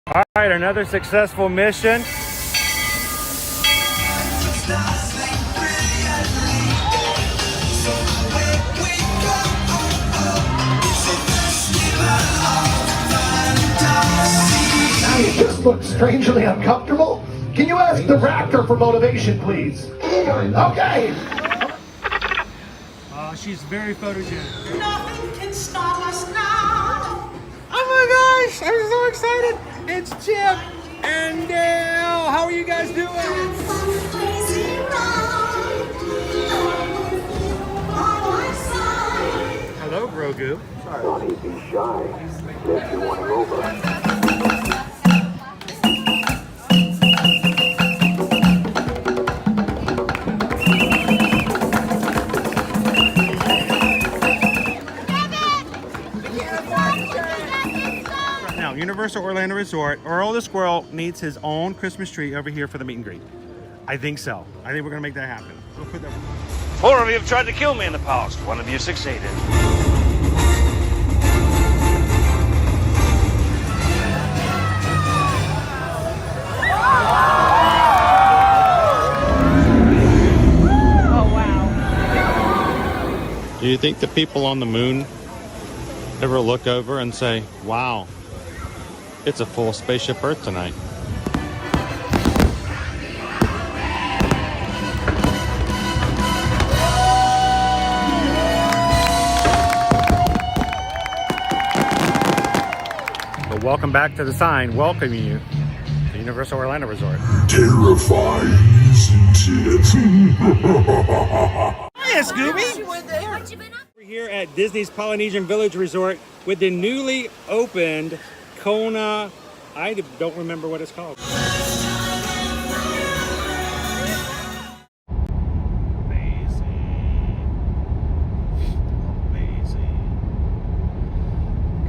All right, another successful mission. You just look strangely uncomfortable. Can you ask the raptor for motivation, please? Okay. She's very photogenic. Nothing can stop us now. Oh my gosh, I'm so excited. It's Chip and Dale. How are you guys doing? Hello, Grogu. Don't be shy. If you want to over. Universal Orlando Resort, Earl the Squirrel needs his own Christmas tree over here for the meet and greet. I think so. I think we're gonna make that happen. We'll put that. 4 of you have tried to kill me in the past. 1 of you succeeded. Oh, wow. Do you think the people on the moon ever look over and say, wow, it's a full spaceship Earth tonight? But welcome back to the sign welcoming you to Universal Orlando Resort. Terrifying, isn't it? Hiya, Scooby! We're here at Disney's Polynesian Village Resort with the newly opened Kona, I don't remember what it's called. Amazing.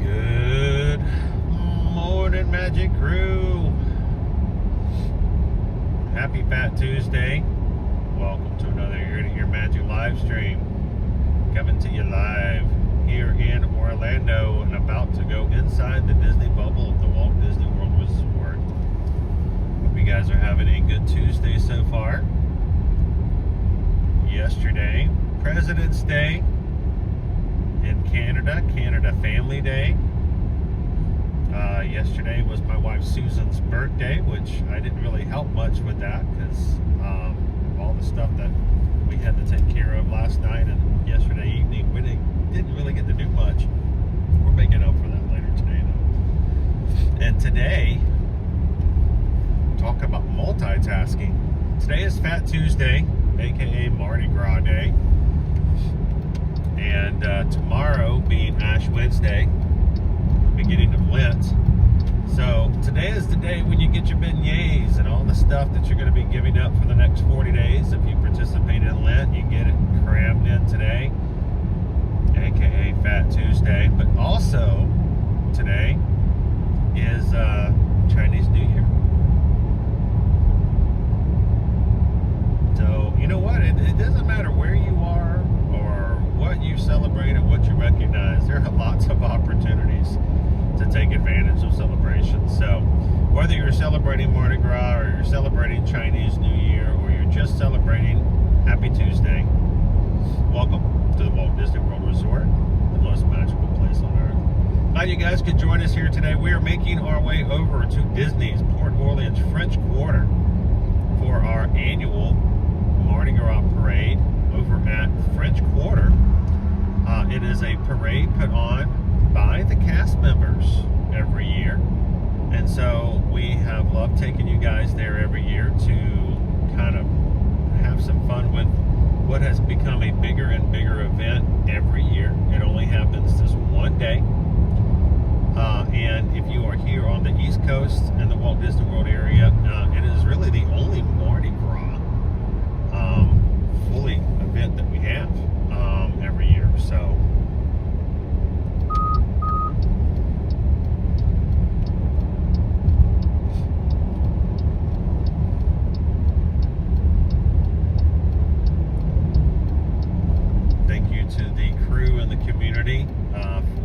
Good morning, Magic Crew. Happy Fat Tuesday. Welcome to another Ear to Ear Magic live stream. Coming to you live here in Orlando and about to go inside the Disney bubble of the Walt Disney World Resort. Hope you guys are having a good Tuesday so far. Yesterday, President's Day in Canada, Canada Family Day. Yesterday was my wife Susan's birthday, which I didn't really help much with that because all the stuff that we had to take care of last night and yesterday evening, we didn't really get to do much. We're making up for that later today, though. And today, talk about multitasking. Today is Fat Tuesday, aka Mardi Gras Day, and tomorrow being Ash Wednesday, beginning of Lent. So today is the day when you get your beignets and all the stuff that you're going to be giving up for the next 40 days. If you participate in Lent, you get it crammed in today, aka Fat Tuesday. But also today is Chinese New Year. So you know what? It doesn't matter where you are or what you celebrate or what you recognize. There are lots of opportunities to take advantage of celebrations. So whether you're celebrating Mardi Gras or you're celebrating Chinese New Year or you're just celebrating Happy Tuesday, welcome to the Walt Disney World Resort, the most magical place on earth. Glad you guys could join us here today. We are making our way over to Disney's Port Orleans French Quarter for our annual Mardi Gras parade over at French Quarter. It is a parade put on by the cast members every year, and so we have loved taking you guys there every year to kind of have some fun with what has become a bigger and bigger event every year. It only happens this one day, and if you are here on the East Coast and the Walt Disney World area, it is really the only Mardi Gras fully event that we have every year. So thank you to the crew and the community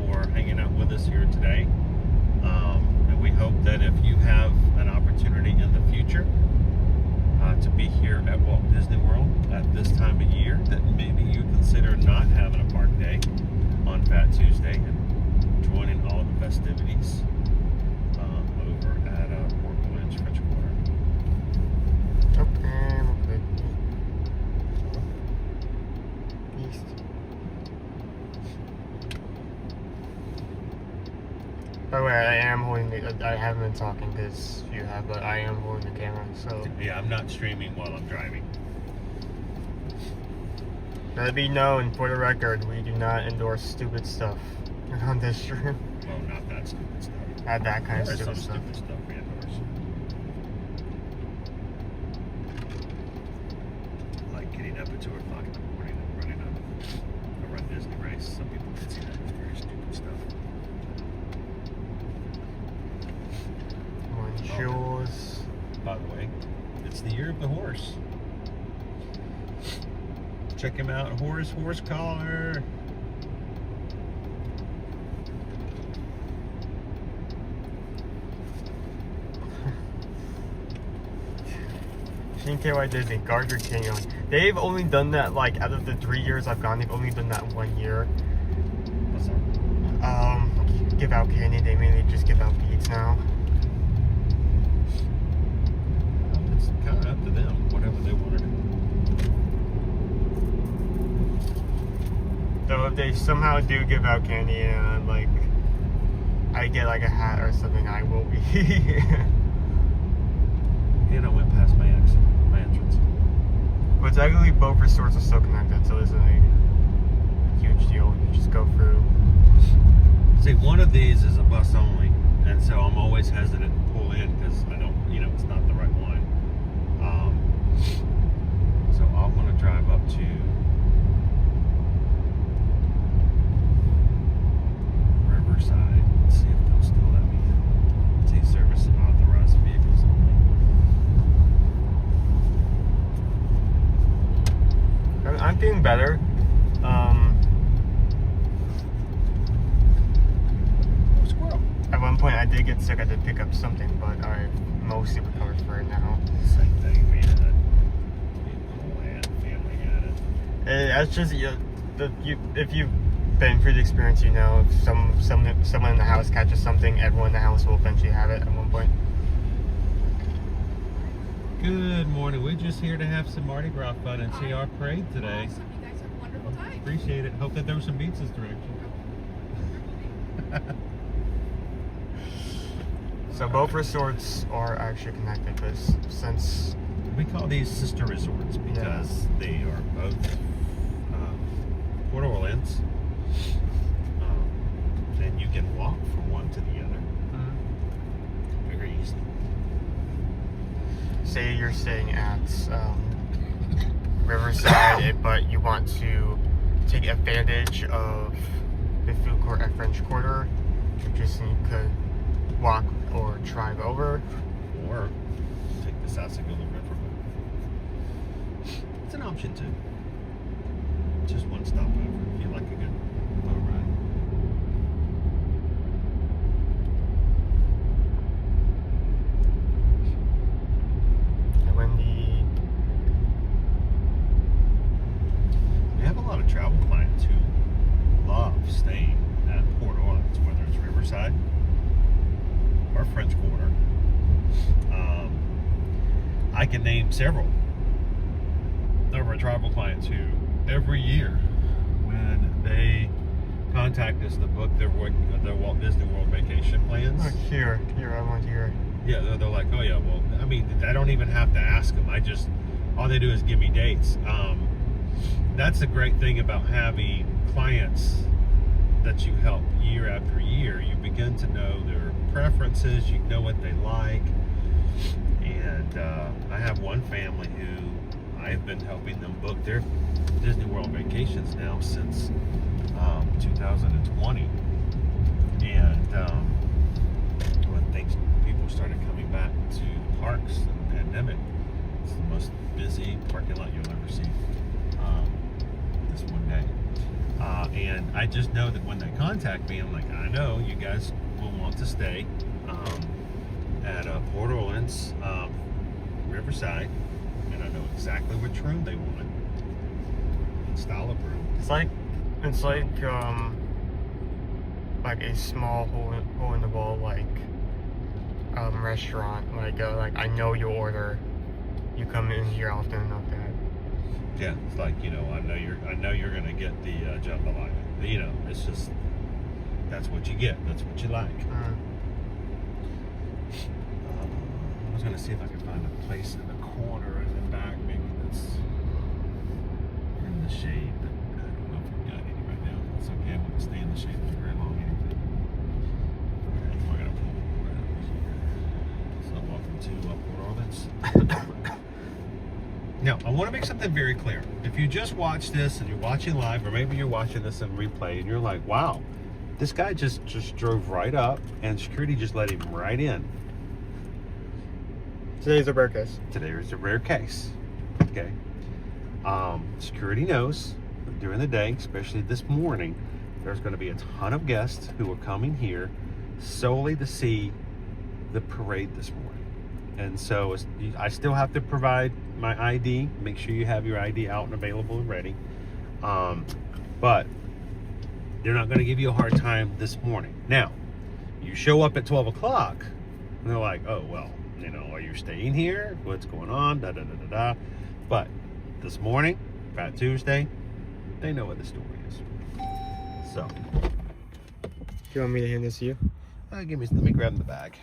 for hanging out with us here today. And we hope that if you have at this time of year that maybe you consider not having a park day on Fat Tuesday and joining all the festivities over at Port Orange French Quarter. Okay, we're good. East. By the way, I am holding the. I haven't been talking because you have, but I am holding the camera. So Yeah, I'm not streaming while I'm driving. let it be known, for the record, we do not endorse stupid stuff on this stream. Well, not that stupid stuff. Not that kind of There's stupid some stuff. stupid stuff we endorse. Like getting up at 2 o'clock in the morning and running a Run Disney race. Some people can see that as very stupid stuff. Shows. By the way, it's the year of the horse. Check him out, horse collar. KY Disney, guard your canyon. They've only done that, like, out of the 3 years I've gone, they've only done that 1 year. What's up? Give out candy, they mainly just give out beads now. It's kind of up to them, whatever they want to do. So if they somehow do give out candy and, like, I get, like, a hat or something, I will be. And I went past my entrance. But technically both resorts are still connected, so this isn't a huge deal. You just go through. See, one of these is a bus only, and so I'm always hesitant to pull in because I don't, it's not the right one. So I want to drive up to Riverside and see if they'll still let me take service and authorized vehicles only. I'm feeling better. Squirrel. At one point I did get sick, I did pick up something, but I've mostly recovered for it now. Same thing, we had it. The whole family had it. That's just, if you've been through the experience, if someone in the house catches something, everyone in the house will eventually have it at one point. Good morning. We're just here to have some Mardi Gras fun and see our parade today. Awesome. You guys have a wonderful time. Appreciate it. Hope that there was some beats this direction. So both resorts are actually connected, because since We call these sister resorts because they are both Port Orleans. Then you can walk from one to the other. Very easy. say you're staying at Riverside, but you want to take advantage of the food court at French Quarter, you just could walk or drive over. Or take the Sassagoula River. It's an option too. Just one stop over if you like a good boat ride. We have a lot of travel clients who love staying at Port Orleans, whether it's Riverside or French Quarter. I can name several of our travel clients who every year when they contact us to book their Walt Disney World vacation plans. Look here, I want here. Yeah, they're like, oh yeah, well, I mean, I don't even have to ask them. All they do is give me dates. That's the great thing about having clients that you help year after year. You begin to know their preferences, you know what they like. And I have one family who I've been helping them book their Disney World vacations now since 2020. And when people started coming back to the parks in the pandemic, it's the most busy parking lot you'll ever see this one day. And I just know that when they contact me, I'm like, I know you guys will want to stay at Port Orleans, Riverside, and I know exactly which room they want. style of brew. It's like a small hole in the wall restaurant. Like I know your order. You come in here often enough that. Yeah, it's like, you know, I know you're gonna get the jambalaya. You know, it's just that's what you get. That's what you like. I was gonna see if I could find a place in the corner in the back, maybe that's in the shade, but I don't know if we've got any right now. It's okay. I wouldn't stay in the shade for very long anyway. Alright, we're gonna pull around here. So welcome to Port Orleans. Now, I want to make something very clear. If you just watch this and you're watching live, or maybe you're watching this in replay and you're like, wow, this guy just drove right up and security just let him right in. Today's a rare case. Today is a rare case. Okay. Security knows that during the day, especially this morning, there's going to be a ton of guests who are coming here solely to see the parade this morning. And so I still have to provide my ID. Make sure you have your ID out and available and ready. But they're not going to give you a hard time this morning. Now, you show up at 12 o'clock, and they're like, oh, well, you know, are you staying here? What's going on? Da, da, da, da, da. But this morning, Fat Tuesday, they know what the story is. So. Do you want me to hand this to you? Let me grab the bag.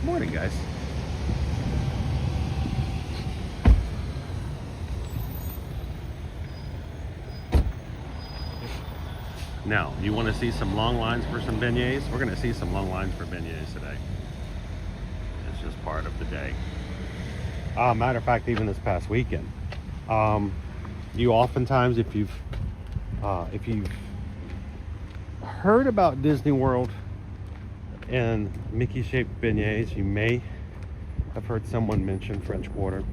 Morning, guys. Now, you want to see some long lines for some beignets? We're going to see some long lines for beignets today. It's just part of the day. Matter of fact, even this past weekend, you oftentimes, if you've heard about Disney World and Mickey-shaped beignets, you may have heard someone mention French Quarter.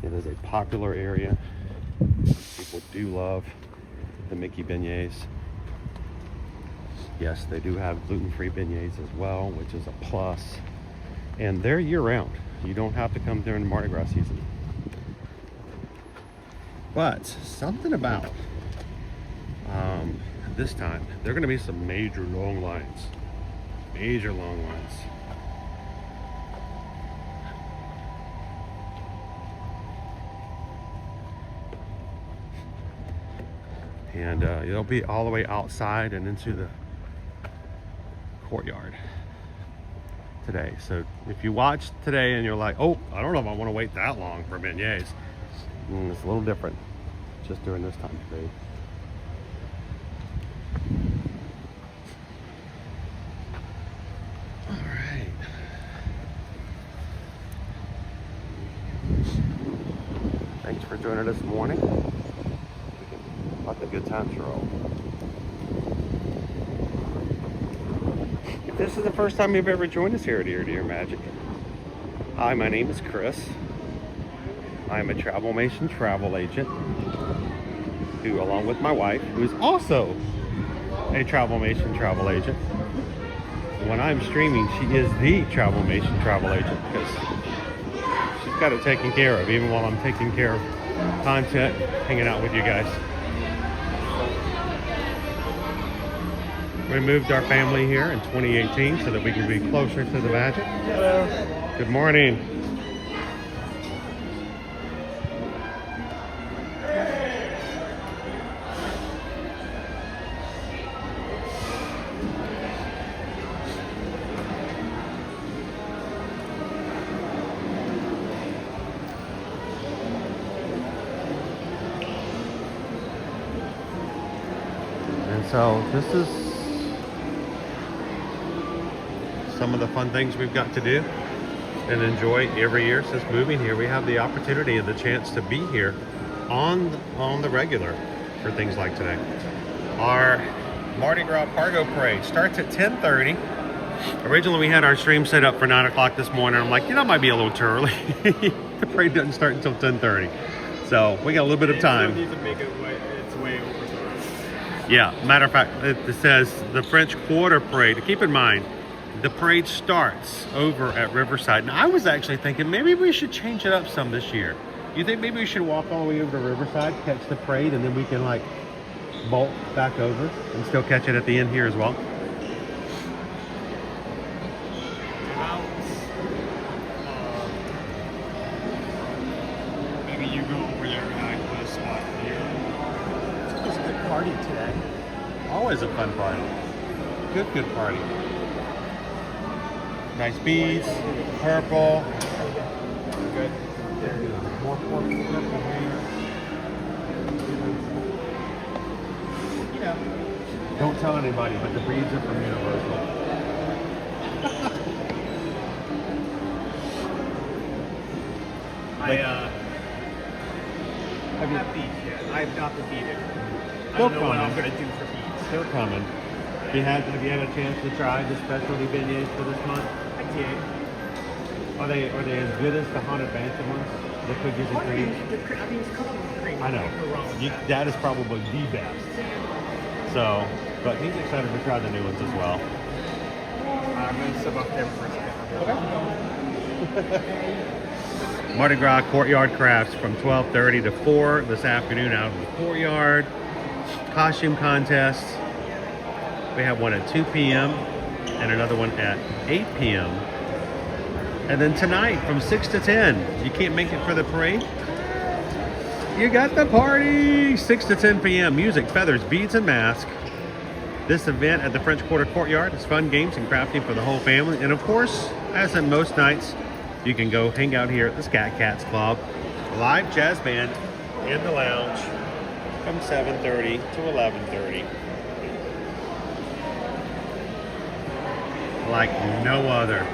It is a popular area. People do love the Mickey beignets. Yes, they do have gluten-free beignets as well, which is a plus. And they're year-round. You don't have to come during the Mardi Gras season. But something about this time, there are going to be some major long lines. Major long lines. And it'll be all the way outside and into the courtyard today. So if you watch today and you're like, oh, I don't know if I want to wait that long for beignets, it's a little different just during this time period. All right. Thanks for joining us this morning. Let the good times roll. If this is the first time you've ever joined us here at Ear to Ear Magic, hi, my name is Chris. I'm a Travelmation travel agent who, along with my wife, who is also a Travelmation travel agent. When I'm streaming, she is the Travelmation travel agent because she's got it taken care of, even while I'm taking care of content, hanging out with you guys. We moved our family here in 2018 so that we can be closer to the magic. Hello. Good morning. And so this is some of the fun things we've got to do and enjoy every year since moving here. We have the opportunity and the chance to be here on the regular for things like today. Our Mardi Gras Cargo Parade starts at 10:30 Originally, we had our stream set up for 9 o'clock this morning. I'm like, that might be a little too early. The parade doesn't start until 10:30. So we got a little bit of time. Need to make its way over to us. Yeah, matter of fact, it says the French Quarter Parade. Keep in mind, the parade starts over at Riverside. And I was actually thinking maybe we should change it up some this year. You think maybe we should walk all the way over to Riverside, catch the parade, and then we can like bolt back over and still catch it at the end here as well? Maybe you go over there and I put a spot here. It's a good party today. Always a fun party. Good party. Nice beads, purple. Good. More purple here. Don't tell anybody, but the beads are from Universal. I have not beat yet. I have not defeated. I They'll don't know what come. I'm going to do for beats. They're coming. Have you had a chance to try the specialty beignets for this month? I did. Are they as good as the Haunted Mansion ones? The cookies and cream? It's cookies and cream. I know. That is probably the best. So, but he's excited to try the new ones as well. I'm going to sub up them for a second. Mardi Gras Courtyard Crafts from 12:30 to 4 this afternoon out in the courtyard. Costume contest. We have one at 2 p.m. and another one at 8 p.m. And then tonight from 6 to 10. You can't make it for the parade? You got the party! 6 to 10 p.m. Music, feathers, beads, and masks. This event at the French Quarter Courtyard is fun, games, and crafting for the whole family. And of course, as in most nights, you can go hang out here at the Scat Cats Club. Live jazz band in the lounge from 7:30 to 11:30. Like no other.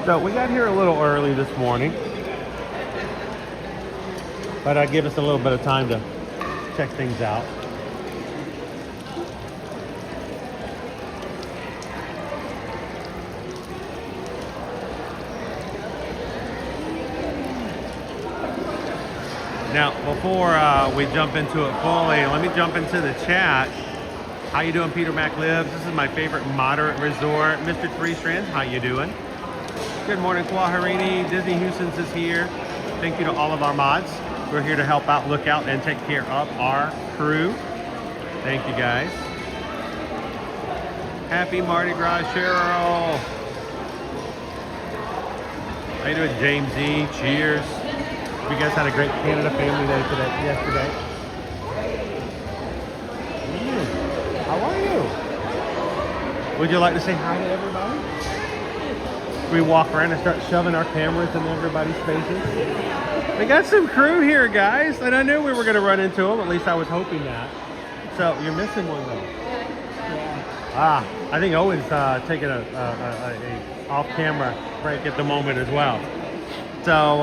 So we got here a little early this morning, but I give us a little bit of time to check things out. Now, before we jump into it fully, let me jump into the chat. How you doing, Peter Mac Lives? This is my favorite moderate resort. Mr. Three Strands, how you doing? Good morning, Kwaharini. Disney Houston's is here. Thank you to all of our mods. We're here to help out, look out, and take care of our crew. Thank you, guys. Happy Mardi Gras, Cheryl. How you doing, James E? Cheers. You guys had a great Canada Family Day yesterday. How are you? Would you like to say hi to everybody? We walk around and start shoving our cameras in everybody's faces. We got some crew here, guys, and I knew we were going to run into them. At least I was hoping that. So you're missing one though. I think Owen's taking a off-camera break at the moment as well. So,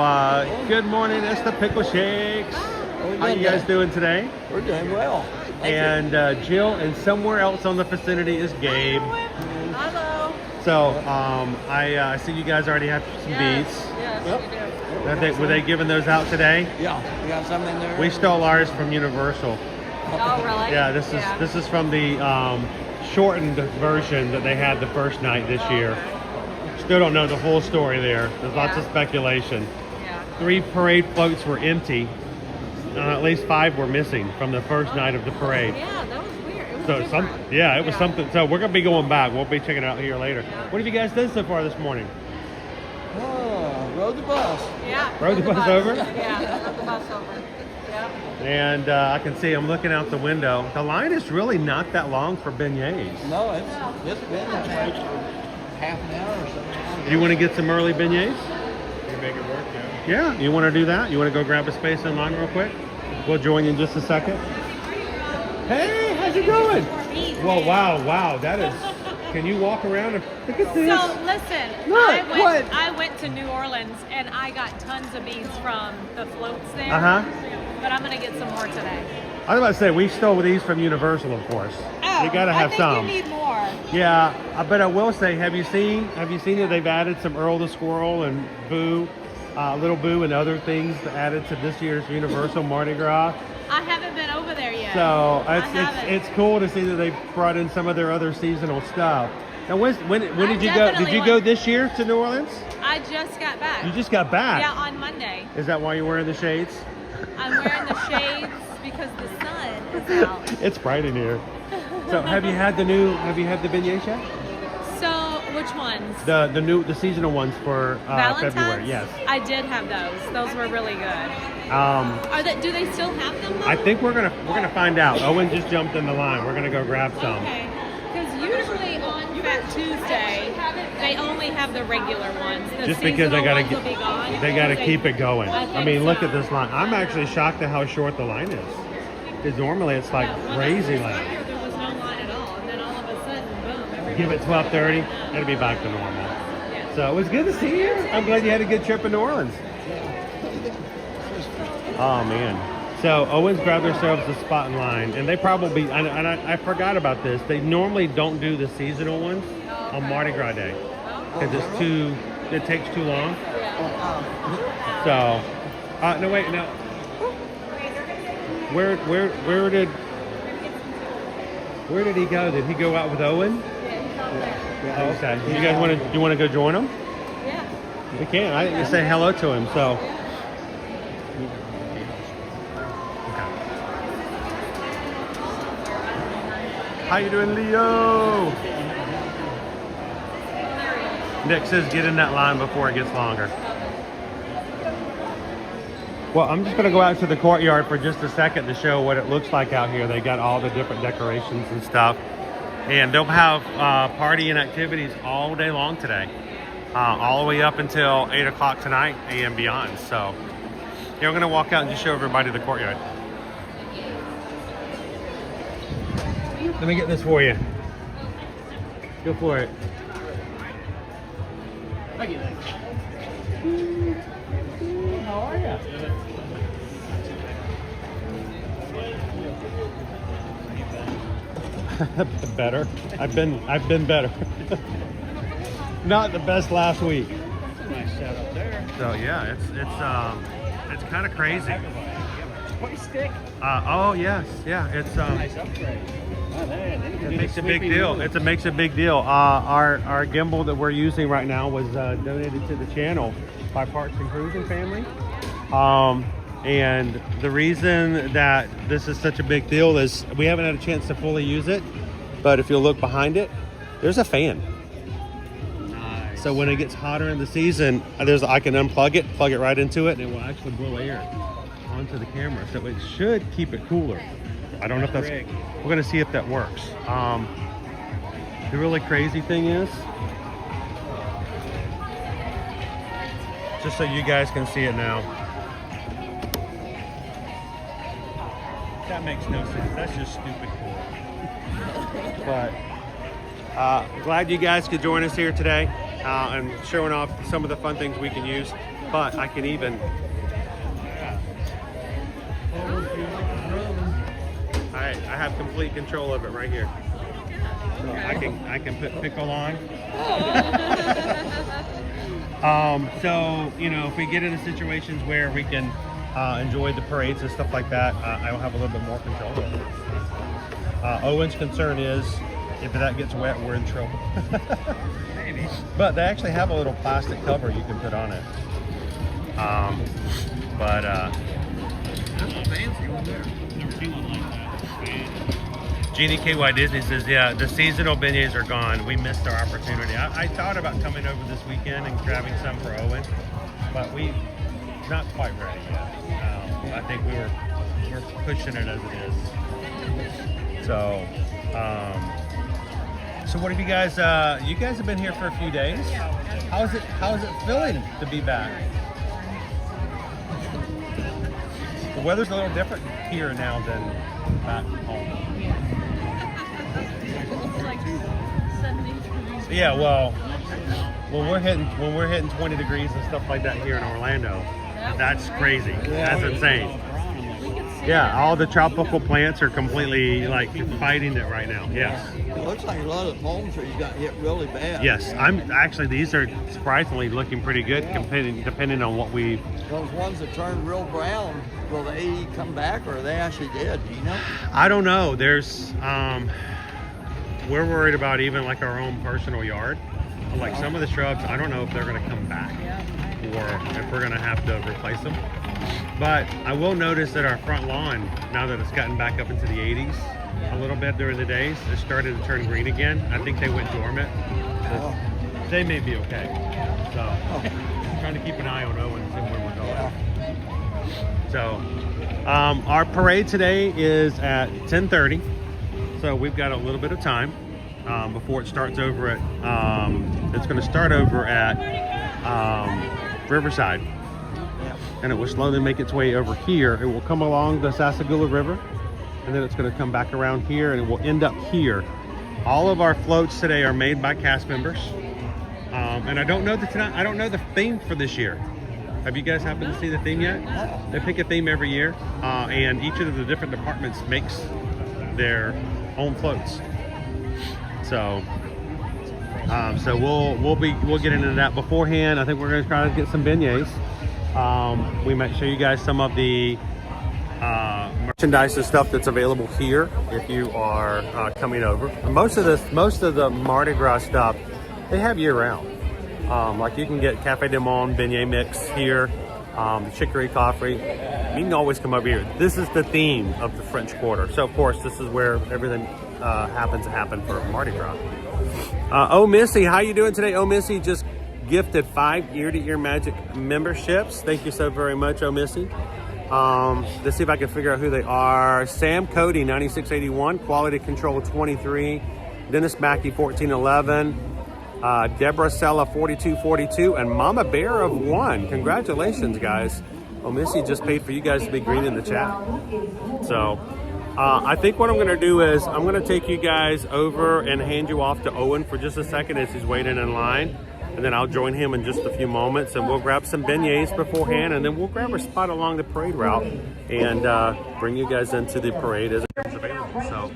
good morning, it's the Pickle Shakes. How you guys doing today? We're doing well. And Jill, and somewhere else on the vicinity is Gabe. Hello. So, I see you guys already have some beads. Yes, Were they giving those out today? Yeah, we got some in there. We stole ours from Universal. Oh, really? Yeah, this is from the shortened version that they had the first night this year. Still don't know the full story there. There's lots of speculation. Yeah. 3 parade floats were empty. At least 5 were missing from the first night of the parade. Yeah, that was weird. It was So different. it was something. So we're gonna be going back. We'll be checking it out here later. What have you guys done so far this morning? Oh, rode the bus. Yeah. Rode the bus over? Yeah, rode the bus over. Yeah. And I can see I'm looking out the window. The line is really not that long for beignets. No, it's been like half an hour or something. Do you want to get some early beignets? You make it work, yeah. Yeah, you want to do that? You want to go grab a space in line real quick? We'll join you in just a second. Hey, how's it going? Well, wow, that is Can you walk around and look at this? So listen, Look, what? I went to New Orleans and I got tons of beads from the floats there. But I'm gonna get some more today. I was about to say, we stole these from Universal, of course. Oh, you gotta have I think some. you need more. Yeah, but I will say, have you seen that they've added some Earl the Squirrel and Boo, Little Boo and other things added to this year's Universal Mardi Gras? I haven't been over there yet. So haven't. it's cool to see that they brought in some of their other seasonal stuff. Now, when did you go? Did definitely you go this year to New Orleans? I just got back. You just got back? Yeah, on Monday. Is that why you're wearing the shades? I'm wearing the shades because the sun is out. It's bright in here. So have you had the beignets yet? So which ones? The seasonal ones for Valentine's? February. Yes. I did have those. Those were really good. Do they still have them though? I think we're gonna find out. Owen just jumped in the line. We're gonna go grab some. Okay. Because usually on Fat Tuesday they only have the regular ones. The Just because they gotta ones will be gone they gotta keep it going. I I think mean, look so. at this line. I'm actually shocked at how short the line is. Because normally it's like When crazy I first got line. here, there was no line at all, and then all of a sudden, boom! Everybody Give it 12:30. It'll be back to normal. So it was good to see you. I'm glad you had a good trip in New Orleans. Oh man. So Owens grabbed themselves a spot in line, and they probably, and I forgot about this, they normally don't do the seasonal ones on Mardi Gras Day because it takes too long. So, no wait, no. Where did he go? Did he go out with Owen? Oh, okay. You want to go join him? Yeah. We can. I didn't say hello to him, so. How you doing, Leo? Nick says get in that line before it gets longer. Well, I'm just going to go out to the courtyard for just a second to show what it looks like out here. They got all the different decorations and stuff. And they'll have party and activities all day long today. All the way up until 8 o'clock tonight and beyond. So, yeah, I'm going to walk out and just show everybody the courtyard. Let me get this for you. Go for it. How are you? Better. I've been better. Not the best last week. Nice setup there. So yeah, it's kind of crazy. Point stick. Oh yes, yeah. It's Nice upgrade. Oh, It makes a big deal. It makes a big deal. Our gimbal that we're using right now was donated to the channel by Parks and Cruising family. And the reason that this is such a big deal is we haven't had a chance to fully use it, but if you'll look behind it, there's a fan. Nice. So when it gets hotter in the season, I can unplug it, plug it right into it, and it will actually blow air onto the camera. So it should keep it cooler. I don't know if that's, we're going to see if that works. The really crazy thing is, just so you guys can see it now, that makes no sense. That's just stupid cool. But glad you guys could join us here today and showing off some of the fun things we can use. But I can even, I have complete control of it right here. So I can put pickle on. So you know, if we get into situations where we can enjoy the parades and stuff like that, I will have a little bit more control of it. Owen's concern is if that gets wet, we're in trouble. Maybe. But they actually have a little plastic cover you can put on it. Fancy one there. Never seen one like that. Jeannie KY Disney says, yeah, the seasonal beignets are gone. We missed our opportunity. I thought about coming over this weekend and grabbing some for Owen, but we not quite ready yet. I think we're pushing it as it is. So, so what have you guys have been here for a few days. How is it feeling to be back? The weather's a little different here now than back home. It's like 70. Yeah, well, when we're hitting 20 degrees and stuff like that here in Orlando, that's crazy. That's insane. Yeah, all the tropical plants are completely like fighting it right now. Yes. It looks like a lot of the palm trees got hit really bad. Yes, these are surprisingly looking pretty good depending on what we. Those ones that turned real brown, will they come back or are they actually dead? Do you know? I don't know. There's we're worried about even like our own personal yard. Like some of the shrubs, I don't know if they're going to come back or if we're going to have to replace them. But I will notice that our front lawn, now that it's gotten back up into the 80s a little bit during the days, it started to turn green again. I think they went dormant. So they may be okay. So I'm trying to keep an eye on Owen and see where we're going. So our parade today is at 10:30. So we've got a little bit of time before it starts over at, it's going to start over at Riverside. And it will slowly make its way over here. It will come along the Sassagoula River, and then it's going to come back around here, and it will end up here. All of our floats today are made by cast members, and I don't know the theme for this year. Have you guys happened to see the theme yet? They pick a theme every year, and each of the different departments makes their own floats. So we'll get into that beforehand. I think we're going to try to get some beignets. We might show you guys some of the merchandise and stuff that's available here if you are coming over. Most of the Mardi Gras stuff they have year round. Like you can get Cafe du Monde beignet mix here, the chicory coffee. You can always come over here. This is the theme of the French Quarter. So of course this is where everything happens to happen for Mardi Gras. Oh Missy, how you doing today? Oh Missy just gifted 5 Ear to Ear Magic memberships. Thank you so very much, oh Missy. Let's see if I can figure out who they are. Sam Cody, 9681, Quality Control 23, Dennis Mackey 1411, Deborah Sella 4242, and Mama Bear of 1. Congratulations, guys. Oh Missy just paid for you guys to be green in the chat. So I think what I'm going to do is I'm going to take you guys over and hand you off to Owen for just a second as he's waiting in line. And then I'll join him in just a few moments, and we'll grab some beignets beforehand, and then we'll grab a spot along the parade route and bring you guys into the parade as it comes available. So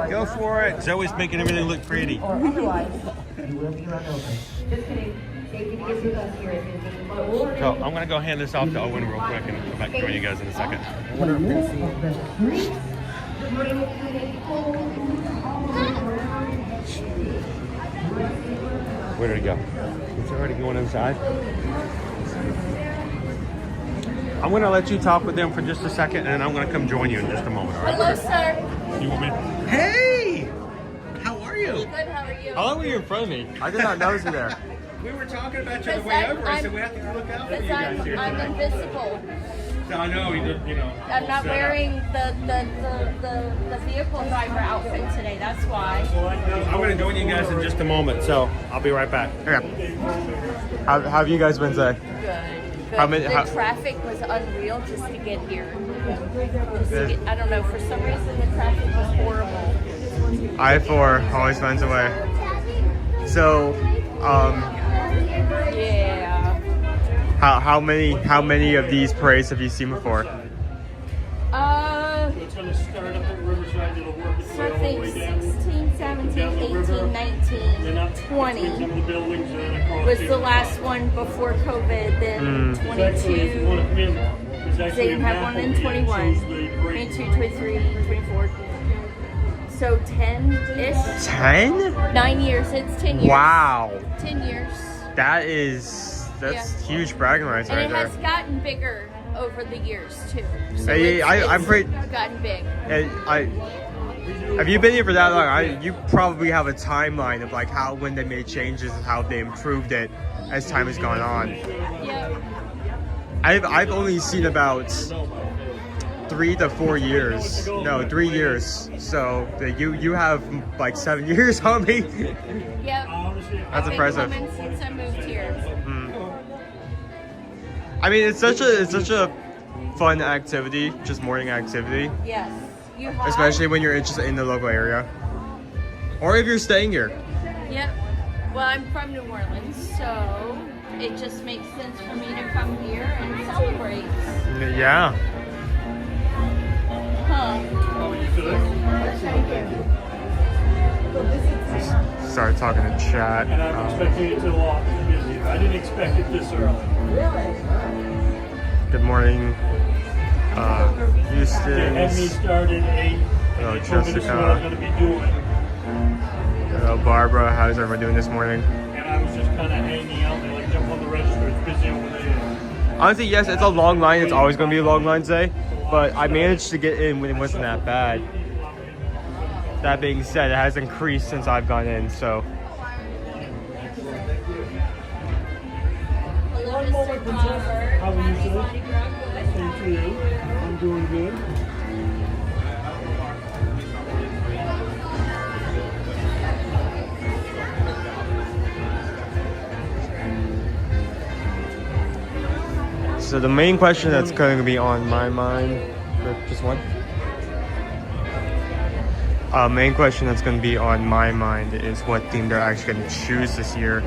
go for it. Zoe's making everything look pretty. Or otherwise, you will be run over. Just kidding. Safety begins with us here. So I'm going to go hand this off to Owen real quick and come back and join you guys in a second. Where did he go? He's already going inside. I'm going to let you talk with them for just a second, and I'm going to come join you in just a moment. All right? Hello, sir. You want me? Hey! How are you? Good, how are you? How long were you in front of me? I did not notice you there. We were talking about you on the way over. I said we have to look out for you guys here. I'm invisible. I know, you know. I'm not wearing the vehicle driver outfit today, that's why. I'm going to join you guys in just a moment, so I'll be right back. Okay. How have you guys been today? Good. The traffic was unreal just to get here. I don't know, for some reason the traffic was horrible. I-4 always finds a way. So, yeah. How many of these parades have you seen before? So I think 16, 17, 18, 19, 20 was the last one before COVID, then 22, they had one in 21, 22, 23, 24, so 10-ish. 10? 9 years, it's 10 years. Wow. 10 years. That's huge bragging rights right there. And it there. has gotten bigger over the years too. So I'm pretty. Gotten big. Have you been here for that long? You probably have a timeline of like when they made changes and how they improved it as time has gone on. Yeah. I've only seen about 3 to 4 years. No, 3 years. So you have like 7 years on me. Yep. That's impressive. I've been coming since I moved here. I mean, it's such a fun activity, just morning activity. Yes. You hot? Especially when you're just in the local area. Or if you're staying here. Yep. Well, I'm from New Orleans, so it just makes sense for me to come here and celebrate. Yeah. Huh. Just started talking to chat. And I'm expecting it to walk busy. I didn't expect it this early. Good morning, Houston. They had me start at 8. Hello, They told me this is what I was Jessica. going to be doing. Hello, Barbara. How's everyone doing this morning? And I was just kind of hanging out. They like jump on the register. It's busy over there. Honestly, yes, it's a long line. It's always going to be a long line today. But I managed to get in when it wasn't that bad. That being said, it has increased since I've gone in, so. One moment, Princess. How are you today? Thank you. I'm doing good. So the main question that's going to be on my mind, just one? Main question that's going to be on my mind is what theme they're actually going to choose this year.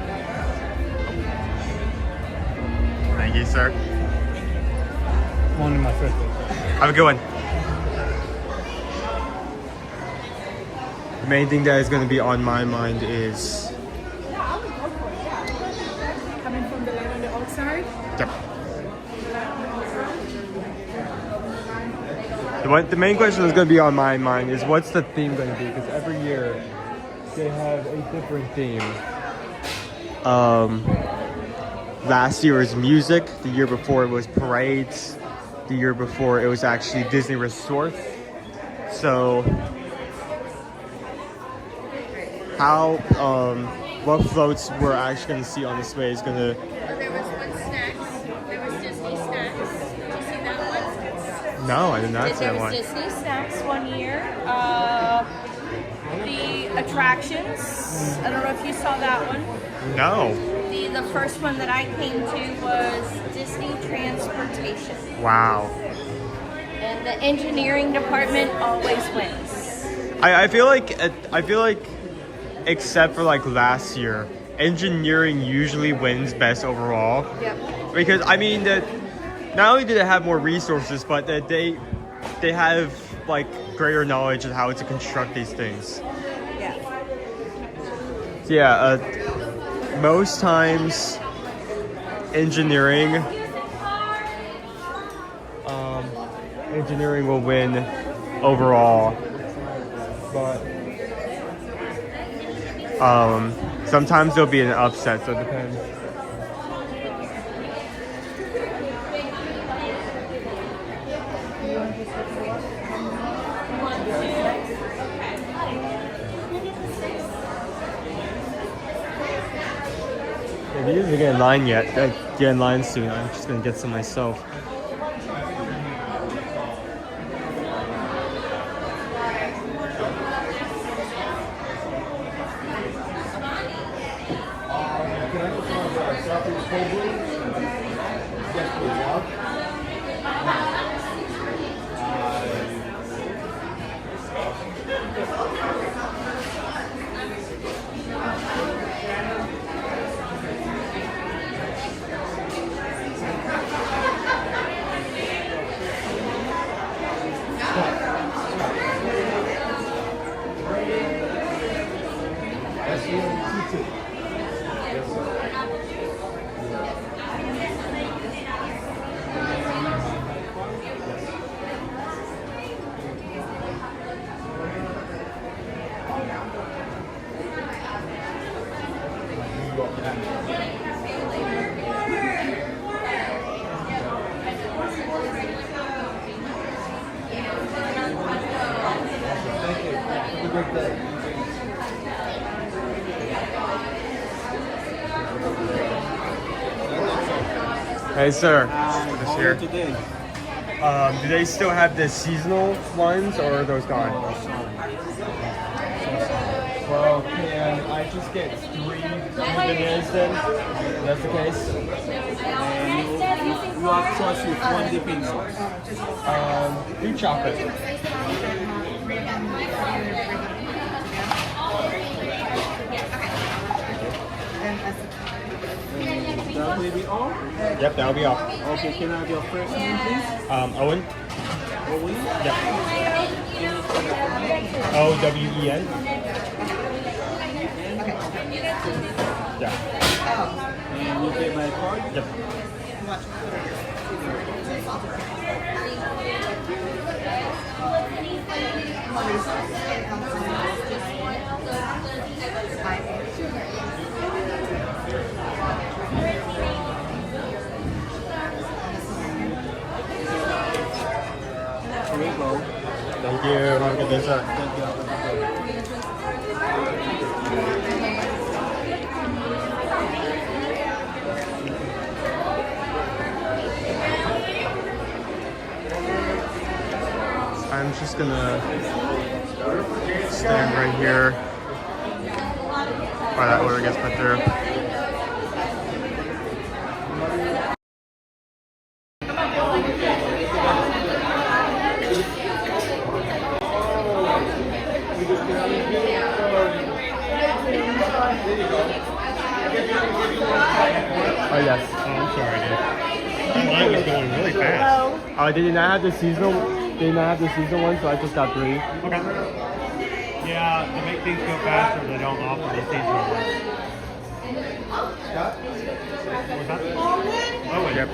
Thank you, sir. Morning, my friend. Have a good one. The main thing that is going to be on my mind is... Coming from the land on the outside? Yep. The main question that's going to be on my mind is what's the theme going to be? Because every year they have a different theme. Last year was music. The year before it was parades. The year before it was actually Disney resorts. So how what floats we're actually going to see on display is going to. There was one snacks. There was Disney snacks. Did you see that one? No, I did not see There that was one. Disney snacks one year. The attractions. I don't know if you saw that one. No. The first one that I came to was Disney Transportation. Wow. And the engineering department always wins. I feel like except for like last year, engineering usually wins best overall. Yep. Because I mean that not only do they have more resources, but that they have like greater knowledge of how to construct these things. Yeah. So yeah, most times engineering will win overall, but sometimes there'll be an upset, so it depends. If you didn't get in line yet, get in line soon. I'm just gonna get some myself. Hey, sir. This here. Do they still have the seasonal ones, or are those gone? Well, can I just get 3 bananas then? If that's the case. You have sauce with one dipping sauce. Do chocolate. That will be all? Yep, that'll be all. Okay, can I have your first name, please? Owen. Owen? Yep. O-W-E-N. Yeah. And you pay by card? Yep. Here you go. Thank you. Have a good day, sir. Thank you. I'm just gonna stand right here while that order gets put through. Oh yes. Oh, I'm sorry, dude. My line was going really fast. Oh, they did not have the seasonal. They did not have the seasonal one, so I just got 3. Okay. Yeah, to make things go faster, they don't offer the seasonal ones. What's that? Oh, wait. Yep.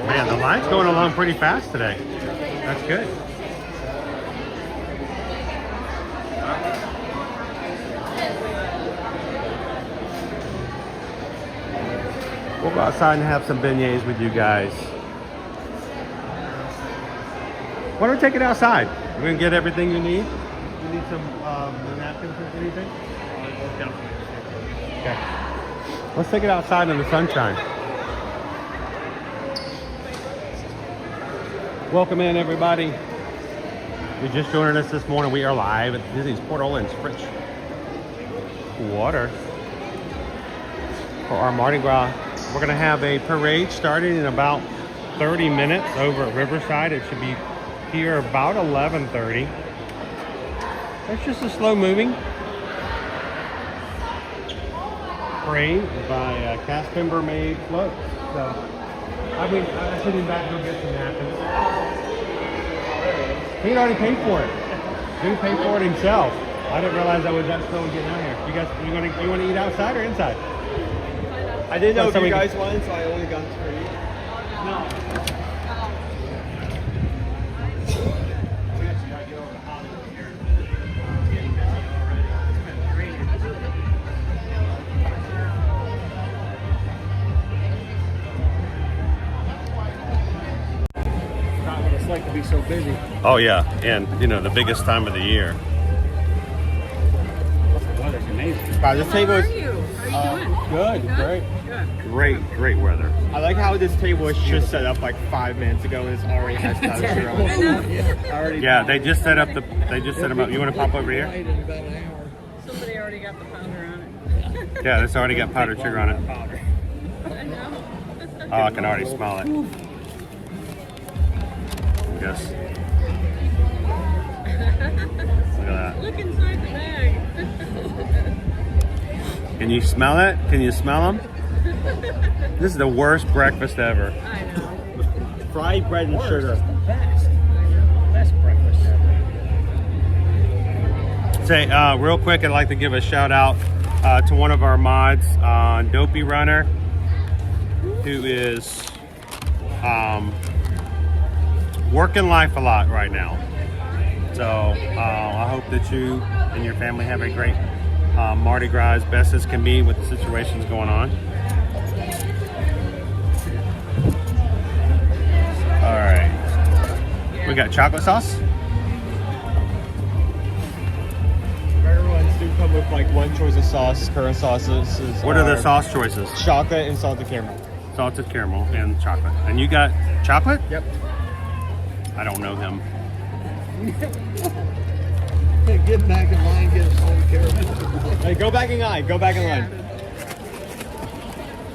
Man, the line's going along pretty fast today. That's good. We'll go outside and have some beignets with you guys. Why don't we take it outside? We're gonna get everything you need. You need some napkins or anything? No. Okay. Let's take it outside in the sunshine. Welcome in, everybody. You're just joining us this morning. We are live at Disney's Port Orleans French Quarter for our Mardi Gras. We're gonna have a parade starting in about 30 minutes over at Riverside. It should be here about 11:30. It's just a slow moving parade by cast member made floats. So I mean, I'm sitting back to go get some napkins. He had already paid for it. He paid for it himself. I didn't realize I was that slow getting out here. You guys, you want to eat outside or inside? I didn't know if you guys can... wanted, so I only got 3. No. Not what it's like to be so busy. Oh yeah, and you know the biggest time of the year. The weather's amazing. Wow, this table is How are you doing? good, great. Great weather. I like how this table was just set up like 5 minutes ago and it's already has powder on it. Yeah, they just set up them up. You want to pop over here? Somebody already got the powder on it. Yeah, it's already got powdered sugar on it. Oh, I can already smell it. Yes. Look at that. Look inside the bag. Can you smell it? Can you smell them? This is the worst breakfast ever. I know. Fried bread and sugar. Best. Best breakfast ever. Say, real quick, I'd like to give a shout out to one of our mods, Dopey Runner, who is working life a lot right now. So I hope that you and your family have a great Mardi Gras as best as can be with the situations going on. All right, we got chocolate sauce. Regular ones do come with like one choice of sauce. Current sauces. What are the sauce choices? Chocolate and salted caramel. Salted caramel and chocolate. And you got chocolate? Yep. I don't know him. Hey, get back in line, get us all caramel. Hey, go back in line. Go back in line.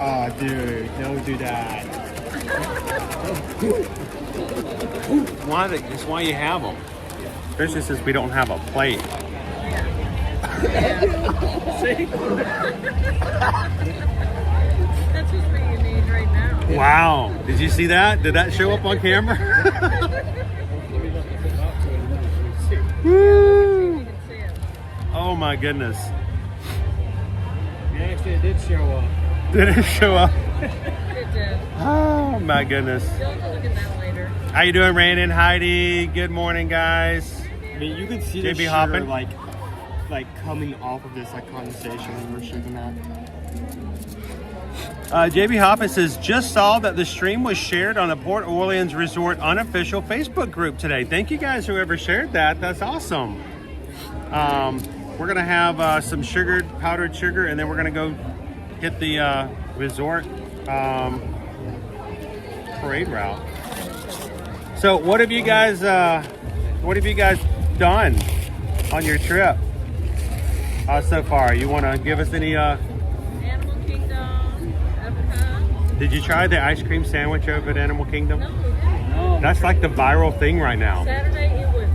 Oh, dude, don't do that. It's why you have them. Tricia says we don't have a plate. See? That's just what you need right now. Wow. Did you see that? Did that show up on camera? Woo. Oh my goodness. Yeah, actually, it did show up. Did it show up? It did. Oh my goodness. You'll have to look at that later. How you doing, Randy and Heidi? Good morning, guys. I mean, you can see the JB sugar, hopping? like coming off of this like condensation when we're shaking that. JB Hoppin says, just saw that the stream was shared on the Port Orleans Resort unofficial Facebook group today. Thank you guys, whoever shared that. That's awesome. We're gonna have some powdered sugar, and then we're gonna go hit the resort parade route. So what have you guys done on your trip so far? You want to give us any Animal Kingdom, Epcot. did you try the ice cream sandwich over at Animal Kingdom? No, we didn't. No, That's like the viral thing right now. Saturday it was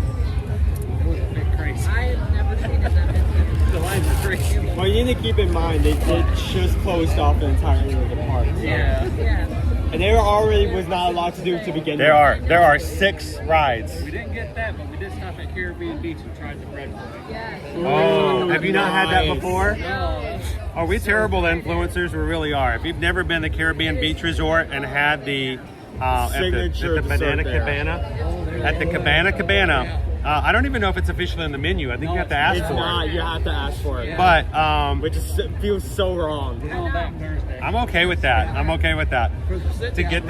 a bit crazy. I have never seen it that busy. The lines are crazy. Well, you need to keep in mind they just closed off the entirety of the park. Yeah. Yeah. And there already was not a lot to do to begin with. There are 6 rides. We didn't get that, but we did stop at Caribbean Beach and tried the bread boy. Yes. Oh, have you not had that before? No. Are we terrible influencers? We really are. If you've never been to Caribbean Beach Resort and had the Signature at the Banana dessert there. Cabana, at the Cabana, I don't even know if it's officially on the menu. I think you have to ask It's for not. it. You have to ask for it. But Which feels so wrong. We're going back Thursday. I'm okay with that. I'm okay with that. To get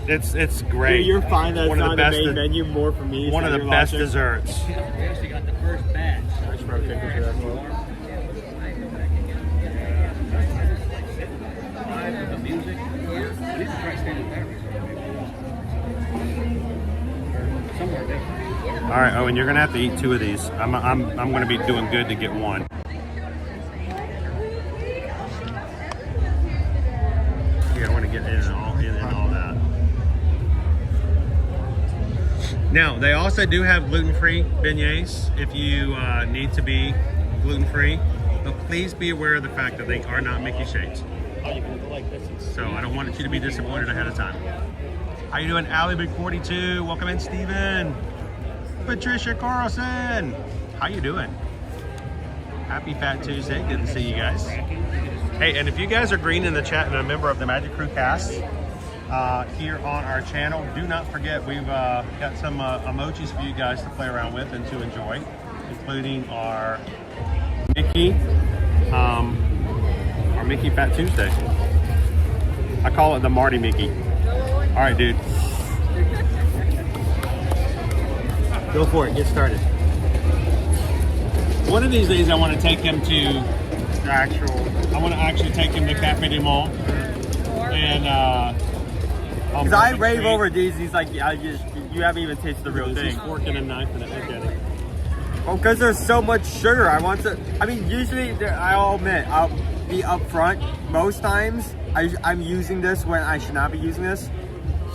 it's great. You're fine. That's One of not the the best- main menu. More for me. One of the best desserts. We actually got the first batch. With the music. We need to try standing batteries. Somewhere different. All right, Owen, you're gonna have to eat 2 of these. I'm gonna be doing good to get 1. Yeah, I want to get in and all that. Now, they also do have gluten-free beignets if you need to be gluten-free, but please be aware of the fact that they are not Mickey shapes. So I don't want you to be disappointed ahead of time. How you doing, Allie Big 42? Welcome in, Steven. Patricia Carlson. How you doing? Happy Fat Tuesday. Good to see you guys. Hey, and if you guys are green in the chat and a member of the Magic Crew cast here on our channel, do not forget we've got some emojis for you guys to play around with and to enjoy, including our Mickey Fat Tuesday. I call it the Marty Mickey. All right, dude. Go for it. Get started. One of these days, I want to take him to I want to actually take him to Cafe du Monde. And Because I rave over these. He's like, you haven't even tasted the real thing. He's forking and knifing it. Look at it. Well, because there's so much sugar. Usually, I'll admit, I'll be upfront. Most times, I'm using this when I should not be using this.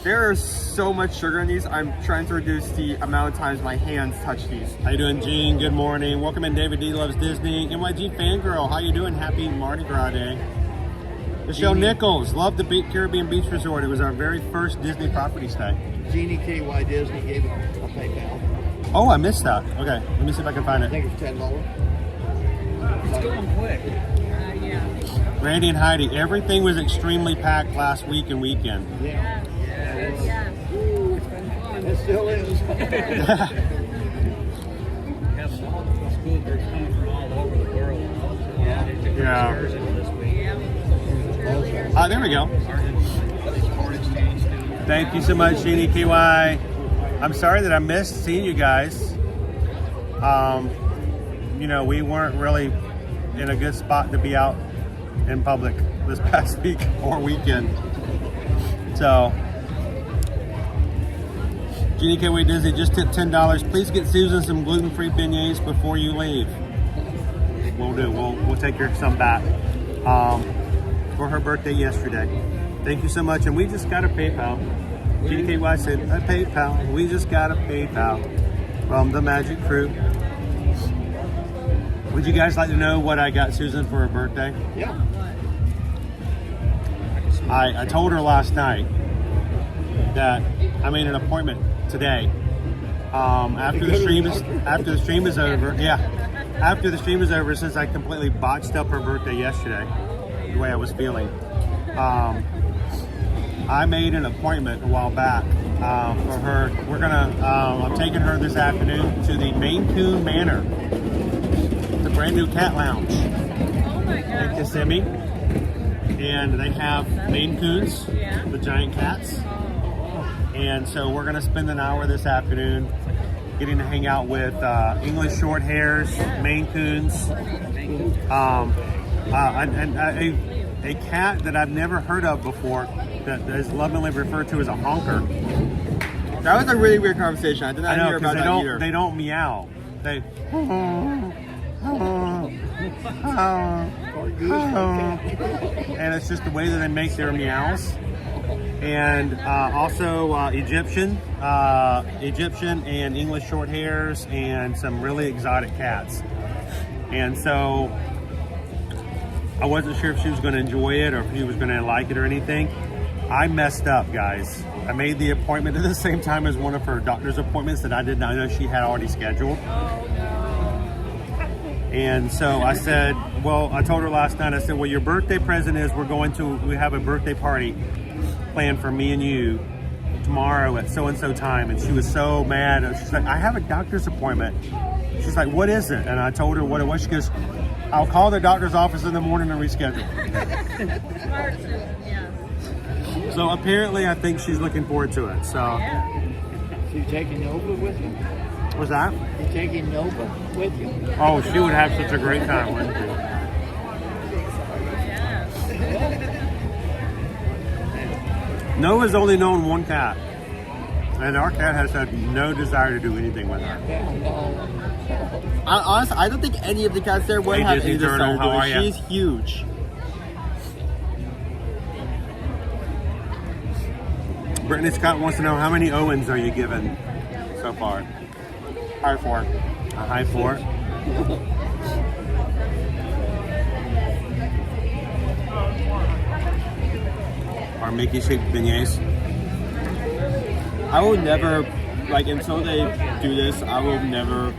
There is so much sugar in these. I'm trying to reduce the amount of times my hands touch these. How you doing, Gene? Good morning. Welcome in, David D. Loves Disney. NYG Fangirl, how you doing? Happy Mardi Gras Day. Michelle Nichols, loved the Caribbean Beach Resort. It was our very first Disney property stay. Jeannie KY Disney gave it a PayPal. Oh, I missed that. Okay, let me see if I can find I it. think it's $10. It's going quick. Yeah. Randy and Heidi, everything was extremely packed last week and weekend. Yeah. Yes. It still is. We have all the scooters coming from all over the world. Yeah. Yeah. This week. There we go. Thank you so much, Jeannie KY. I'm sorry that I missed seeing you guys. We weren't really in a good spot to be out in public this past week or weekend. So, Jeannie KY Disney just tipped $10. Please get Susan some gluten-free beignets before you leave. We'll do. We'll take her some back for her birthday yesterday. Thank you so much. And we just got a PayPal. Jeannie KY said, a PayPal. We just got a PayPal from the Magic Crew. Would you guys like to know what I got Susan for her birthday? Yeah. I told her last night that I made an appointment today. After the stream is over, after the stream is over, since I completely botched up her birthday yesterday, the way I was feeling, I made an appointment a while back for her. We're gonna, I'm taking her this afternoon to the Maine Coon Manor, the brand new cat lounge in Kissimmee, and they have Maine Coons, the giant cats, and so we're gonna spend an hour this afternoon getting to hang out with English short hairs, Maine Coons, and a cat that I've never heard of before that is lovingly referred to as a honker. That was a really weird conversation. I did not hear about that either. They don't meow. They and it's just the way that they make their meows. And also Egyptian and English short hairs and some really exotic cats. And so I wasn't sure if she was going to enjoy it or if she was going to like it or anything. I messed up, guys. I made the appointment at the same time as one of her doctor's appointments that I did not know she had already scheduled. And so I said, well, I told her last night, I said, well, your birthday present is we have a birthday party planned for me and you tomorrow at so-and-so time. And she was so mad. She's like, I have a doctor's appointment. She's like, what is it? And I told her what it was. She goes, I'll call the doctor's office in the morning and reschedule. So apparently I think she's looking forward to it. So, So you taking Nova with you? what's that? You taking Nova with you? Oh, she would have such a great time, wouldn't she? Nova's only known one cat, and our cat has had no desire to do anything with her. Honestly, I don't think any of the cats there would have any desire to do it. She's huge. Brittany Scott wants to know, how many Owens are you given so far? High 4. A high 4? Or Mickey shaped beignets? I will never, until they do this, I will never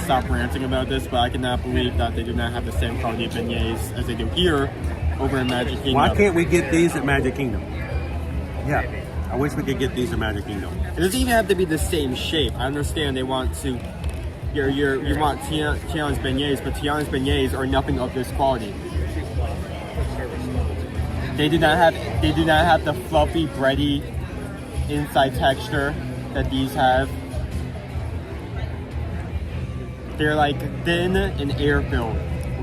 stop ranting about this, but I cannot believe that they do not have the same quality of beignets as they do here over in Magic Kingdom. Why can't we get these at Magic Kingdom? Yeah, I wish we could get these at Magic Kingdom. It doesn't even have to be the same shape. I understand they want to, you want Tiana's beignets, but Tiana's beignets are nothing of this quality. They do not have the fluffy, bready inside texture that these have. They're thin and air-filled.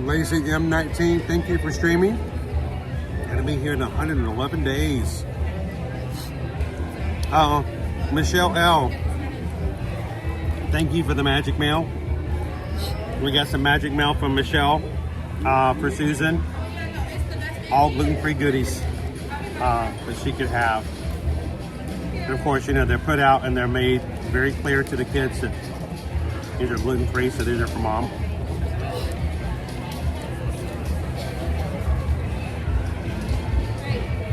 Lazy M19, thank you for streaming. Gonna be here in 111 days. Michelle L, thank you for the magic mail. We got some magic mail from Michelle for Susan. All gluten-free goodies that she could have. And of course, they're put out and they're made very clear to the kids that these are gluten-free, so these are for mom.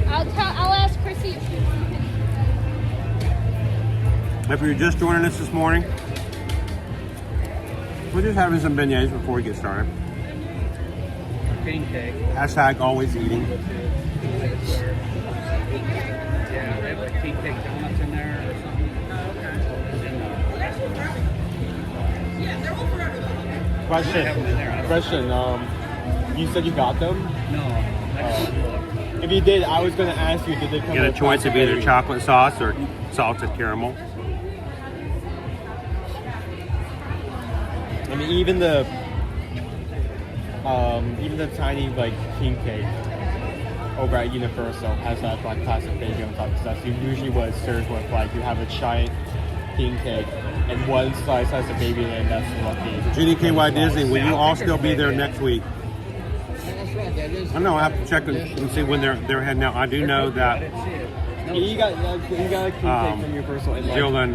I'll ask Chrissy. If you're just joining us this morning, we're just having some beignets before we get started. King cake. Hashtag always eating. Yeah, they have king cake donuts in there or something. Question. You said you got them? No. If you did, I was going to ask you, did they come Get a with choice of either chocolate sauce or salted caramel. I mean, even the tiny king cake over at Universal has that plastic baby on top, because that's usually what it serves with. You have a giant king cake and one slice has a baby in it, and that's lucky. GDKY Disney, will you all still be there next week? I don't know, I have to check and see when they're heading out. I do know that You got a king cake from your personal. And, Jill and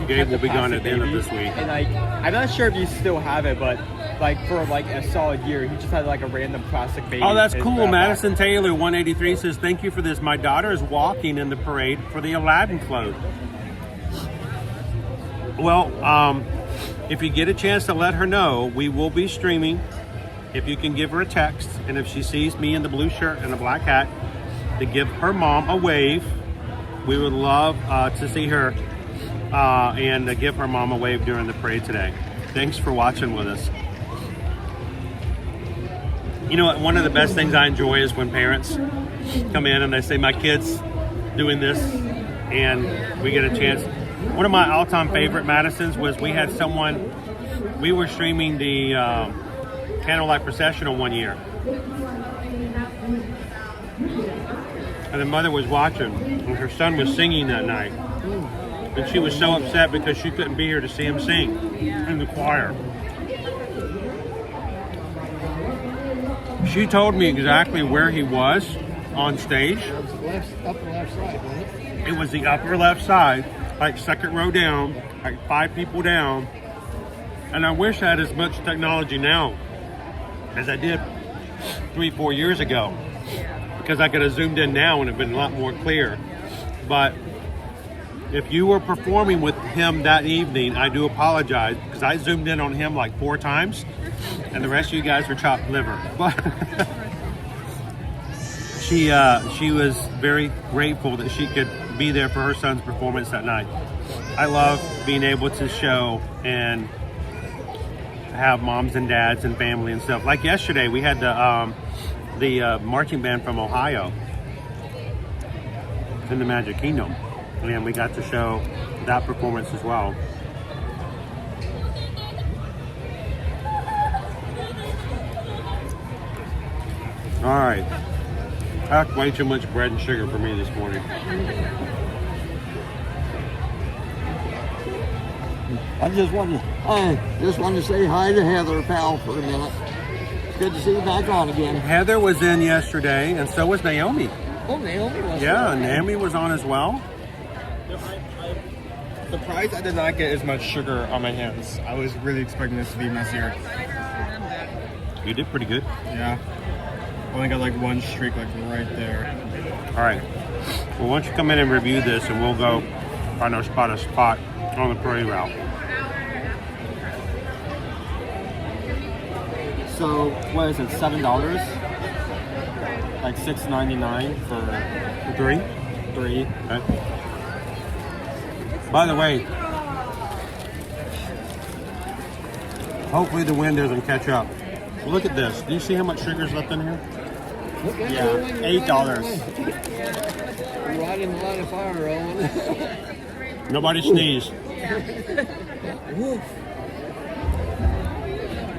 Gabe will be gone at the end of this week. And like, I'm not sure if you still have it, but like for like a solid year, he just had like a random plastic baby. Oh, that's cool. Madison Taylor, 183, says, thank you for this. My daughter is walking in the parade for the Aladdin float. Well, if you get a chance to let her know, we will be streaming. If you can give her a text, and if she sees me in the blue shirt and a black hat, to give her mom a wave. We would love to see her and give her mom a wave during the parade today. Thanks for watching with us. You know what? One of the best things I enjoy is when parents come in and they say, my kid's doing this, and we get a chance. One of my all-time favorite Madisons was we had someone, we were streaming the Candlelight Processional one year. And the mother was watching, and her son was singing that night. And she was so upset because she couldn't be here to see him sing in the choir. She told me exactly where he was on stage. Upper left side, wasn't it? It was the upper left side, like second row down, like 5 people down. And I wish I had as much technology now as I did 3-4 years ago, because I could have zoomed in now and it'd been a lot more clear. But if you were performing with him that evening, I do apologize, because I zoomed in on him like 4 times and the rest of you guys were chopped liver. But she was very grateful that she could be there for her son's performance that night. I love being able to show and have moms and dads and family and stuff. Like yesterday, we had the marching band from Ohio in the Magic Kingdom, and we got to show that performance as well. All right, that's way too much bread and sugar for me this morning. I just wanted to say hi to Heather, pal, for a minute. It's good to see you back on again. Heather was in yesterday, and so was Naomi. Oh, Naomi was. Yeah, Naomi was on as well. I'm surprised I did not get as much sugar on my hands. I was really expecting this to be messier. You did pretty good. Yeah. Only got like one streak like right there. All right. Well, why don't you come in and review this, and we'll go find our spot on the parade route. So what is it? $7? Like $6.99 for 3. 3. Okay. By the way, hopefully the wind doesn't catch up. Well, look at this. Do you see how much sugar's left in here? Yeah, $8. You're riding a lot of fire, Owen. Nobody sneezed.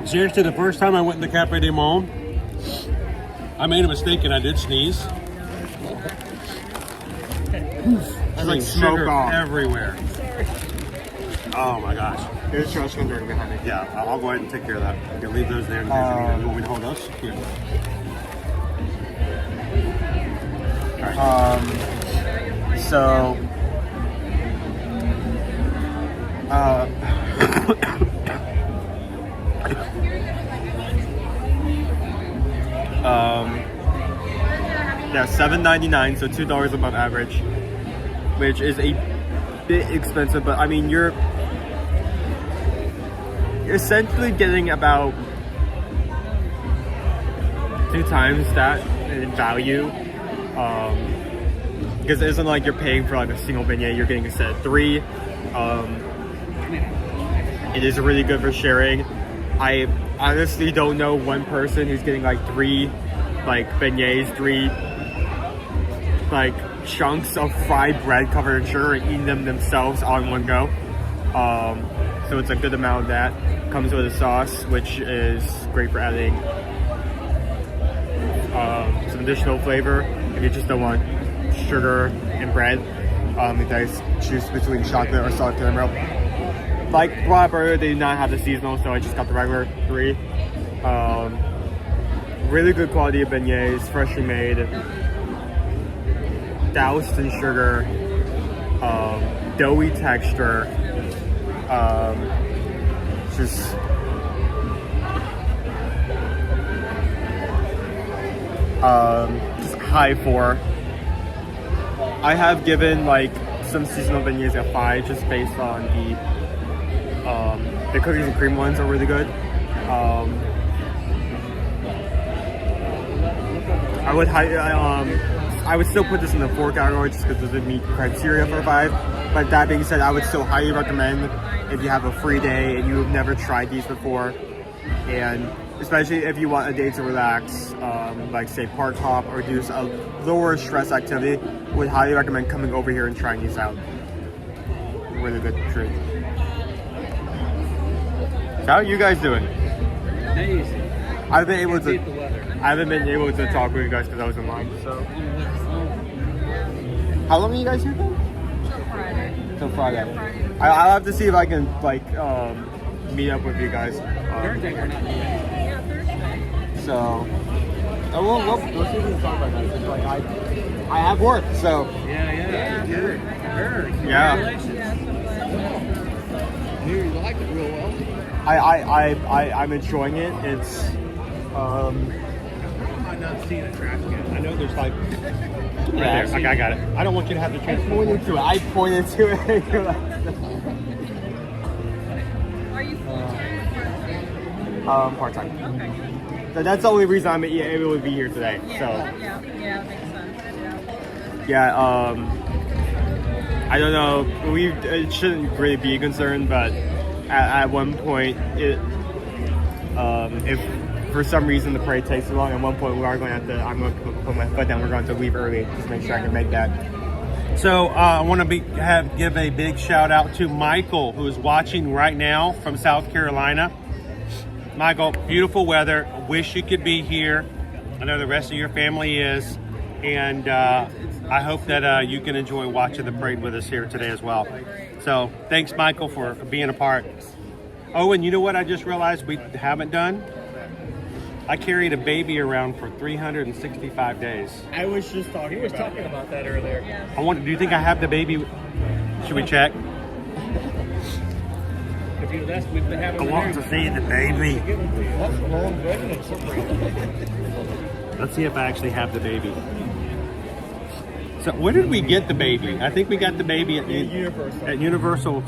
Seriously, the first time I went in the Cafe du Monde, I made a mistake and I did sneeze. There's like sugar everywhere. Oh my gosh. Here's trash can right behind me. Yeah, I'll go ahead and take care of that. You can leave those there in case you need them. You want me to hold those? Here. So yeah, $7.99, so $2 above average, which is a bit expensive, but I mean you're essentially getting about 2 times that in value, because it isn't like you're paying for like a single beignet, you're getting a set of 3. It is really good for sharing. I honestly don't know one person who's getting like 3 like beignets, 3 like chunks of fried bread covered in sugar and eating them themselves on one go. So it's a good amount of that. Comes with a sauce, which is great for adding some additional flavor if you just don't want sugar and bread. You guys choose between chocolate or salted caramel. Like brought up earlier, they do not have the seasonal, so I just got the regular 3. Really good quality of beignets, freshly made. doused in sugar, doughy texture, just high for. I have given like some seasonal beignets a 5 just based on the cookies and cream ones are really good. I would still put this in the 4 category just because it doesn't meet criteria for 5. But that being said, I would still highly recommend if you have a free day and you've never tried these before, and especially if you want a day to relax, like say park hop or do a lower stress activity, would highly recommend coming over here and trying these out. Really good treat. How are you guys doing? Amazing. I haven't been able to talk with you guys because I was in line. So, how long are you guys here for? Till Friday. I'll have to see if I can like meet up with you guys. Thursday we're not doing it. So, we'll see if we can talk about that. It's like I have work, so. Yeah. Good. Yeah. Here, you like it real well. I'm enjoying it. It's I might not see the trash can. I know there's like right there. Okay, I got it. I don't want you to have the chance. I pointed to it. Are you full-time? Part-time. Okay. So that's the only reason I'm able to be here today. So. Yeah, makes sense. Yeah. I don't know. It shouldn't really be a concern, but at one point, if for some reason the parade takes too long, at one point I'm going to put my foot down. We're going to leave early just to make sure I can make that. So I want to give a big shout out to Michael, who is watching right now from South Carolina. Michael, beautiful weather. Wish you could be here. I know the rest of your family is, and I hope that you can enjoy watching the parade with us here today as well. So thanks, Michael, for being a part. Owen, you know what I just realized we haven't done? I carried a baby around for 365 days. I was just talking. He was talking about that earlier. Do you think I have the baby? Should we check? If you that's we've been having. I want to see the baby. That's the long pregnant. Let's see if I actually have the baby. So where did we get the baby? I think we got the baby at Universal.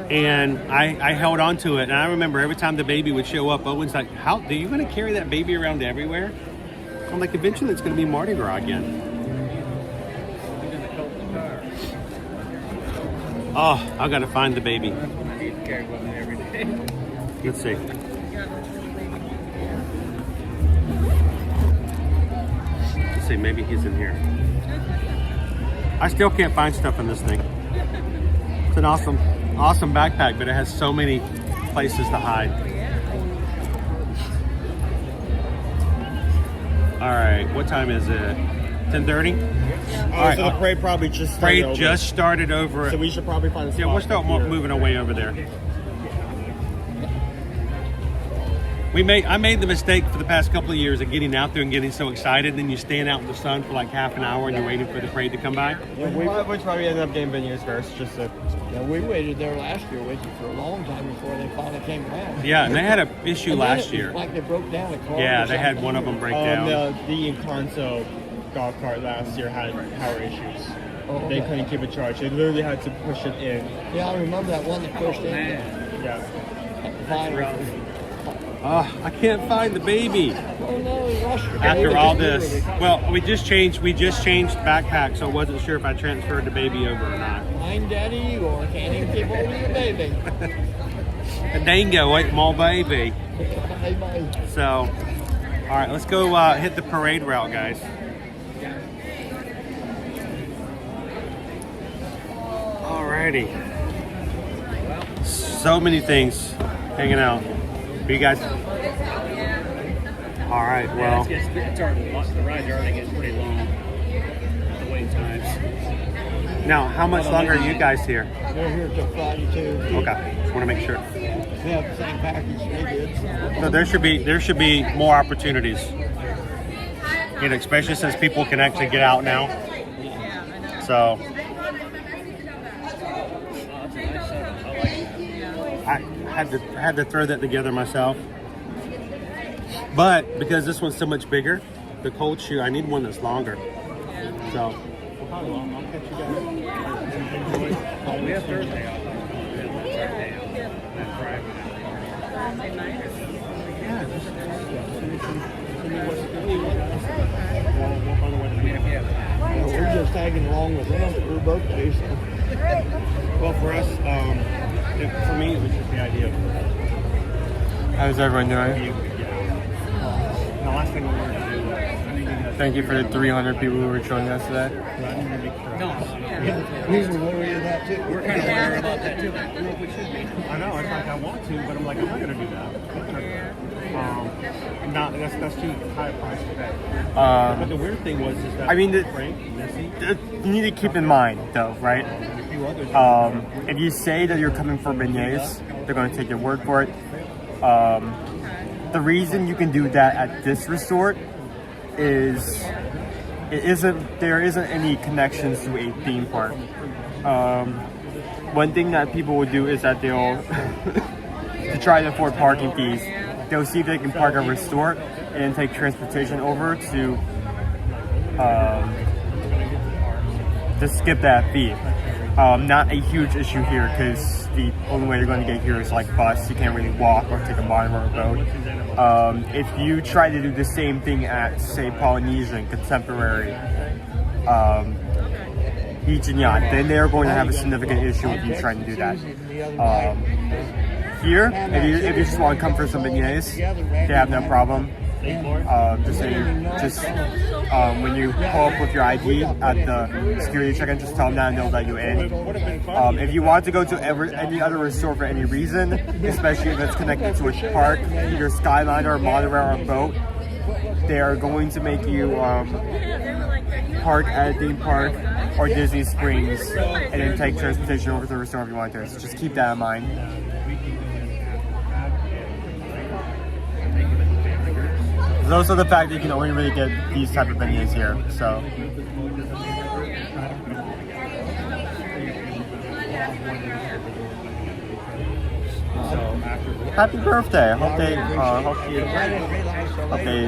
And I held on to it, and I remember every time the baby would show up, Owen's like, "How are you going to carry that baby around everywhere?" I'm like, "Eventually, it's going to be Mardi Gras again." Oh, I got to find the baby. Let's see. Let's see, maybe he's in here. I still can't find stuff in this thing. It's an awesome backpack, but it has so many places to hide. All right, what time is it? 10:30? All right, so the parade probably just started over. So we should probably find a spot. Yeah, we'll start moving away over there. I made the mistake for the past couple of years of getting out there and getting so excited, and you stand out in the sun for like half an hour and you're waiting for the parade to come by. Yeah, we probably ended up getting beignets first, just to. Yeah, we waited there last year waiting for a long time before they finally came around. Yeah, and they had an issue last year. Like they broke down a car. Yeah, they had one of them break down. The Encanto golf cart last year had power issues. Oh, They couldn't keep it charged. They literally had to push it in. Yeah, I remember that one that pushed in. Yeah. I can't find the baby. Oh no, he rushed. After all this. Well, we just changed backpacks, so I wasn't sure if I transferred the baby over or not. Mind daddy, or can't even keep hold of your baby. A dingo ate my baby. So, all right, let's go hit the parade route, guys. Alrighty. So many things hanging out. You guys? All right, well. The ride already gets pretty long. The wait times. Now, how much longer are you guys here? We're here till Friday too. Okay, just want to make sure. We have the same package they did. So there should be more opportunities. And especially since people can actually get out now. So I had to throw that together myself. But because this one's so much bigger, the cold shoe, I need one that's longer. So I'll catch you guys. We have Thursday off. We're just tagging along with them for both days. Well, for us, for me, it was just the idea of. How's everyone doing? The last thing I wanted to do was. Thank you for the 300 people who were joining us today. We were worried about too. We're kind of worried about that too. We should be. I know, it's like I want to, but I'm like, I'm not going to do that. That's too high a price to pay. But the weird thing was is that I mean, Frank, Missy, you need to keep in mind, though, right? If you say that you're coming for beignets, they're going to take your word for it. The reason you can do that at this resort is there isn't any connections to a theme park. One thing that people will do is that they'll to try to afford parking fees, they'll see if they can park at a resort and take transportation over to skip that fee. Not a huge issue here because the only way you're going to get here is like bus. You can't really walk or take a monorail boat. If you try to do the same thing at, say, Polynesian, Contemporary, Beach and Yacht, then they're going to have a significant issue with you trying to do that. Here, if you just want to come for some beignets, they have no problem. When you pull up with your ID at the security check-in, just tell them that and they'll let you in. If you want to go to any other resort for any reason, especially if it's connected to a park, either Skyline or monorail or boat, they are going to make you park at a theme park or Disney Springs and then take transportation over to the resort if you want to. So just keep that in mind. There's also the fact that you can only really get these type of beignets here, so. Happy birthday! Hope they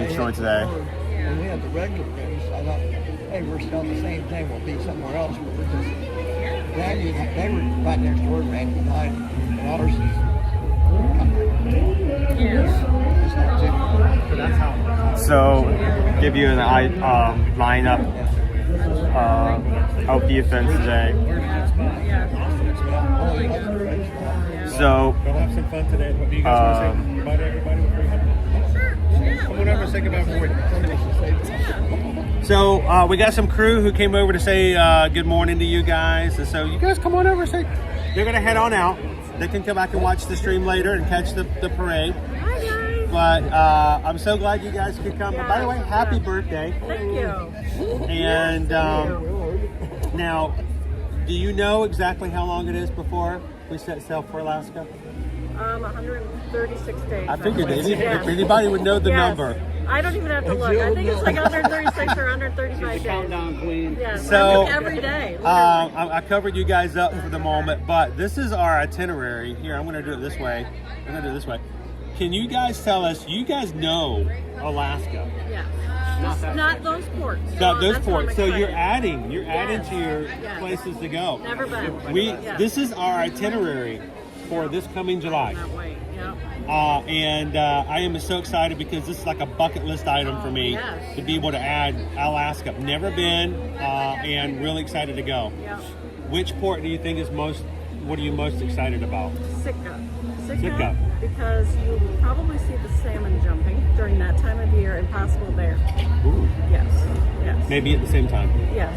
enjoy today. When we had the regular race, I thought, hey, we're selling the same thing. We'll be somewhere else. But we're just, they were right next door, Randy and I, and ours is. So, give you an lineup of the events today. So, we'll have some fun today. Do you guys want to say goodbye to everybody? Come on over and say goodbye for you. So, we got some crew who came over to say good morning to you guys. And so, you guys come on over and say, they're going to head on out. They can come back and watch the stream later and catch the parade. But I'm so glad you guys could come. And by the way, happy birthday. Thank you. And now, do you know exactly how long it is before we set sail for Alaska? 136 days. I figured if anybody would know the number. I don't even have to look. I think it's like 136 or 135 days. Countdown queen. Yes. So every day. I covered you guys up for the moment, but this is our itinerary. Here, I'm going to do it this way. Can you guys tell us? You guys know Alaska. Yeah. Not those ports. Not those ports. So you're adding to your places to go. Never been. This is our itinerary for this coming July. And I am so excited because this is like a bucket list item for me to be able to add Alaska. I've never been and really excited to go. Yeah. Which port do you think is what are you most excited about? Sitka. Sitka. Because you will probably see the salmon jumping during that time of year and possible bear. Ooh. Yes. Maybe at the same time. Yes.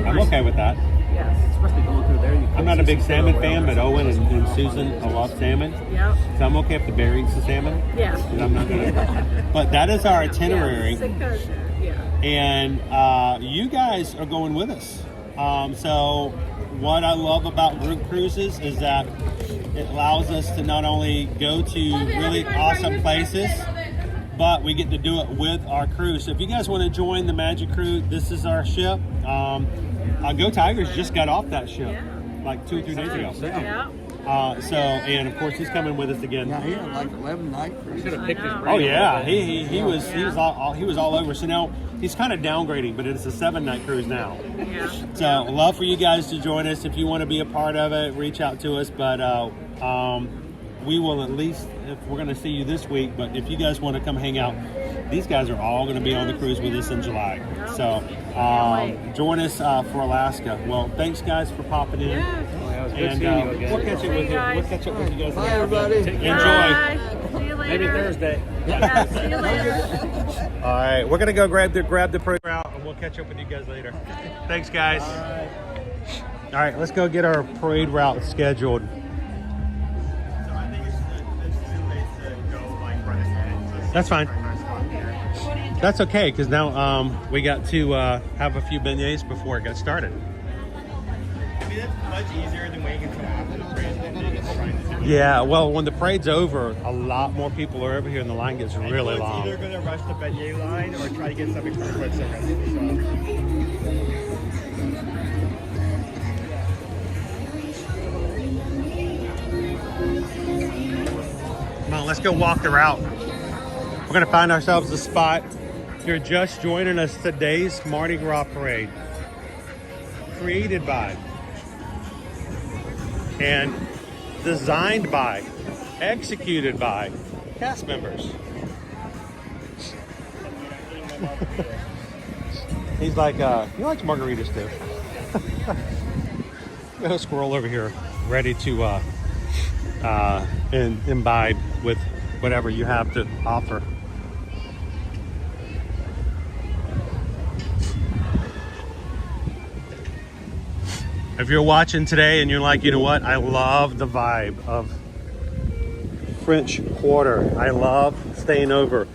I'm okay with that. Yes. Especially going through there. I'm not a big salmon fan, but Owen and Susan love salmon. Yep. So I'm okay if the bear eats the salmon. Yeah. And I'm not gonna. But that is our itinerary. Sitka, And you guys are going with us. So what I love about group cruises is that it allows us to not only go to really awesome places, but we get to do it with our crew. So if you guys want to join the Magic Crew, this is our ship. Go Tigers just got off that ship like 2 or 3 days ago. Yeah. And of course he's coming with us again. Yeah, he had like 11 night cruises. Oh yeah, he was all over. So now he's kind of downgrading, but it's a 7-night cruise now. Yeah. So love for you guys to join us. If you want to be a part of it, reach out to us. But we will at least, if we're going to see you this week, but if you guys want to come hang out, these guys are all going to be on the cruise with us in July. So join us for Alaska. Well, thanks guys for popping in. And we'll catch up with you. We'll catch up with you guys. Bye, everybody. Enjoy. Bye. See you later. Maybe Thursday. Yeah, see you later. All right, we're gonna go grab the parade route, and we'll catch up with you guys later. Thanks, guys. All right, let's go get our parade route scheduled. That's fine. That's okay, because now we got to have a few beignets before it got started. I mean, that's much easier than waiting until after the parade and then trying to do it. Yeah, well, when the parade's over, a lot more people are over here, and the line gets really long. It's either going to rush the beignet line or try to get something for the red so. Come on, let's go walk the route. We're gonna find ourselves a spot. If you're just joining us, today's Mardi Gras parade, created by and designed by, executed by cast members. He's like, he likes margaritas too. Got a squirrel over here ready to imbibe with whatever you have to offer. If you're watching today and you're like, you know what, I love the vibe of French Quarter. I love staying over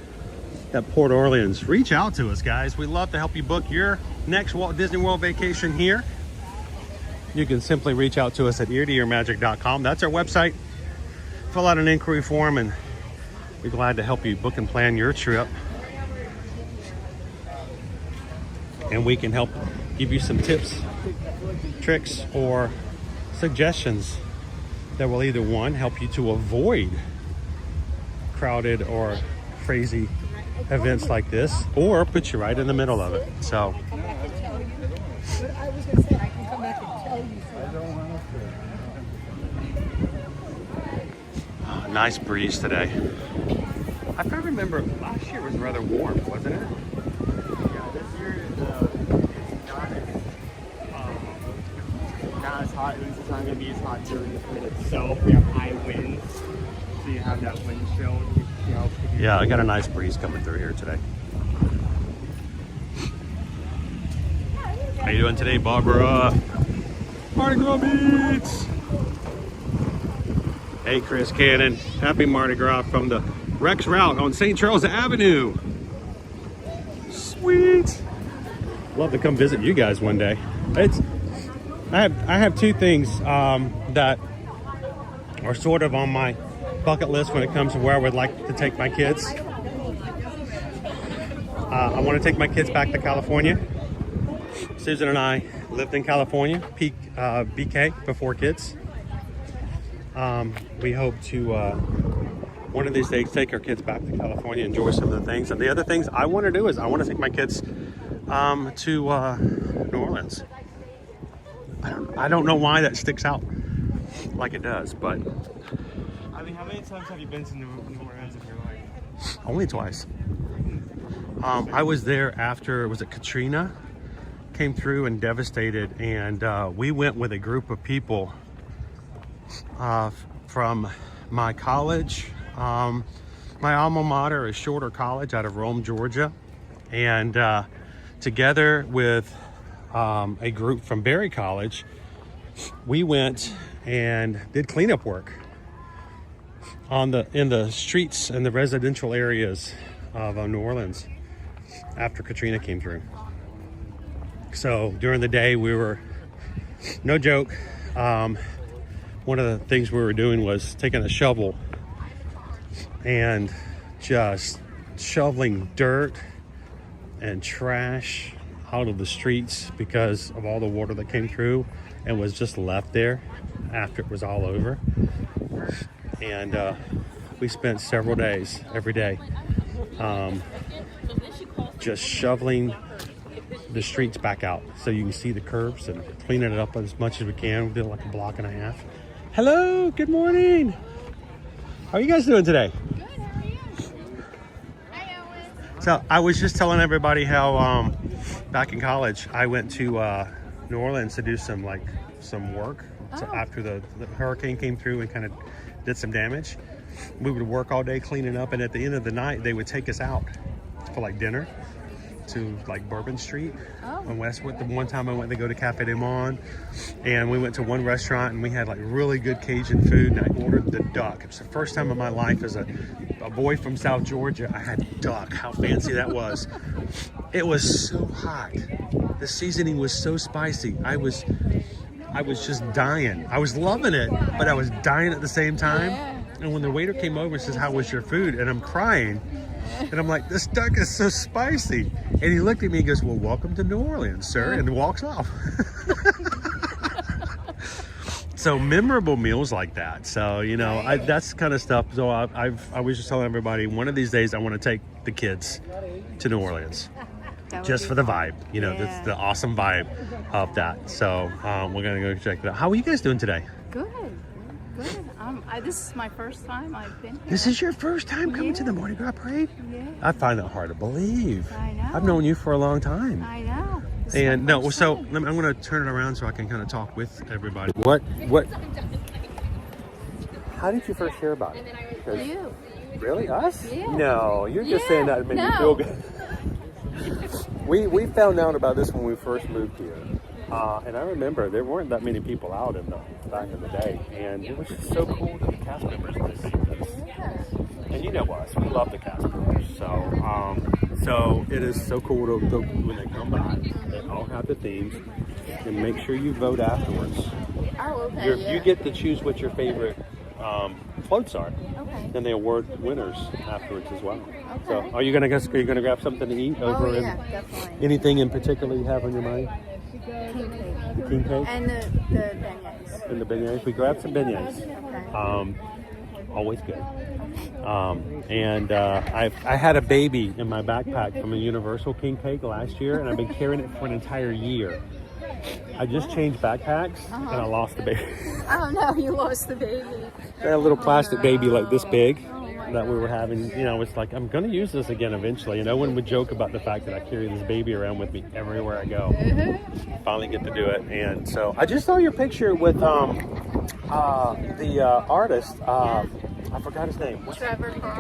at Port Orleans. Reach out to us, guys. We'd love to help you book your next Walt Disney World vacation here. You can simply reach out to us at eartoearmagic.com. That's our website. Fill out an inquiry form and we're glad to help you book and plan your trip. And we can help give you some tips, tricks, or suggestions that will either, one, help you to avoid crowded or crazy events like this, or put you right in the middle of it. So I was going to say, I can come back and tell you. nice breeze today. I can't remember, last year was rather warm, wasn't it? Yeah, this year is not as hot. It's not going to be as hot during the parade itself. We have high winds, so you have that wind chill. Yeah, I got a nice breeze coming through here today. How you doing today, Barbara? Mardi Gras beats! Hey, Chris Cannon. Happy Mardi Gras from the Rex route on St. Charles Avenue. Sweet. Love to come visit you guys one day. I have two things that are sort of on my bucket list when it comes to where I would like to take my kids. I want to take my kids back to California. Susan and I lived in California, BK, before kids. We hope to, one of these days, take our kids back to California, enjoy some of the things. And the other things I want to do is I want to take my kids to New Orleans. I don't know why that sticks out like it does, but... I mean, how many times have you been to New Orleans in your life? Only twice. I was there after, was it Katrina? Came through and devastated, and we went with a group of people from my college. My alma mater is Shorter College out of Rome, Georgia, and together with a group from Berry College, we went and did cleanup work in the streets and the residential areas of New Orleans after Katrina came through. So during the day we were, no joke, one of the things we were doing was taking a shovel and just shoveling dirt and trash out of the streets because of all the water that came through and was just left there after it was all over. And we spent several days, every day, just shoveling the streets back out so you can see the curbs and cleaning it up as much as we can. We did like a block and a half. Hello, good morning. How are you guys doing today? Good, how are you? Hi, Owen. So I was just telling everybody how back in college I went to New Orleans to do some work. So after the hurricane came through and kind of did some damage. We would work all day cleaning up, and at the end of the night they would take us out for like dinner to like Bourbon Street in Westwood. The one time I went to go to Cafe du Monde, and we went to one restaurant and we had like really good Cajun food, and I ordered the duck. It was the first time in my life as a boy from South Georgia I had duck. How fancy that was. It was so hot. The seasoning was so spicy. I was just dying. I was loving it, but I was dying at the same time. Yeah. And when the waiter came over and says, "How was your food?" and I'm crying, and I'm like, "This duck is so spicy." And he looked at me and goes, "Well, welcome to New Orleans, sir," and walks off. So memorable meals like that. So, you know, that's kind of stuff. So I was just telling everybody, one of these days I want to take the kids to New Orleans. Just for the vibe, you know, that's the awesome vibe of that. So we're gonna go check it out. How are you guys doing today? Good. This is my first time I've been here. This is your first time coming to the Mardi Gras parade? Yeah. I find that hard to believe. I know. I've known you for a long time. I know. And no, so I'm gonna turn it around so I can kind of talk with everybody. What? How did you first hear about it? You. Really? Us? Yeah. No, you're just saying that to make me feel good. We found out about this when we first moved here. And I remember there weren't that many people out back in the day, and it was just so cool that the cast members would see this. And you know us, we love the cast members. So it is so cool to when they come by, they all have the themes, and make sure you vote afterwards. Oh, okay. You get to choose what your favorite floats are. Okay. Then they award winners afterwards as well. Okay. So are you gonna grab something to eat over? Oh, yeah, definitely. Anything in particular you have on your mind? King cake. The king cake? And the beignets. And the beignets. We grabbed some beignets. Okay. Always good. I had a baby in my backpack from a Universal king cake last year, and I've been carrying it for an entire year. I just changed backpacks, and I lost the baby. Oh no, you lost the baby. I had a little plastic baby like this big that we were having. You know, it's like, I'm going to use this again eventually. And Owen would joke about the fact that I carry this baby around with me everywhere I go. Finally get to do it. And so I just saw your picture with the artist. I forgot his name.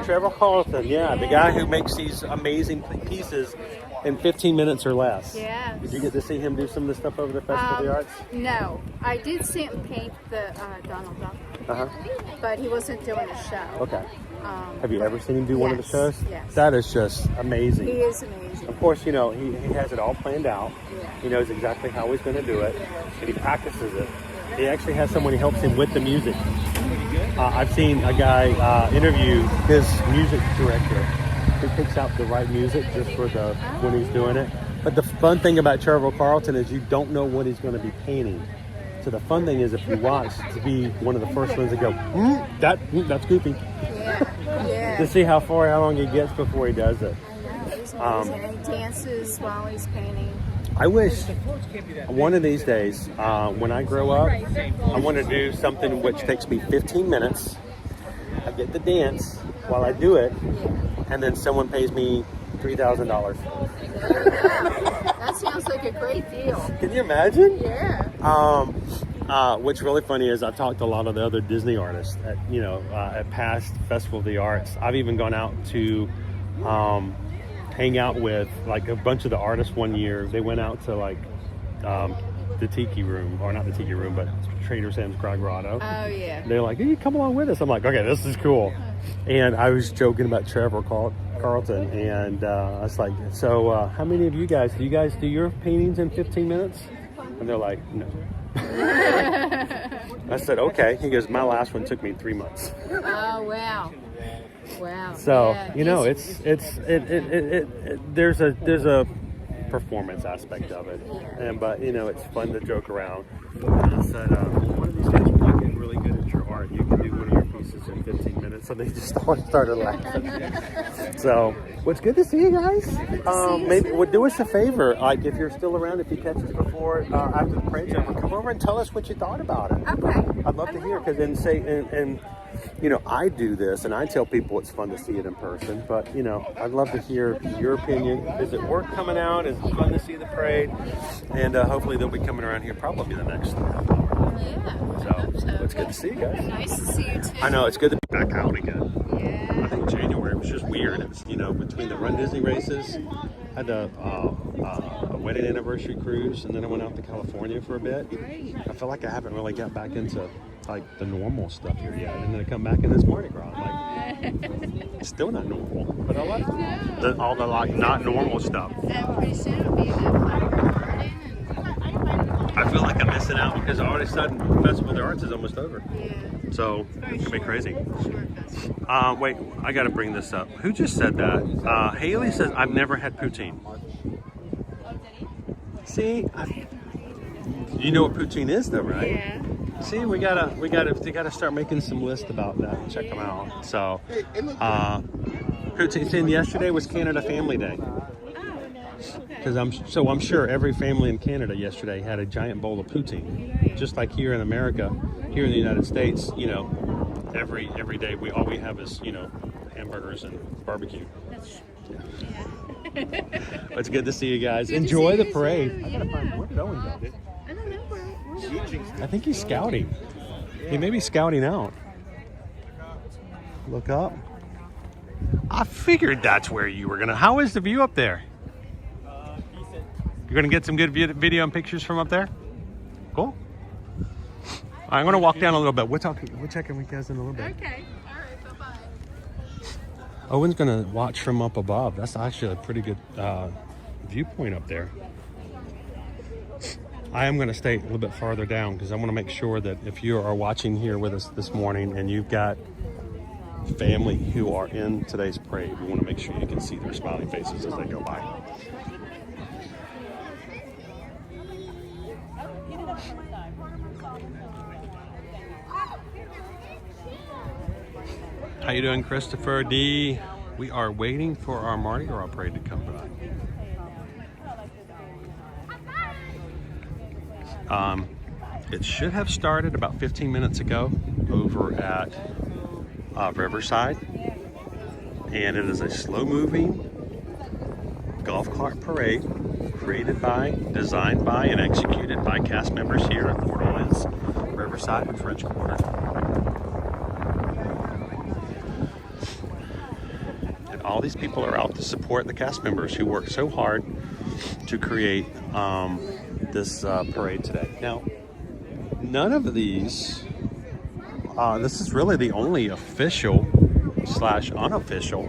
Trevor Carlton. Yeah, the guy who makes these amazing pieces in 15 minutes or less. Yeah. Did you get to see him do some of the stuff over the Festival of the Arts? No, I did see him paint the Donald Duck, but he wasn't doing a show. Okay. Have you ever seen him do one of the shows? Yes. That is just amazing. He is amazing. Of course, you know, he has it all planned out. Yeah. He knows exactly how he's going to do it, and he practices it. He actually has someone who helps him with the music. I've seen a guy interview his music director who picks out the right music just for when he's doing it. But the fun thing about Trevor Carlton is you don't know what he's going to be painting. So the fun thing is, if you watch, to be one of the first ones to go, that's goofy. Yeah. To see how long he gets before he does it. He's amazing. And he dances while he's painting. I wish one of these days, when I grow up, I want to do something which takes me 15 minutes. I get to dance while I do it, and then someone pays me $3,000. That sounds like a great deal. Can you imagine? Yeah. What's really funny is I've talked to a lot of the other Disney artists at past Festival of the Arts. I've even gone out to hang out with like a bunch of the artists one year. They went out to like the Tiki Room, or not the Tiki Room, but Trader Sam's Grotto. Oh yeah. They're like, hey, come along with us. I'm like, okay, this is cool. And I was joking about Trevor Carlton, and I was like, so how many of you guys do your paintings in 15 minutes? And they're like, no. I said, okay. He goes, my last one took me 3 months. Oh wow. Wow. So Yeah, you know, there's a performance aspect of it, but you know, it's fun to joke around. And I said, one of these days when you get really good at your art, you can do one of your pieces in 15 minutes. So they just all started laughing. So, well, it's good to see you guys. Maybe do us a favor, like if you're still around, if you catch us before after the parade's over, come over and tell us what you thought about it. Okay. I'd love to hear, because then say and you know, I do this and I tell people it's fun to see it in person, but you know, I'd love to hear your opinion. Is it worth coming out? Is it fun to see the parade? And hopefully they'll be coming around here probably the next hour. Yeah. So it's good to see you guys. Nice to see you too. I know, it's good to be back out again. Yeah. I think January was just weird. It was, you know, between the Run Disney races, I had a wedding anniversary cruise, and then I went out to California for a bit. I feel like I haven't really got back into like the normal stuff here yet, and then I come back in this Mardi Gras. I'm like, still not normal, but I like all the like not normal stuff. And pretty soon it'll be I feel like I'm missing out because all of a sudden Festival of the Arts is almost over. Yeah. So it's gonna be crazy. Wait, I gotta bring this up. Who just said that? Haley says I've never had poutine. See, you know what poutine is, though, right? Yeah. See, we gotta start making some lists about that and check them out. So, poutine. Yesterday was Canada Family Day. Because I'm sure every family in Canada yesterday had a giant bowl of poutine, just like here in America, here in the United States. You know, every day all we have is, you know, hamburgers and barbecue. Yeah. It's good to see you guys. Enjoy the parade. I gotta find where did Owen go, dude? I don't know where. I think he's scouting. He may be scouting out. Look up. I figured that's where you were gonna. How is the view up there? You're gonna get some good video and pictures from up there? Cool. I'm gonna walk down a little bit. We'll check in with you guys in a little bit. Okay. All right. Bye-bye. Owen's gonna watch from up above. That's actually a pretty good viewpoint up there. I am gonna stay a little bit farther down because I wanna make sure that if you are watching here with us this morning and you've got family who are in today's parade, we wanna make sure you can see their smiling faces as they go by. How you doing, Christopher D? We are waiting for our Mardi Gras parade to come by. It should have started about 15 minutes ago over at Riverside, and it is a slow-moving golf cart parade created by, designed by, and executed by cast members here at Port Orleans, Riverside, and French Quarter. And all these people are out to support the cast members who worked so hard to create this parade today. Now, none of these, this is really the only official / unofficial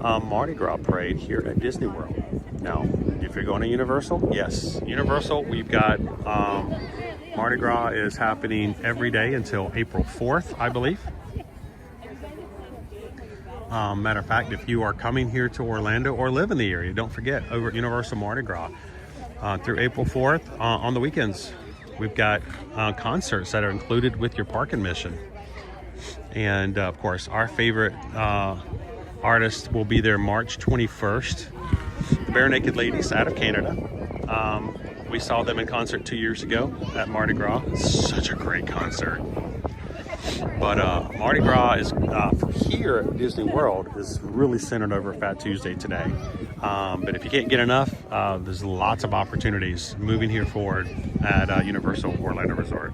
Mardi Gras parade here at Disney World. Now, if you're going to Universal, yes, Universal, we've got Mardi Gras is happening every day until April 4th, I believe. Matter of fact, if you are coming here to Orlando or live in the area, don't forget, over at Universal Mardi Gras through April 4th on the weekends, we've got concerts that are included with your park admission. And of course, our favorite artist will be there March 21st. The Bare Naked Ladies out of Canada. We saw them in concert 2 years ago at Mardi Gras. Such a great concert. But Mardi Gras is for here at Disney World is really centered over Fat Tuesday today. But if you can't get enough, there's lots of opportunities moving here forward at Universal Orlando Resort.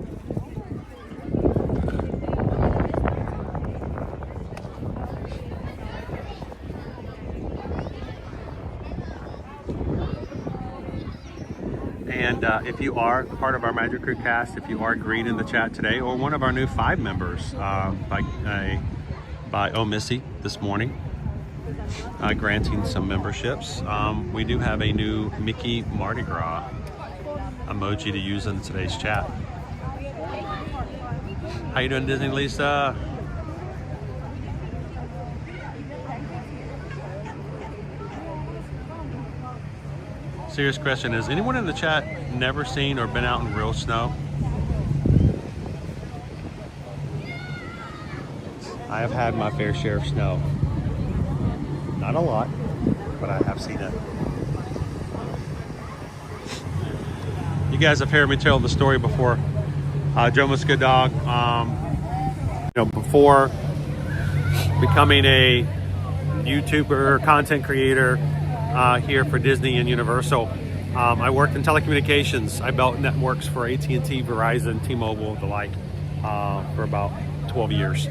And if you are part of our Magic Crew cast, if you are green in the chat today, or one of our new 5 members by Missy this morning, granting some memberships, we do have a new Mickey Mardi Gras emoji to use in today's chat. How you doing, Disney Lisa? serious question. Has anyone in the chat never seen or been out in real snow? I have had my fair share of snow. Not a lot, but I have seen it. You guys have heard me tell the story before. Joe Good Dog, before becoming a YouTuber, content creator here for Disney and Universal, I worked in telecommunications. I built networks for AT&T, Verizon, T-Mobile, the like, for about 12 years.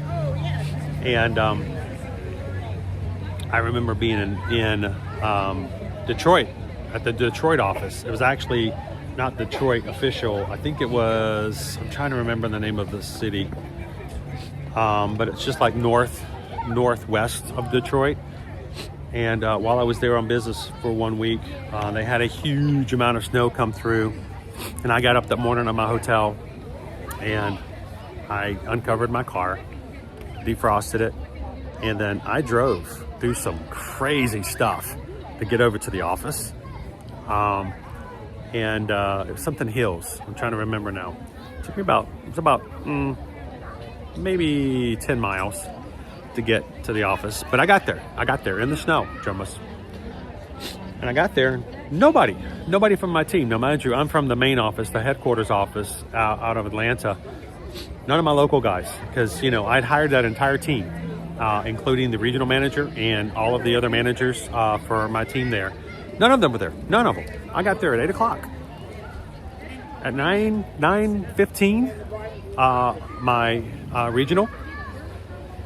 And I remember being in Detroit, at the Detroit office. It was actually not Detroit official. I think it was, I'm trying to remember the name of the city. But it's just like northwest of Detroit. And while I was there on business for 1 week, they had a huge amount of snow come through. And I got up that morning at my hotel and I uncovered my car, defrosted it, and then I drove through some crazy stuff to get over to the office. It was something hills. I'm trying to remember now. It took me about maybe 10 miles to get to the office, but I got there in the snow, Jomus. And I got there, nobody from my team. Now, mind you, I'm from the main office, the headquarters office out of Atlanta. None of my local guys, because, I'd hired that entire team, including the regional manager and all of the other managers for my team there. None of them were there. None of them. I got there at 8 o'clock. At 9:15, my regional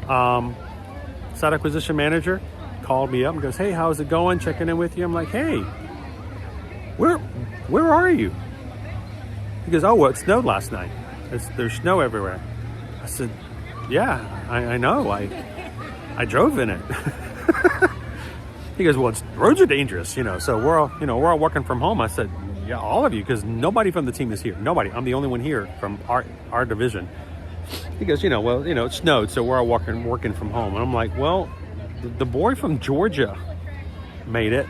site acquisition manager called me up and goes, "Hey, how's it going? Checking in with you." I'm like, "Hey, where are you?" He goes, "Oh, well, it snowed last night. There's snow everywhere." I said, "Yeah, I know. I drove in it." He goes, "Well, roads are dangerous, so we're all working from home." I said, "Yeah, all of you, because nobody from the team is here. Nobody. I'm the only one here from our division." He goes, "Well, it snowed, so we're all working from home." And I'm like, "Well, the boy from Georgia made it."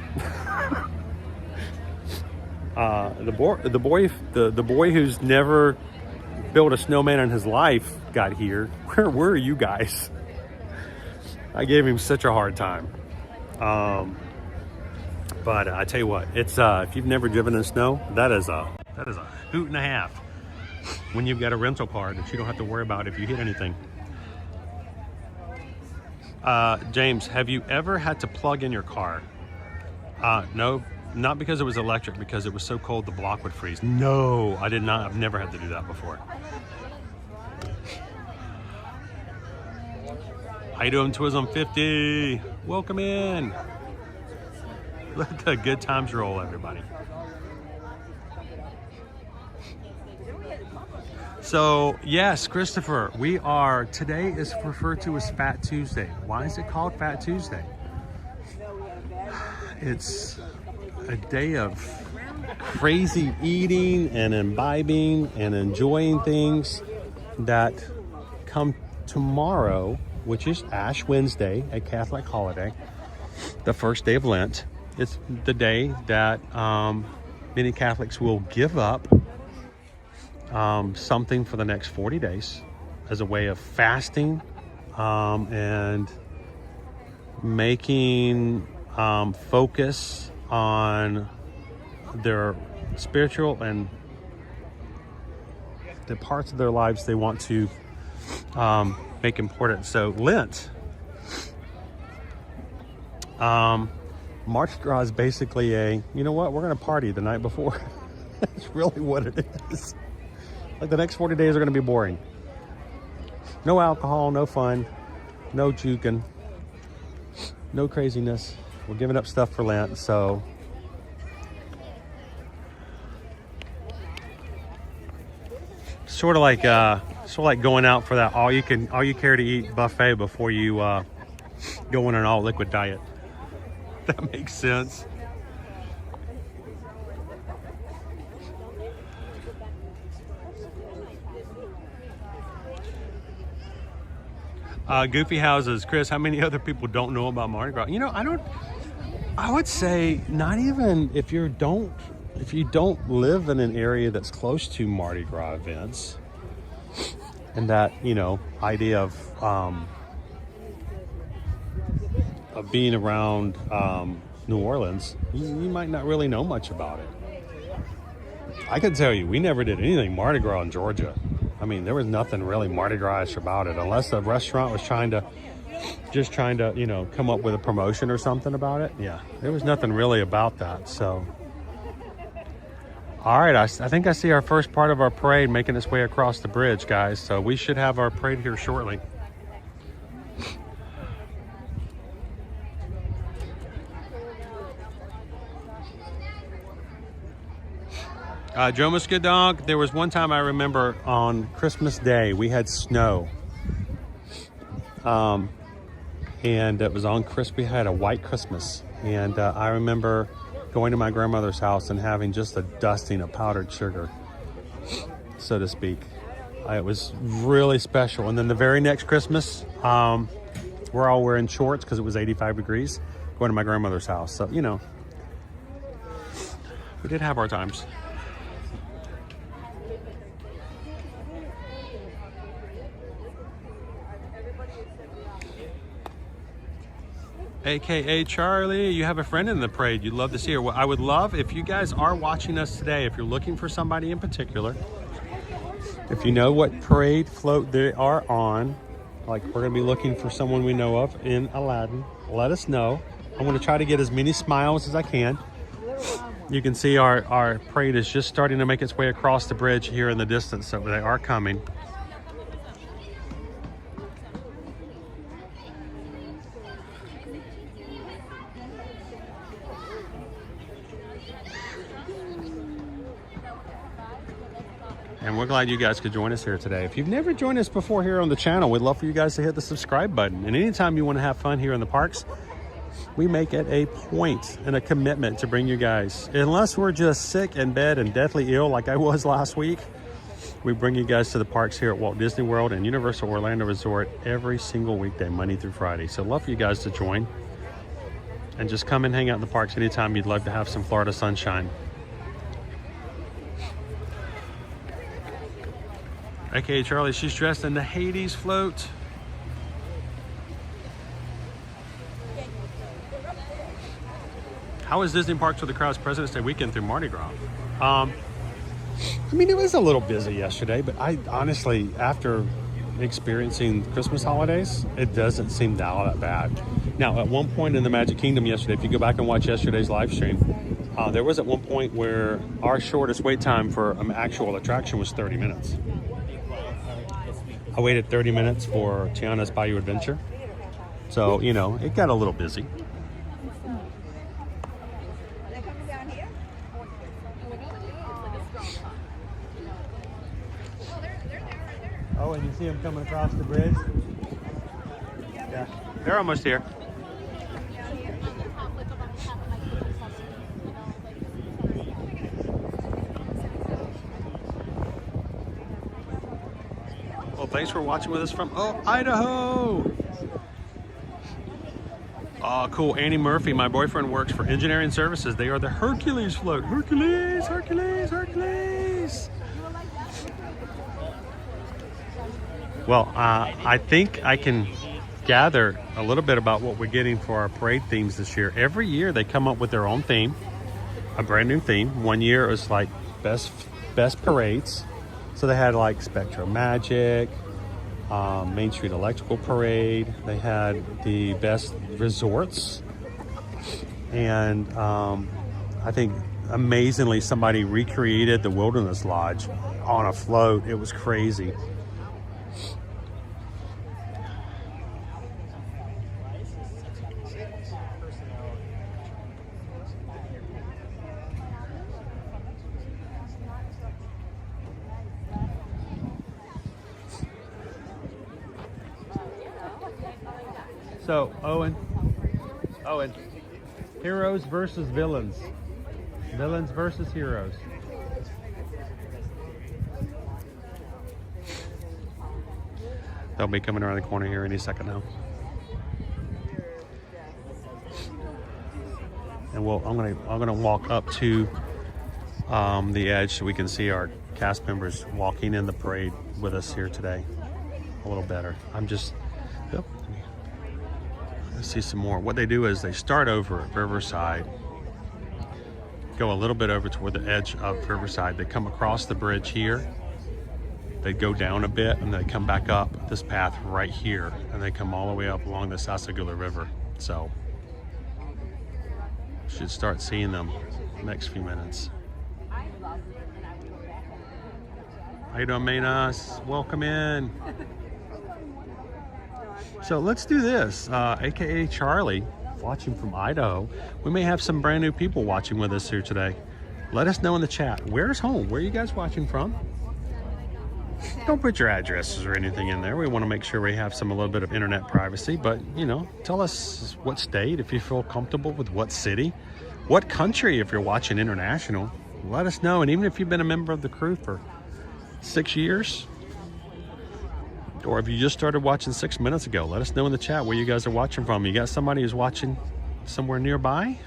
The boy who's never built a snowman in his life got here. Where were you guys? I gave him such a hard time. But I tell you what, it's if you've never driven in snow, that is a hoot and a half when you've got a rental car that you don't have to worry about if you hit anything. James, have you ever had to plug in your car? No, not because it was electric, because it was so cold the block would freeze. No, I did not. I've never had to do that before. How you doing, Twism 50? Welcome in. Let the good times roll, everybody. So, yes, Christopher, today is referred to as Fat Tuesday. Why is it called Fat Tuesday? It's a day of crazy eating and imbibing and enjoying things that come tomorrow, which is Ash Wednesday, a Catholic holiday, the first day of Lent. It's the day that many Catholics will give up something for the next 40 days as a way of fasting and making focus on their spiritual and the parts of their lives they want to make important. So Lent, Mardi Gras is basically we're going to party the night before. That's really what it is. Like, the next 40 days are going to be boring. No alcohol, no fun, no juking, no craziness. We're giving up stuff for Lent, so sort of like going out for that all you care to eat buffet before you go on an all liquid diet. That makes sense. Goofy Houses, Chris, how many other people don't know about Mardi Gras? I would say not even if you don't live in an area that's close to Mardi Gras events, and that, you know, idea of being around New Orleans, you might not really know much about it. I can tell you, we never did anything Mardi Gras in Georgia. I mean, there was nothing really Mardi Gras about it, unless the restaurant was trying to, you know, come up with a promotion or something about it. Yeah, there was nothing really about that. So, all right, I think I see our first part of our parade making its way across the bridge, guys. So we should have our parade here shortly. Joe Muscadog, there was one time I remember on Christmas Day, we had snow. And it was on we had a white Christmas. And I remember going to my grandmother's house and having just a dusting of powdered sugar, so to speak. It was really special. And then the very next Christmas, we're all wearing shorts because it was 85 degrees, going to my grandmother's house. So, you know, we did have our times. AKA Charlie, you have a friend in the parade. You'd love to see her. Well, I would love if you guys are watching us today, if you're looking for somebody in particular, if you know what parade float they are on, like we're going to be looking for someone we know of in Aladdin, let us know. I'm going to try to get as many smiles as I can. You can see our parade is just starting to make its way across the bridge here in the distance, so they are coming. And we're glad you guys could join us here today. If you've never joined us before here on the channel, we'd love for you guys to hit the subscribe button. And anytime you want to have fun here in the parks, we make it a point and a commitment to bring you guys. Unless we're just sick in bed and deathly ill like I was last week, we bring you guys to the parks here at Walt Disney World and Universal Orlando Resort every single weekday, Monday through Friday. So love for you guys to join. And just come and hang out in the parks anytime you'd love to have some Florida sunshine. AKA Charlie, she's dressed in the Hades float. How was Disney Parks with the crowds President's Day weekend through Mardi Gras? I mean, it was a little busy yesterday, but I honestly, after experiencing Christmas holidays, it doesn't seem all that bad. Now, at one point in the Magic Kingdom yesterday, if you go back and watch yesterday's live stream, there was at one point where our shortest wait time for an actual attraction was 30 minutes. I waited 30 minutes for Tiana's Bayou Adventure. So, you know, it got a little busy. Oh, and you see them coming across the bridge? Yeah, they're almost here. Well, thanks for watching with us from Idaho. Oh, cool. Annie Murphy, my boyfriend, works for Engineering Services. They are the Hercules float. Hercules, Hercules, Hercules. Well, I think I can gather a little bit about what we're getting for our parade themes this year. Every year they come up with their own theme, a brand new theme. One year it was like best parades. So they had like Spectro Magic, Main Street Electrical Parade. They had the best resorts. And I think amazingly somebody recreated the Wilderness Lodge on a float. It was crazy. So, Owen, heroes versus villains. Villains versus heroes. They'll be coming around the corner here any second now. and I'm gonna walk up to the edge so we can see our cast members walking in the parade with us here today a little better. Let's see some more. What they do is they start over at Riverside, go a little bit over toward the edge of Riverside. They come across the bridge here. They go down a bit and they come back up this path right here, and they come all the way up along the Sassagoula River. So should start seeing them next few minutes. How you doing, Manas? Welcome in. So let's do this. AKA Charlie, watching from Idaho. We may have some brand new people watching with us here today. Let us know in the chat. Where's home? Where are you guys watching from? Don't put your addresses or anything in there. We want to make sure we have a little bit of internet privacy, but you know, tell us what state, if you feel comfortable with what city, what country, if you're watching international. Let us know. And even if you've been a member of the crew for 6 years, or if you just started watching 6 minutes ago, let us know in the chat where you guys are watching from. You got somebody who's watching somewhere nearby?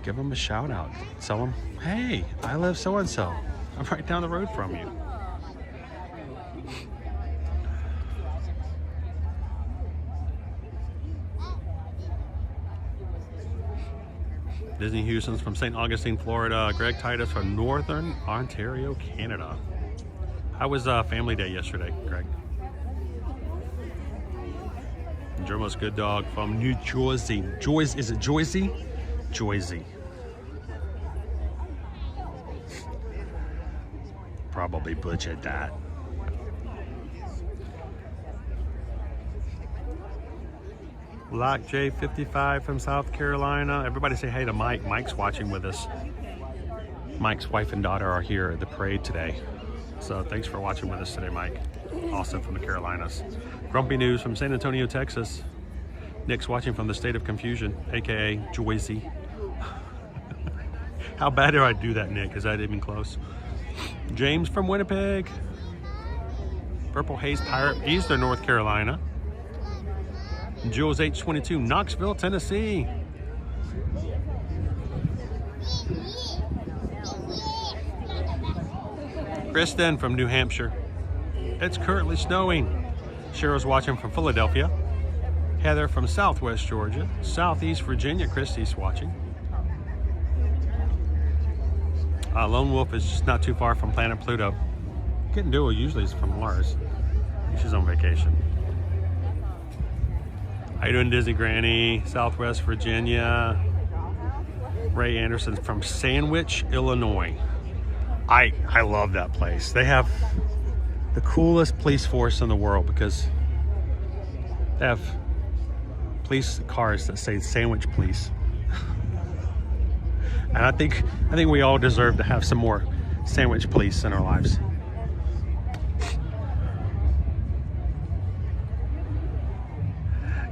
Give them a shout out. Tell them, hey, I live so-and-so. I'm right down the road from you. Disney Houston's from St. Augustine, Florida. Greg Titus from Northern Ontario, Canada. How was Family Day yesterday, Greg? Jermo's Good Dog from New Jersey. Is it Joyzy? Joyzy. Probably butchered that. Lock J55 from South Carolina. Everybody say hey to Mike. Mike's watching with us. Mike's wife and daughter are here at the parade today. So thanks for watching with us today, Mike. Also from the Carolinas. Grumpy News from San Antonio, Texas. Nick's watching from the State of Confusion, aka Joyzy. How bad did I do that, Nick? Is that even close? James from Winnipeg. Purple Haze Pirate, Eastern North Carolina. Jules H22, Knoxville, Tennessee. Kristen from New Hampshire. It's currently snowing. Cheryl's watching from Philadelphia. Heather from Southwest Georgia. Southeast Virginia, Christy's watching. Lone Wolf is just not too far from planet Pluto. Kitten Duo usually is from Mars. She's on vacation. How you doing, Disney Granny? Southwest Virginia. Ray Anderson from Sandwich, Illinois. I love that place. They have the coolest police force in the world because they have police cars that say Sandwich Police. And I think we all deserve to have some more Sandwich Police in our lives.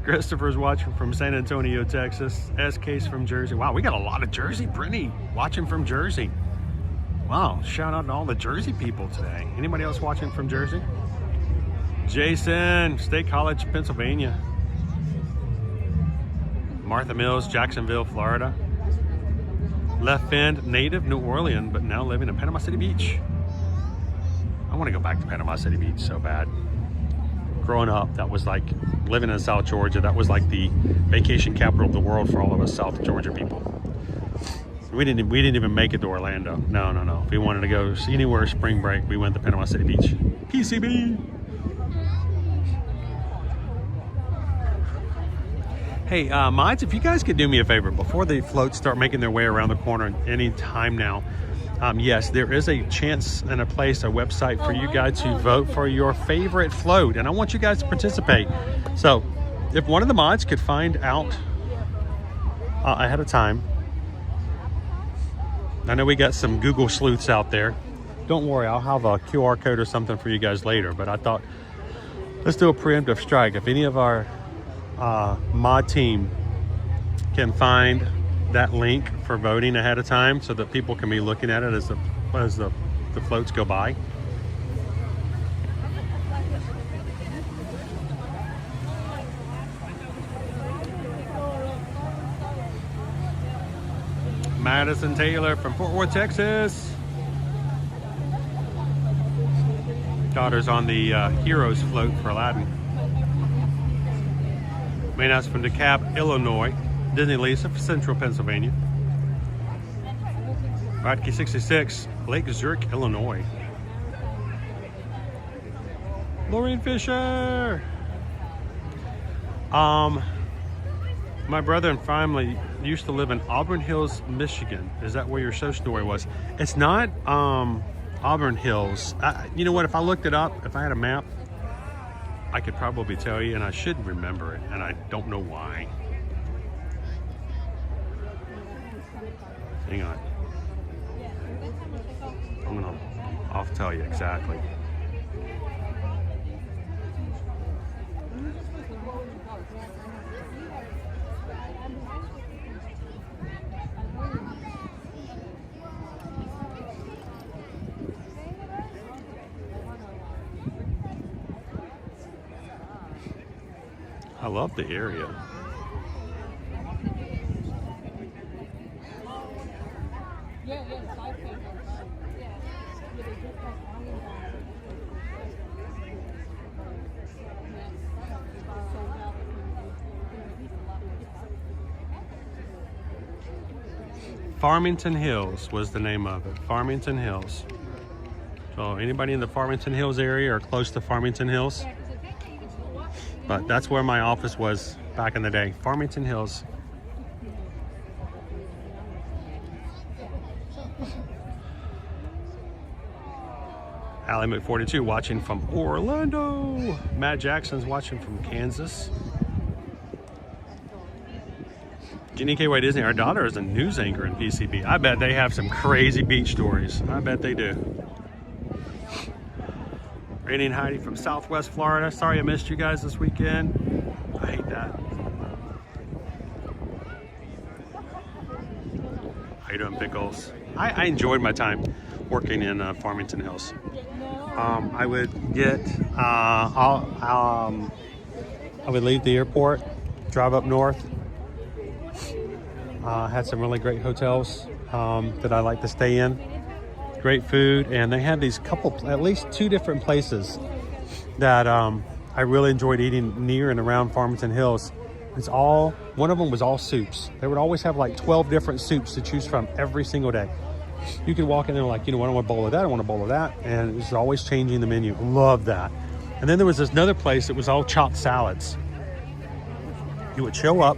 Christopher's watching from San Antonio, Texas. SK's from Jersey. Wow, we got a lot of Jersey. Brittany watching from Jersey. Wow, shout out to all the Jersey people today. Anybody else watching from Jersey? Jason, State College, Pennsylvania. Martha Mills, Jacksonville, Florida. Left Bend, native New Orleans, but now living in Panama City Beach. I want to go back to Panama City Beach so bad. Growing up, that was like living in South Georgia. That was like the vacation capital of the world for all of us South Georgia people. We didn't even make it to Orlando. No. If we wanted to go see anywhere spring break, we went to Panama City Beach. PCB. Hey, mods, if you guys could do me a favor before the floats start making their way around the corner any time now. Yes, there is a chance and a place, a website for you guys to vote for your favorite float, and I want you guys to participate. So, if one of the mods could find out ahead of time. I know we got some Google sleuths out there. Don't worry, I'll have a QR code or something for you guys later, but I thought, let's do a preemptive strike. If any of our mod team can find that link for voting ahead of time so that people can be looking at it as the floats go by. Madison Taylor from Fort Worth, Texas. Daughter's on the Heroes float for Aladdin. Maynard's from DeKalb, Illinois. Disney Lisa from Central Pennsylvania. Radke 66, Lake Zurich, Illinois. Lorraine Fisher. My brother and family used to live in Auburn Hills, Michigan. Is that where your show story was? It's not Auburn Hills. You know what? If I looked it up, if I had a map, I could probably tell you, and I should remember it, and I don't know why. Hang on. I'll tell you exactly. I love the area. Farmington Hills was the name of it. Farmington Hills. So anybody in the Farmington Hills area or close to Farmington Hills? But that's where my office was back in the day. Farmington Hills. Allie Mc42 watching from Orlando. Matt Jackson's watching from Kansas. Jenny KY Disney, our daughter is a news anchor in PCB. I bet they have some crazy beach stories. I bet they do. Randy and Heidi from Southwest Florida. Sorry I missed you guys this weekend. I hate that. How you doing, Pickles? I enjoyed my time working in Farmington Hills. I would get, I would leave the airport, drive up north. Had some really great hotels that I like to stay in. Great food, and they had these at least two different places that I really enjoyed eating near and around Farmington Hills. One of them was all soups. They would always have like 12 different soups to choose from every single day. You could walk in there like, you know, I don't want a bowl of that, I want a bowl of that, and it was always changing the menu. Love that. And then there was this another place that was all chopped salads. You would show up,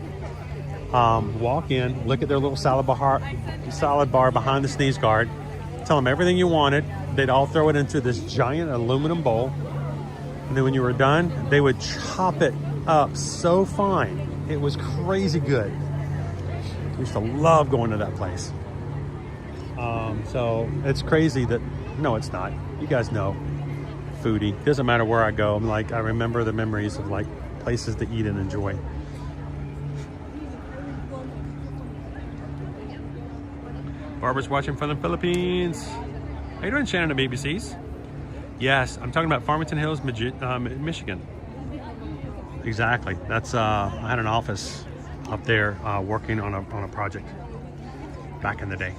walk in, look at their little salad bar behind the sneeze guard, tell them everything you wanted. They'd all throw it into this giant aluminum bowl. And then when you were done, they would chop it up so fine. It was crazy good. I used to love going to that place. So it's crazy that, no, it's not. You guys know, foodie. Doesn't matter where I go. I'm like, I remember the memories of like places to eat and enjoy. Barbara's watching from the Philippines. How you doing, Shannon of BBCs? Yes, I'm talking about Farmington Hills, Michigan. Exactly. That's I had an office up there working on a project back in the day.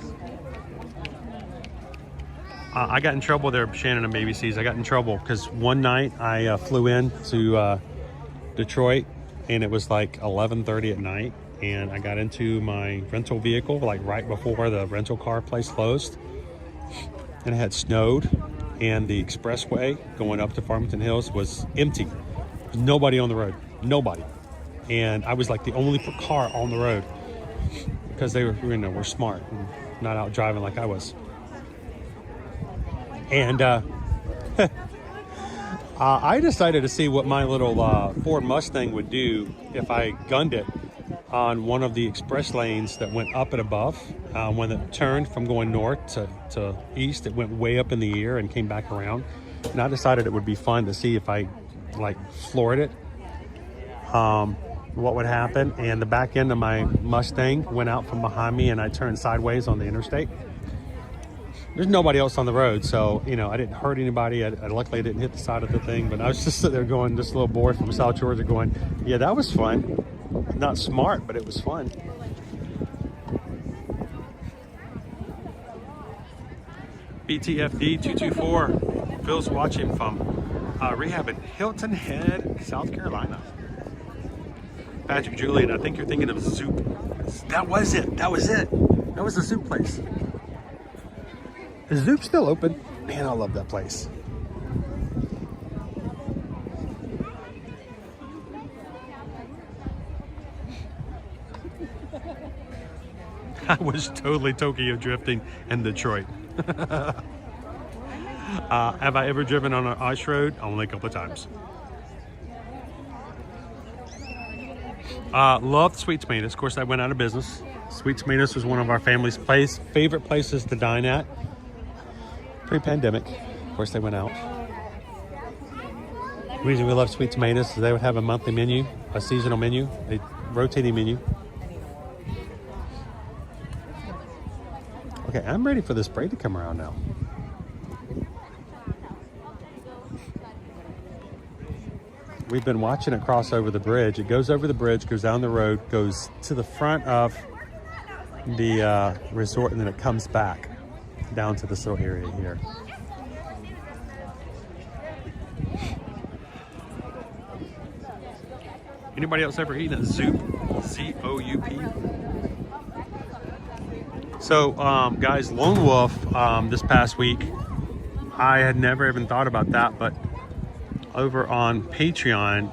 I got in trouble there, Shannon and BBCs. I got in trouble because one night I flew in to Detroit, and it was like 11:30 at night. And I got into my rental vehicle like right before the rental car place closed, and it had snowed, and the expressway going up to Farmington Hills was empty. There's nobody on the road, nobody. And I was like the only car on the road because they were smart and not out driving like I was. And I decided to see what my little Ford Mustang would do if I gunned it on one of the express lanes that went up and above. When it turned from going north to east, it went way up in the air and came back around. And I decided it would be fun to see if I like floored it, what would happen. And the back end of my Mustang went out from behind me, and I turned sideways on the interstate. There's nobody else on the road, so, you know, I didn't hurt anybody. I luckily didn't hit the side of the thing, but I was just sitting there going, this little boy from South Georgia going, yeah, that was fun. Not smart, but it was fun. BTFD 224. Phil's watching from rehab in Hilton Head, South Carolina. Patrick Julian, I think you're thinking of Zoop. That was it. That was it. That was the Zoop place. Is Zoop still open? Man, I love that place. I was totally Tokyo drifting in Detroit. Have I ever driven on an ice road? Only a couple of times. Loved Sweet Tomatoes. Of course, I went out of business. Sweet Tomatoes was one of our family's favorite places to dine at. Pre-pandemic. Of course, they went out. The reason we love Sweet Tomatoes is they would have a monthly menu, a seasonal menu, a rotating menu. Okay, I'm ready for this parade to come around now. We've been watching it cross over the bridge. It goes over the bridge, goes down the road, goes to the front of the resort, and then it comes back down to this little area here. Anybody else ever eaten at Zoop? Z-O-U-P? So, guys, Lone Wolf this past week, I had never even thought about that, but over on Patreon,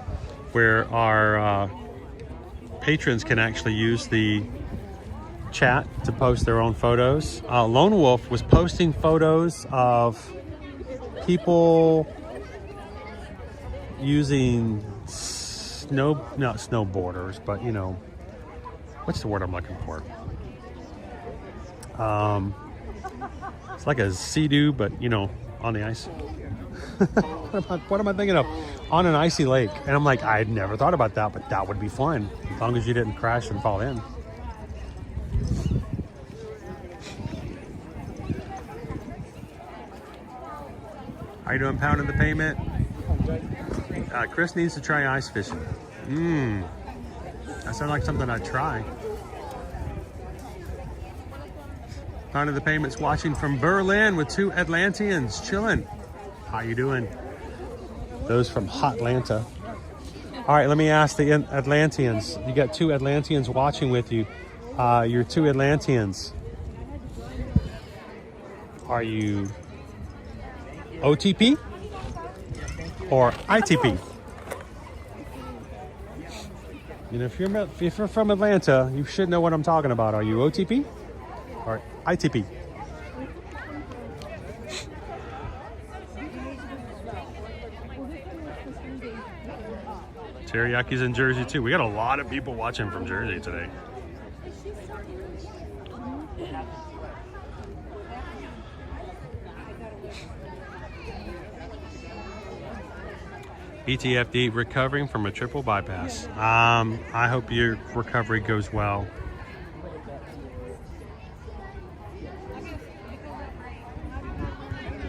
where our patrons can actually use the chat to post their own photos. Lone Wolf was posting photos of people using not snowboarders, but you know, what's the word I'm looking for? It's like a sea-doo, but you know, on the ice. What am I thinking of? On an icy lake. And I'm like, I had never thought about that, but that would be fun as long as you didn't crash and fall in. How you doing, pounding the pavement? Chris needs to try ice fishing. That sounds like something I'd try. Pounding the pavement's watching from Berlin with 2 Atlanteans chilling. How you doing? Those from Hot Atlanta. All right, let me ask the Atlanteans. You got 2 Atlanteans watching with you. Your 2 Atlanteans. Are you OTP or ITP? You know, if you're from Atlanta, you should know what I'm talking about. Are you OTP or ITP? Teriyakis in Jersey too. We got a lot of people watching from Jersey today. BTFD, recovering from a triple bypass. I hope your recovery goes well.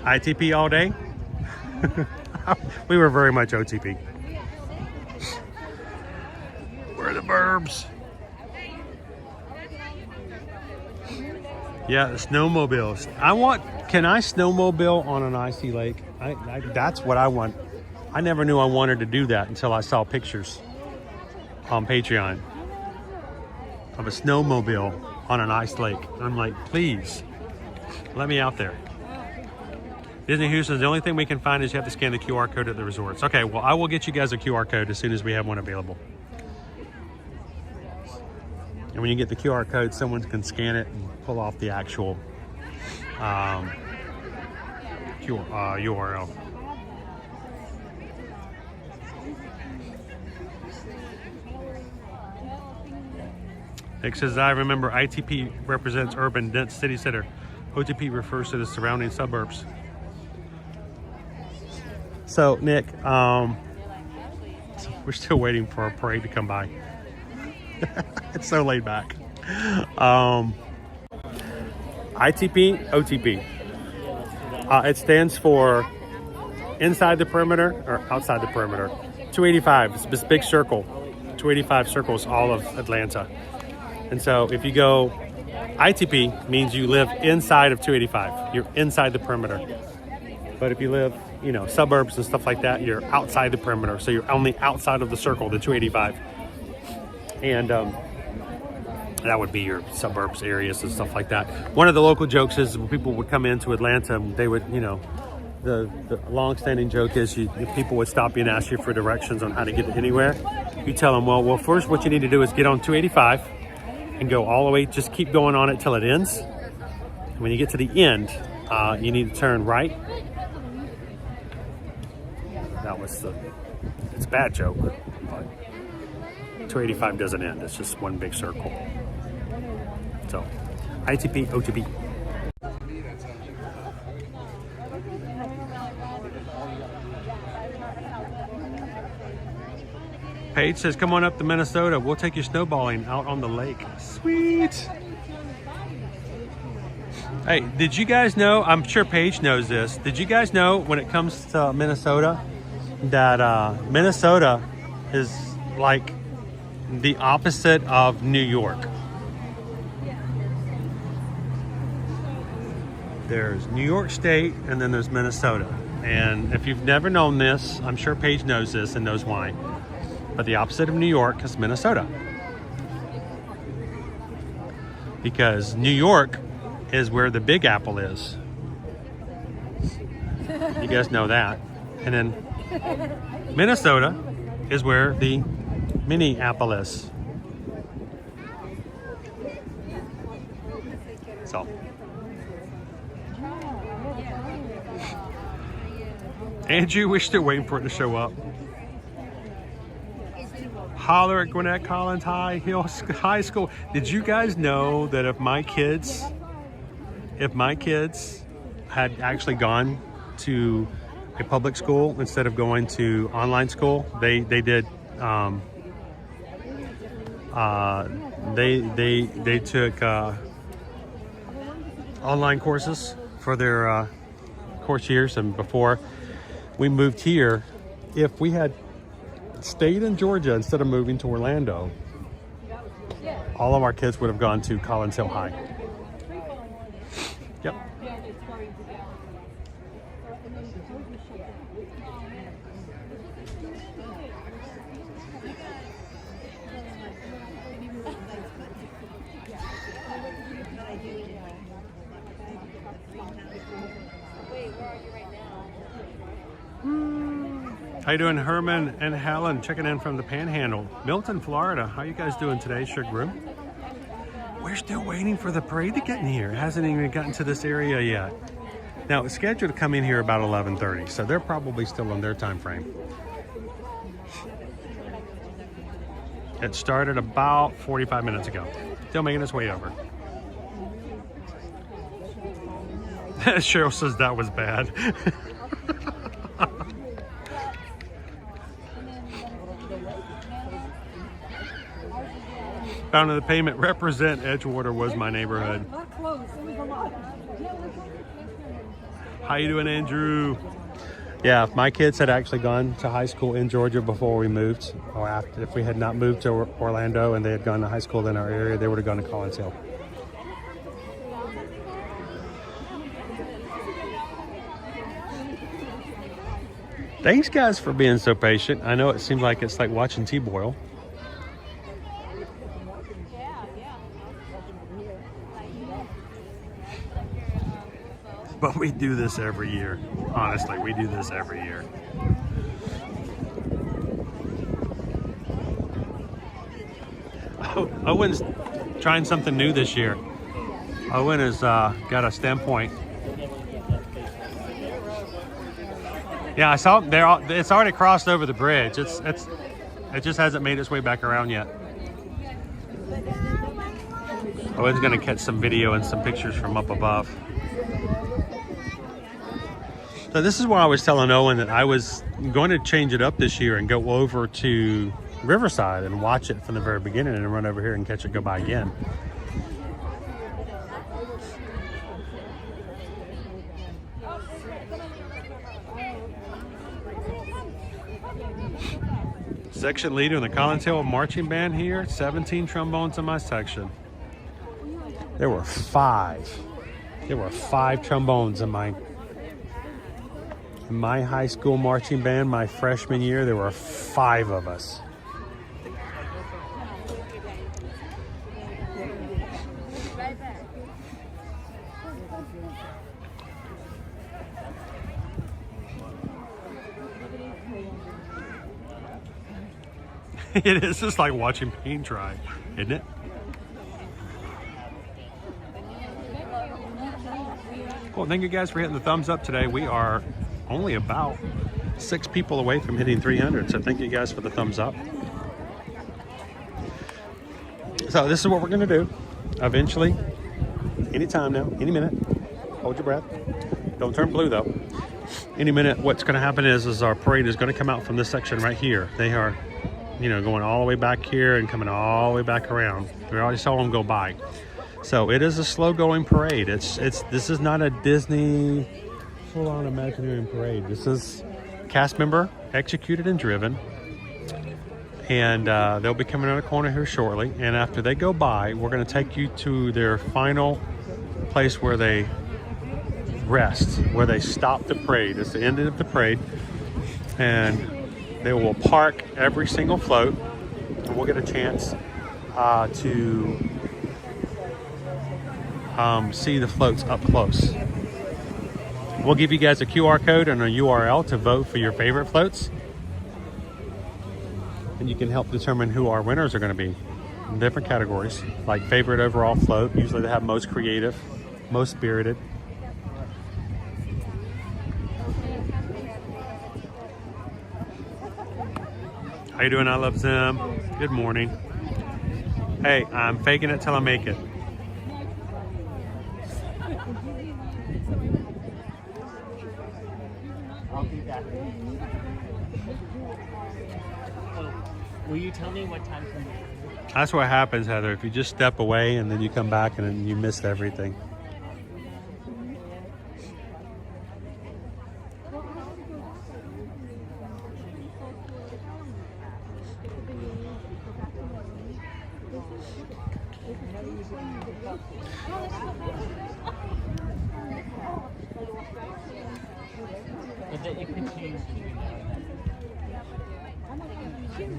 ITP all day? We were very much OTP. Where are the burbs? Yeah, the snowmobiles. Can I snowmobile on an icy lake? That's what I want. I never knew I wanted to do that until I saw pictures on Patreon of a snowmobile on an ice lake. I'm like, please, let me out there. Disney Houston, the only thing we can find is you have to scan the QR code at the resorts. Okay, well, I will get you guys a QR code as soon as we have one available. And when you get the QR code, someone can scan it and pull off the actual URL. Nick says, I remember ITP represents urban dense city center. OTP refers to the surrounding suburbs. So, Nick, we're still waiting for a parade to come by. It's so laid back. ITP, OTP. It stands for inside the perimeter or outside the perimeter. 285, it's this big circle. 285 circles all of Atlanta. And so if you go ITP means you live inside of 285. You're inside the perimeter. But if you live, you know, suburbs and stuff like that, you're outside the perimeter. So you're only outside of the circle, the 285. And that would be your suburbs areas and stuff like that. One of the local jokes is when people would come into Atlanta, they would, you know, the long-standing joke is people would stop you and ask you for directions on how to get anywhere. You tell them, well, first what you need to do is get on 285 and go all the way, just keep going on it till it ends. And when you get to the end, you need to turn right. That was it's a bad joke, but 285 doesn't end. It's just one big circle. So, ITP, OTP. Paige says, come on up to Minnesota. We'll take you snowballing out on the lake. Sweet. Hey, did you guys know, I'm sure Paige knows this, did you guys know when it comes to Minnesota that Minnesota is like the opposite of New York? There's New York State and then there's Minnesota. And if you've never known this, I'm sure Paige knows this and knows why. But the opposite of New York is Minnesota. Because New York is where the Big Apple is. You guys know that. And then Minnesota is where the Mini Apple is. So. Andrew, we're still waiting for it to show up. Holler at Gwinnett Collins High School. Did you guys know that if my kids had actually gone to a public school instead of going to online school, they did they took online courses for their course years. And before we moved here, if we had stayed in Georgia instead of moving to Orlando, all of our kids would have gone to Collins Hill High. Yep. How you doing, Herman and Helen? Checking in from the Panhandle, Milton, Florida. How you guys doing today, Sugar Room? We're still waiting for the parade to get in here. It hasn't even gotten to this area yet. Now, it's scheduled to come in here about 11:30, so they're probably still on their time frame. It started about 45 minutes ago. Still making its way over. Cheryl says that was bad. Found in the payment, represent Edgewater was my neighborhood. How you doing, Andrew? Yeah, if my kids had actually gone to high school in Georgia before we moved, or after, if we had not moved to Orlando and they had gone to high school in our area, they would have gone to Collins Hill. Thanks, guys, for being so patient. I know it seems like it's like watching tea boil. But we do this every year. Honestly, we do this every year. Oh, Owen's trying something new this year. Owen has got a stem point. Yeah, I saw it's already crossed over the bridge. It just hasn't made its way back around yet. Owen's gonna catch some video and some pictures from up above. So this is why I was telling Owen that I was going to change it up this year and go over to Riverside and watch it from the very beginning and run over here and catch it go by again. Section leader in the Collins Hill marching band here, 17 trombones in my section. There were 5 trombones in my high school marching band. My freshman year, there were 5 of us. It is just like watching paint dry, isn't it? Cool. Thank you guys for hitting the thumbs up today. We are only about 6 people away from hitting 300, so thank you guys for the thumbs up. So this is what we're going to do. Eventually, anytime now, any minute, hold your breath. Don't turn blue though. Any minute, what's going to happen is our parade is going to come out from this section right here. They are, you know, going all the way back here and coming all the way back around. We already saw them go by. So it is a slow going parade. This is not a Disney full-on Imagineering parade. This is cast member executed and driven. And they'll be coming around the corner here shortly. And after they go by, we're going to take you to their final place where they rest, where they stop the parade. It's the end of the parade. And they will park every single float. And we'll get a chance to see the floats up close. We'll give you guys a QR code and a URL to vote for your favorite floats. And you can help determine who our winners are going to be in different categories, like favorite overall float. Usually they have most creative, most spirited. How you doing? I love Zim. Good morning. Hey, I'm faking it till I make it. I'll be back. Will you tell me what time? That's what happens, Heather. If you just step away and then you come back and then you missed everything.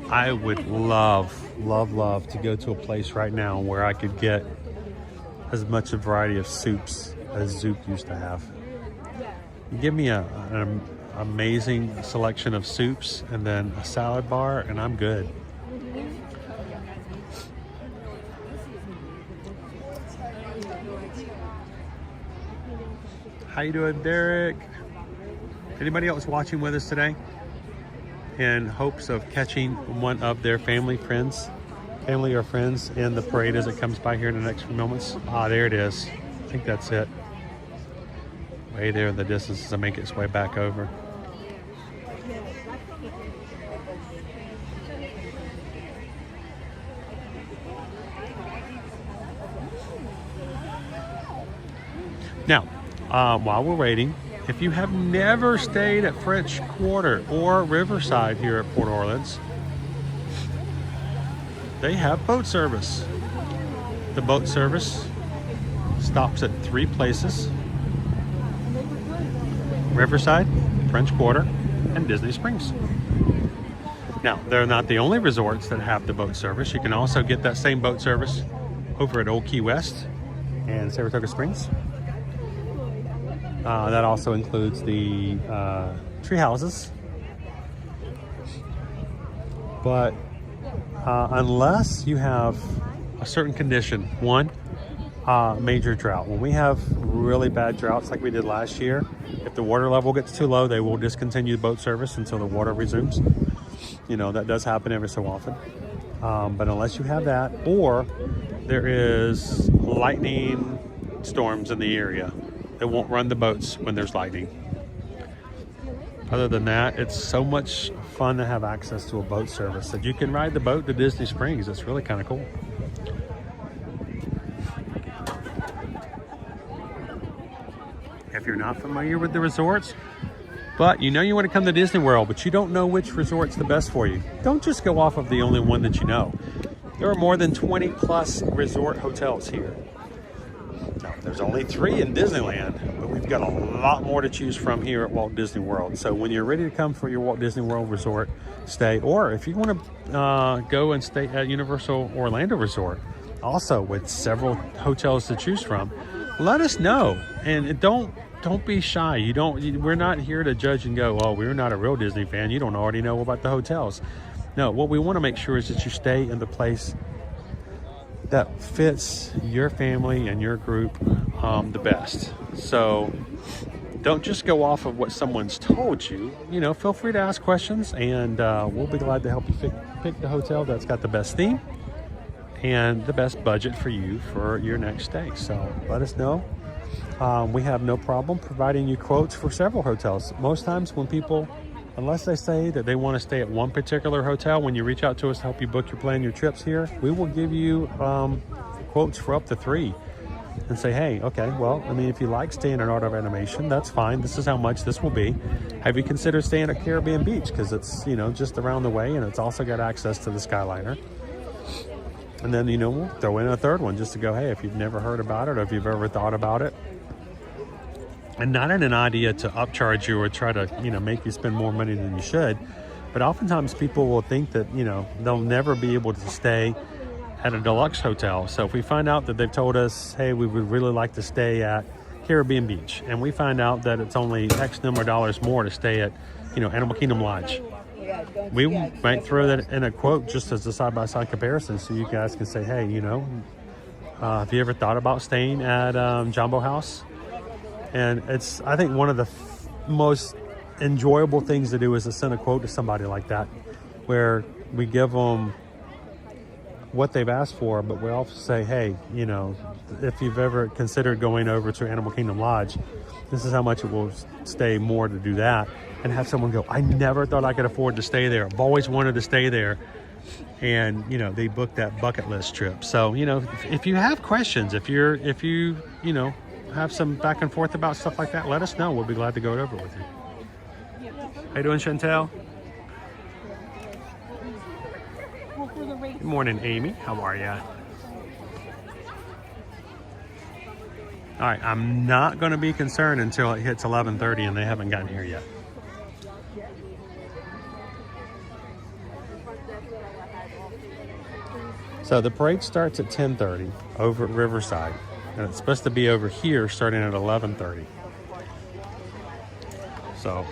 I would love to go to a place right now where I could get as much a variety of soups as Zook used to have. Give me an amazing selection of soups and then a salad bar and I'm good. How you doing, Derek? Anybody else watching with us today in hopes of catching one of their family or friends in the parade as it comes by here in the next few moments? Ah, there it is. I think that's it. Way there in the distance as I make its way back over. Now, while we're waiting, if you have never stayed at French Quarter or Riverside here at Port Orleans, they have boat service. The boat service stops at 3 places: Riverside, French Quarter, and Disney Springs. Now, they're not the only resorts that have the boat service. You can also get that same boat service over at Old Key West and Saratoga Springs. That also includes the tree houses. But unless you have a certain condition, one, major drought. When we have really bad droughts like we did last year, if the water level gets too low, they will discontinue boat service until the water resumes. You know, that does happen every so often. But unless you have that, or there is lightning storms in the area, they won't run the boats when there's lightning. Other than that, it's so much fun to have access to a boat service that you can ride the boat to Disney Springs. It's really kind of cool. If you're not familiar with the resorts, but you know you want to come to Disney World, but you don't know which resort's the best for you, don't just go off of the only one that you know. There are more than 20 plus resort hotels here. There's only 3 in Disneyland, but we've got a lot more to choose from here at Walt Disney World. So when you're ready to come for your Walt Disney World Resort stay, or if you want to go and stay at Universal Orlando Resort, also with several hotels to choose from, let us know. And don't be shy. We're not here to judge and go, oh, we're not a real Disney fan. You don't already know about the hotels. No, what we want to make sure is that you stay in the place that fits your family and your group the best. So don't just go off of what someone's told you. Feel free to ask questions, and we'll be glad to help you pick the hotel that's got the best theme and the best budget for you for your next stay. So let us know. We have no problem providing you quotes for several hotels. Most times when people, unless they say that they want to stay at one particular hotel, when you reach out to us to help you book your trips here, we will give you quotes for up to 3 and say, hey, okay, well, I mean, if you like staying at Art of Animation, that's fine. This is how much this will be. Have you considered staying at Caribbean Beach? Because it's, just around the way, and it's also got access to the Skyliner. And then, we'll throw in a 3rd one just to go, hey, if you've never heard about it or if you've ever thought about it. And not in an idea to upcharge you or try to, make you spend more money than you should. But oftentimes people will think that, they'll never be able to stay at a deluxe hotel. So if we find out that they've told us, hey, we would really like to stay at Caribbean Beach, and we find out that it's only X number of dollars more to stay at, Animal Kingdom Lodge, we might throw that in a quote just as a side-by-side comparison, so you guys can say, hey, have you ever thought about staying at Jumbo House? And it's, I think, one of the most enjoyable things to do is to send a quote to somebody like that, where we give them what they've asked for, but we also say, hey, if you've ever considered going over to Animal Kingdom Lodge, this is how much it will stay more to do that. And have someone go, I never thought I could afford to stay there. I've always wanted to stay there. And, they booked that bucket list trip. So, if you have questions, if you have some back and forth about stuff like that, let us know. We'll be glad to go over with you. How you doing, Chantel? Good morning, Amy. How are you? All right, I'm not going to be concerned until it hits 11:30 and they haven't gotten here yet. So the parade starts at 10:30 over at Riverside, and it's supposed to be over here starting at 11:30. So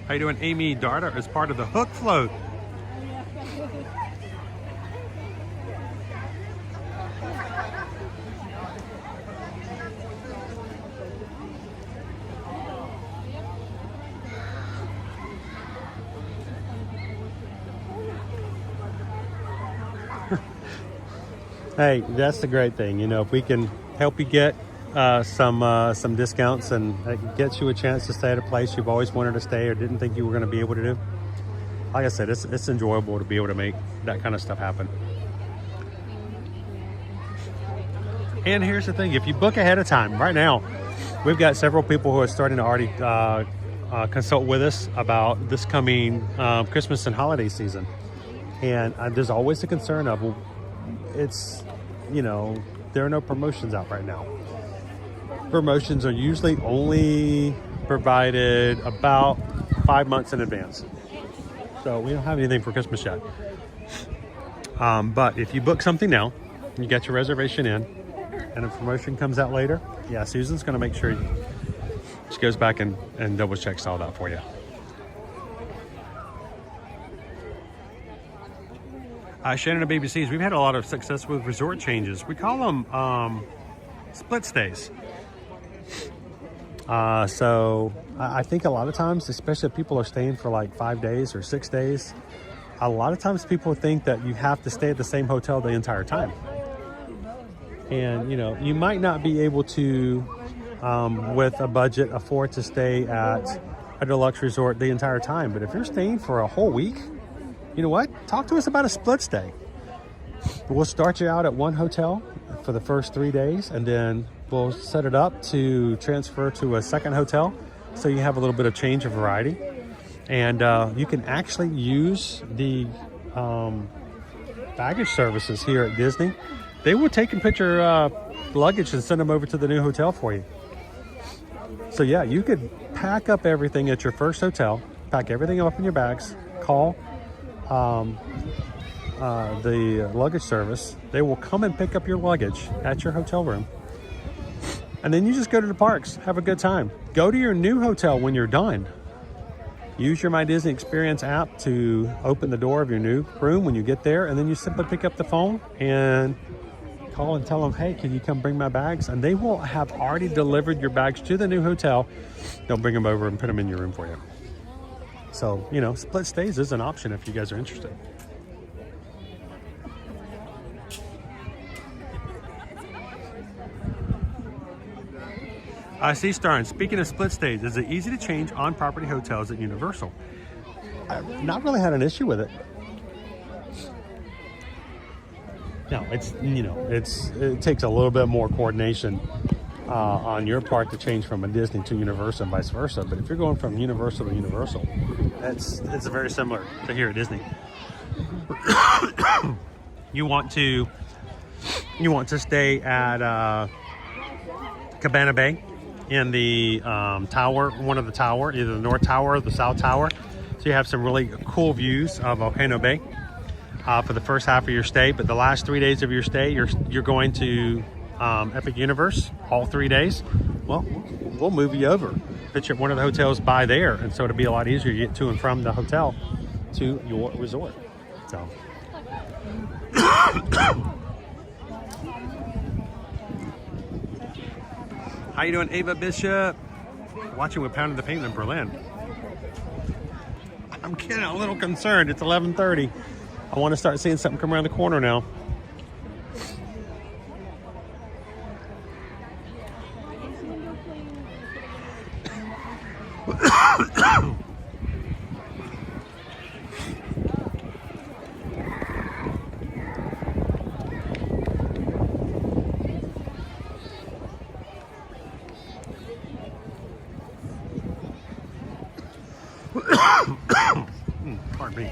how you doing, Amy Darter, as part of the Hook Float? Hey, that's the great thing. If we can help you get some discounts and it gets you a chance to stay at a place you've always wanted to stay or didn't think you were going to be able to do. Like I said, it's enjoyable to be able to make that kind of stuff happen. And here's the thing, if you book ahead of time, right now, we've got several people who are starting to already consult with us about this coming Christmas and holiday season. And there's always a concern of, well, it's, there are no promotions out right now. Promotions are usually only provided about 5 months in advance. So we don't have anything for Christmas yet. But if you book something now, you get your reservation in, and a promotion comes out later, yeah, Susan's going to make sure she goes back and double checks all that for you. Shannon and Baby C's, we've had a lot of success with resort changes. We call them split stays. So I think a lot of times, especially if people are staying for like 5 days or 6 days, a lot of times people think that you have to stay at the same hotel the entire time. And, you might not be able to, with a budget, afford to stay at a deluxe resort the entire time. But if you're staying for a whole week, you know what? Talk to us about a split stay. We'll start you out at one hotel for the first 3 days, and then we'll set it up to transfer to a second hotel so you have a little bit of change of variety. And you can actually use the baggage services here at Disney. They will take and put your luggage and send them over to the new hotel for you. So yeah, you could pack up everything at your first hotel, pack everything up in your bags, call the luggage service. They will come and pick up your luggage at your hotel room. And then you just go to the parks, have a good time. Go to your new hotel when you're done. Use your My Disney Experience app to open the door of your new room when you get there, and then you simply pick up the phone and call and tell them, hey, can you come bring my bags? And they will have already delivered your bags to the new hotel. They'll bring them over and put them in your room for you. So, you know, split stays is an option if you guys are interested. I see Starn. Speaking of split stays, is it easy to change on-property hotels at Universal? I've not really had an issue with it. No, it's, you know, it takes a little bit more coordination on your part to change from a Disney to Universal and vice versa. But if you're going from Universal to Universal, it's very similar to here at Disney. You want to stay at Cabana Bay in the tower, one of the tower, either the North Tower or the South Tower. So you have some really cool views of Volcano Bay for the first half of your stay. But the last 3 days of your stay, you're going to Epic Universe all 3 days. Well, we'll move you over. Pitch at one of the hotels by there, and so it'll be a lot easier to get to and from the hotel to your resort. So. How you doing, Ava Bishop? Watching with Pound of the Pavement in Berlin. I'm getting a little concerned. It's 11:30. I want to start seeing something come around the corner now. Pardon me.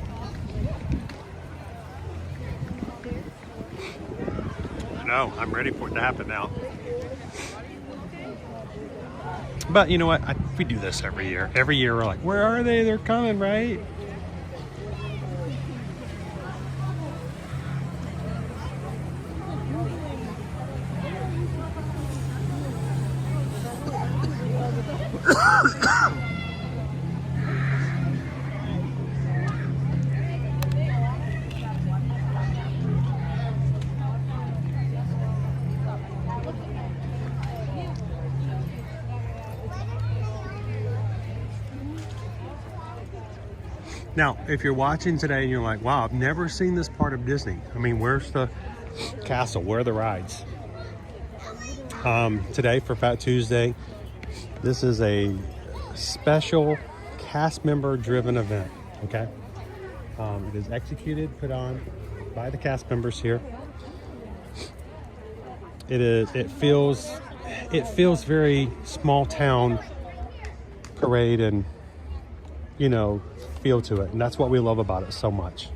No, I'm ready for it to happen now. But you know what? We do this every year. Every year we're like, where are they? They're coming, right? Now, if you're watching today and you're like, wow, I've never seen this part of Disney. I mean, where's the castle? Where are the rides? Today for Fat Tuesday, this is a special cast member driven event, okay? It is executed, put on by the cast members here. It feels very small town parade and, you know, feel to it, and that's what we love about it so much.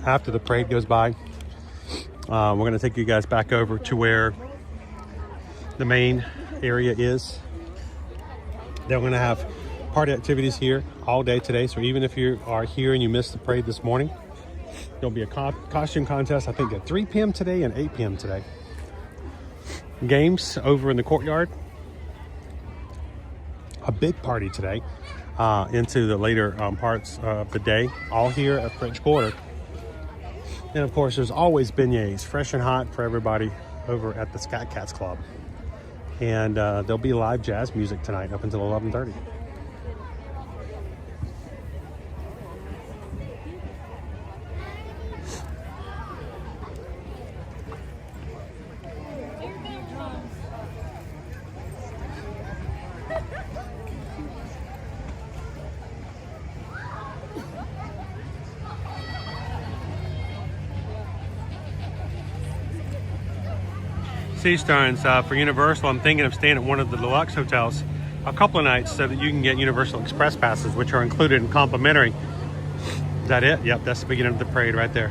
After the parade goes by, we're going to take you guys back over to where the main area is. They're going to have party activities here all day today, so even if you are here and you missed the parade this morning, there'll be a costume contest, I think at 3 p.m. today and 8 p.m. today. Games over in the courtyard. A big party today into the later parts of the day, all here at French Quarter. And of course, there's always beignets, fresh and hot for everybody over at the Scat Cats Club. And there'll be live jazz music tonight up until 11:30. sea starns for Universal. I'm thinking of staying at one of the deluxe hotels a couple of nights so that you can get Universal Express passes, which are included and complimentary. Is that it? Yep, that's the beginning of the parade right there.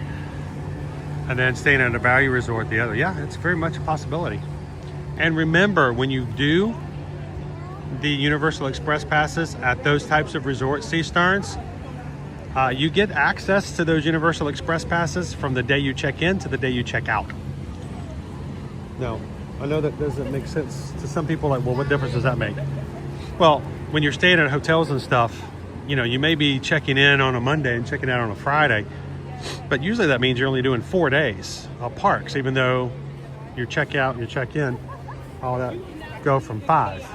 And then staying at a value resort the other. Yeah, it's very much a possibility. And remember, when you do the Universal Express passes at those types of resort sea starns, you get access to those Universal Express passes from the day you check in to the day you check out. No, I know that doesn't make sense to some people. Like, well, what difference does that make? Well, when you're staying at hotels and stuff, you know, you may be checking in on a Monday and checking out on a Friday, but usually that means you're only doing 4 days of parks, even though your check out and your check in, all that go from 5.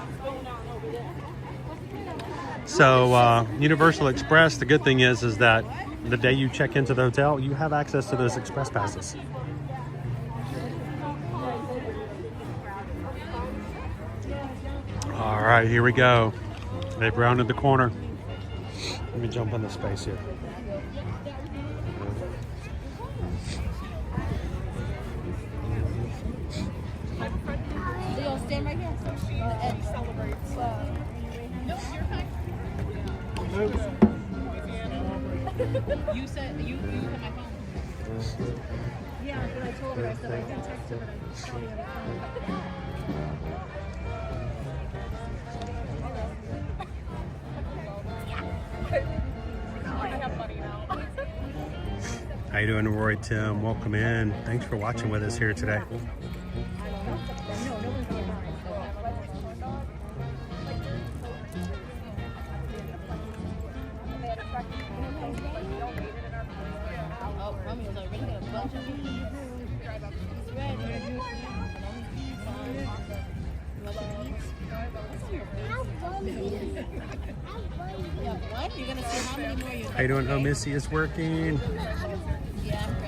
So Universal Express, the good thing is that the day you check into the hotel, you have access to those express passes. All right, here we go. They've rounded the corner. Let me jump in the space here. Leo, stand right here. And celebrate. No, you're fine. You said you had my phone. Yeah, but I told her, I said I can text her, but I probably have a phone. How you doing, Roy, Tim? Welcome in. Thanks for watching with us here today. How you doing? Oh, Missy is working.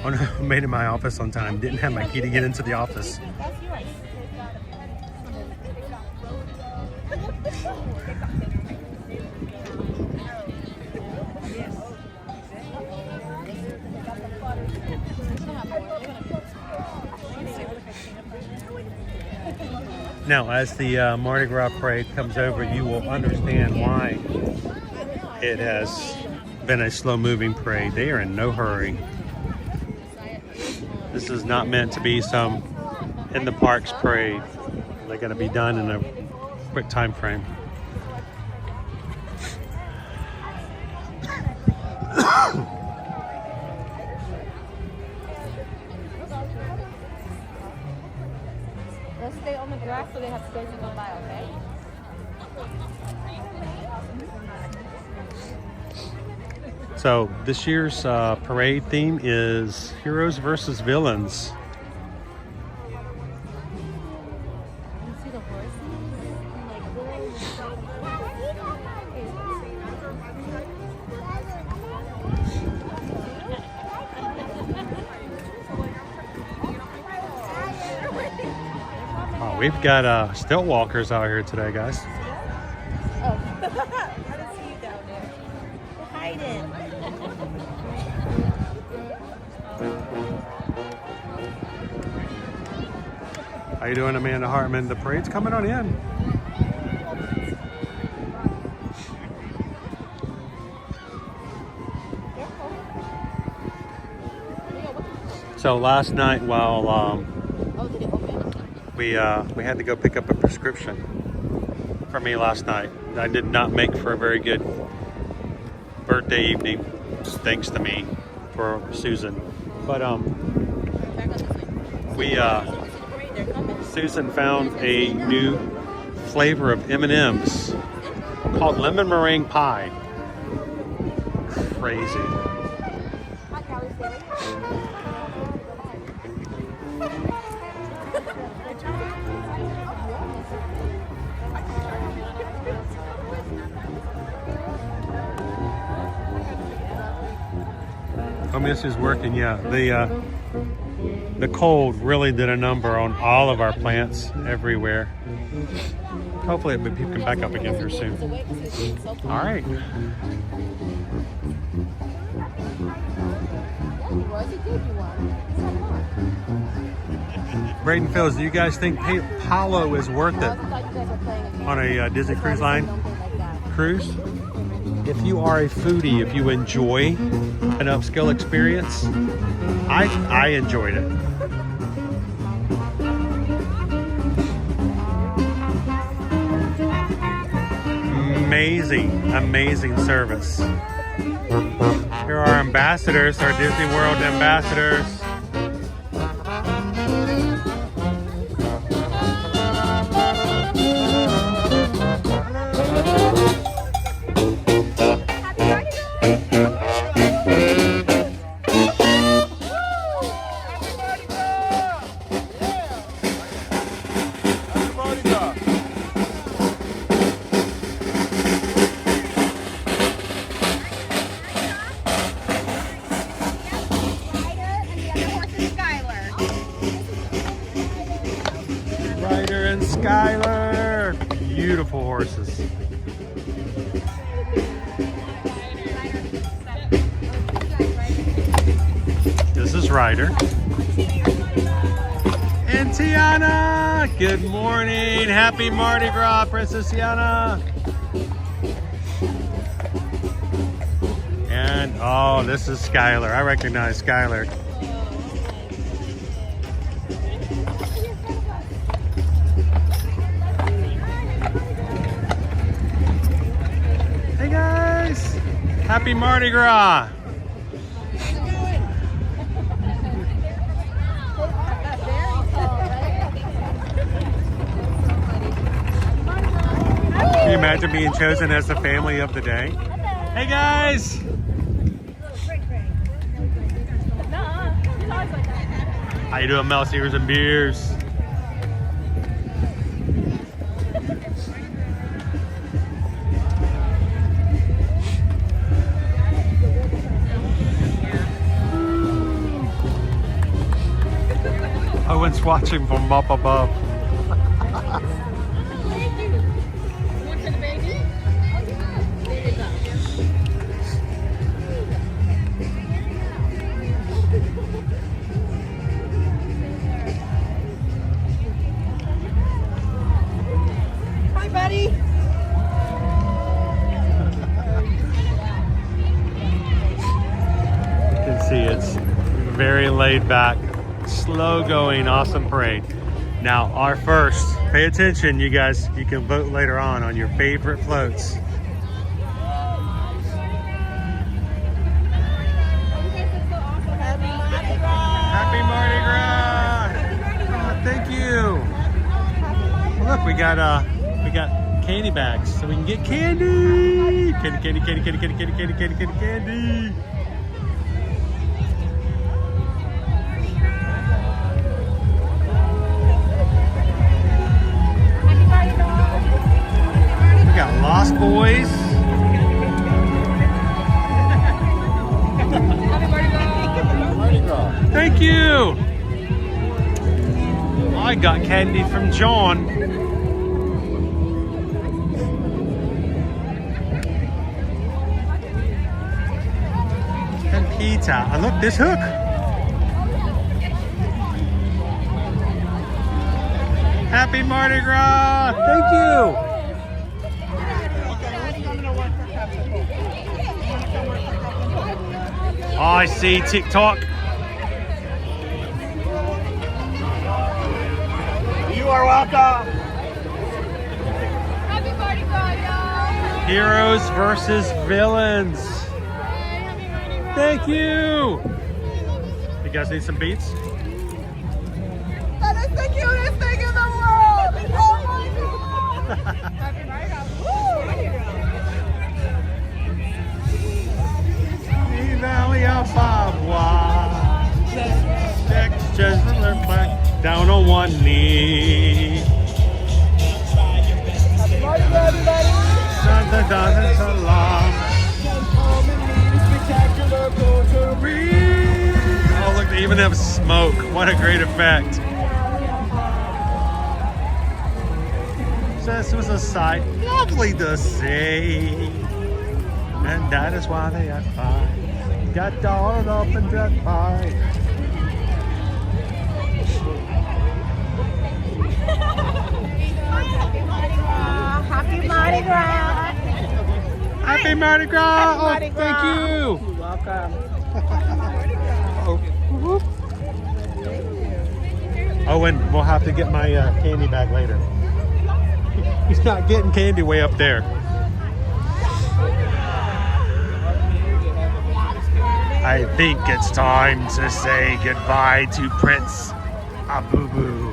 Oh no, I made it in my office on time. Didn't have my key to get into the office. Now, as the Mardi Gras parade comes over, you will understand why it has been a slow-moving parade. They are in no hurry. This is not meant to be some in the parks parade. They're going to be done in a quick time frame. Let's stay on the grass so they have space to go by, okay? So this year's parade theme is Heroes versus Villains. Oh, we've got stilt walkers out here today, guys. Oh, I didn't see you down there. We're hiding. How you doing, Amanda Hartman? The parade's coming on in. So last night, while we had to go pick up a prescription for me last night. I did not make for a very good birthday evening, thanks to me, for Susan. But Susan found a new flavor of M&Ms called lemon meringue pie. Crazy. Oh, this is working, yeah. The cold really did a number on all of our plants everywhere. Hopefully it'll be picking back up again here soon. All right. Braden Fields, do you guys think Palo is worth it on a Disney Cruise Line cruise? If you are a foodie, if you enjoy an upscale experience, I enjoyed it. Amazing service. Here are our ambassadors, our Disney World ambassadors. Ryder and Skylar, beautiful horses. This is Ryder. And Tiana, good morning. Happy Mardi Gras, Princess Tiana. And oh, this is Skylar. I recognize Skylar. Hey guys, happy Mardi Gras. Can you imagine being chosen as the family of the day? Hey guys! How you doing, Mouse Ears and Beers? Owen's watching from up above. Hi, buddy. You can see it's very laid back, slow going, awesome parade. Now our first, pay attention you guys, you can vote later on your favorite floats. Happy Mardi Gras! Oh, thank you. Well, look, we got candy bags, so we can get candy. Candy. We got Lost Boys. Mardi Gras. Thank you. I got candy from John. And Peter. And look, this hook. Happy Mardi Gras. Thank you. I see TikTok. You are welcome. Happy Mardi Gras, y'all! Heroes versus villains. Thank you. You guys need some beats? That is the cutest thing in the world! Oh my God! Happy Mardi Gras. Valley of Barbara. Textures back down on one knee. Happy Mardi Gras, everybody! Santa doesn't alarm. Oh, look, they even have smoke. What a great effect. This was a sight lovely to see. And that is why they are fine. Got dolled up and dressed by. Happy Mardi Gras! Happy Mardi Gras. Thank you! You're welcome. Owen, we'll have to get my candy bag later. He's not getting candy way up there. I think it's time to say goodbye to Prince Abubu.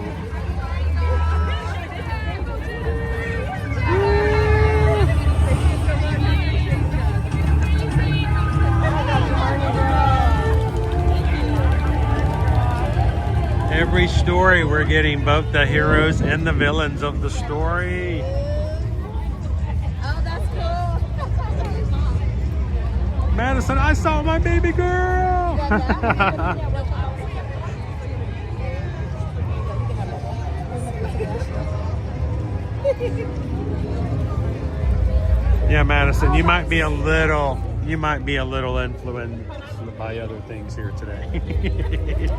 Every story we're getting both the heroes and the villains of the story. Oh, that's cool. Madison, I saw my baby girl. Yeah, Madison, you might be a little influenced by other things here today.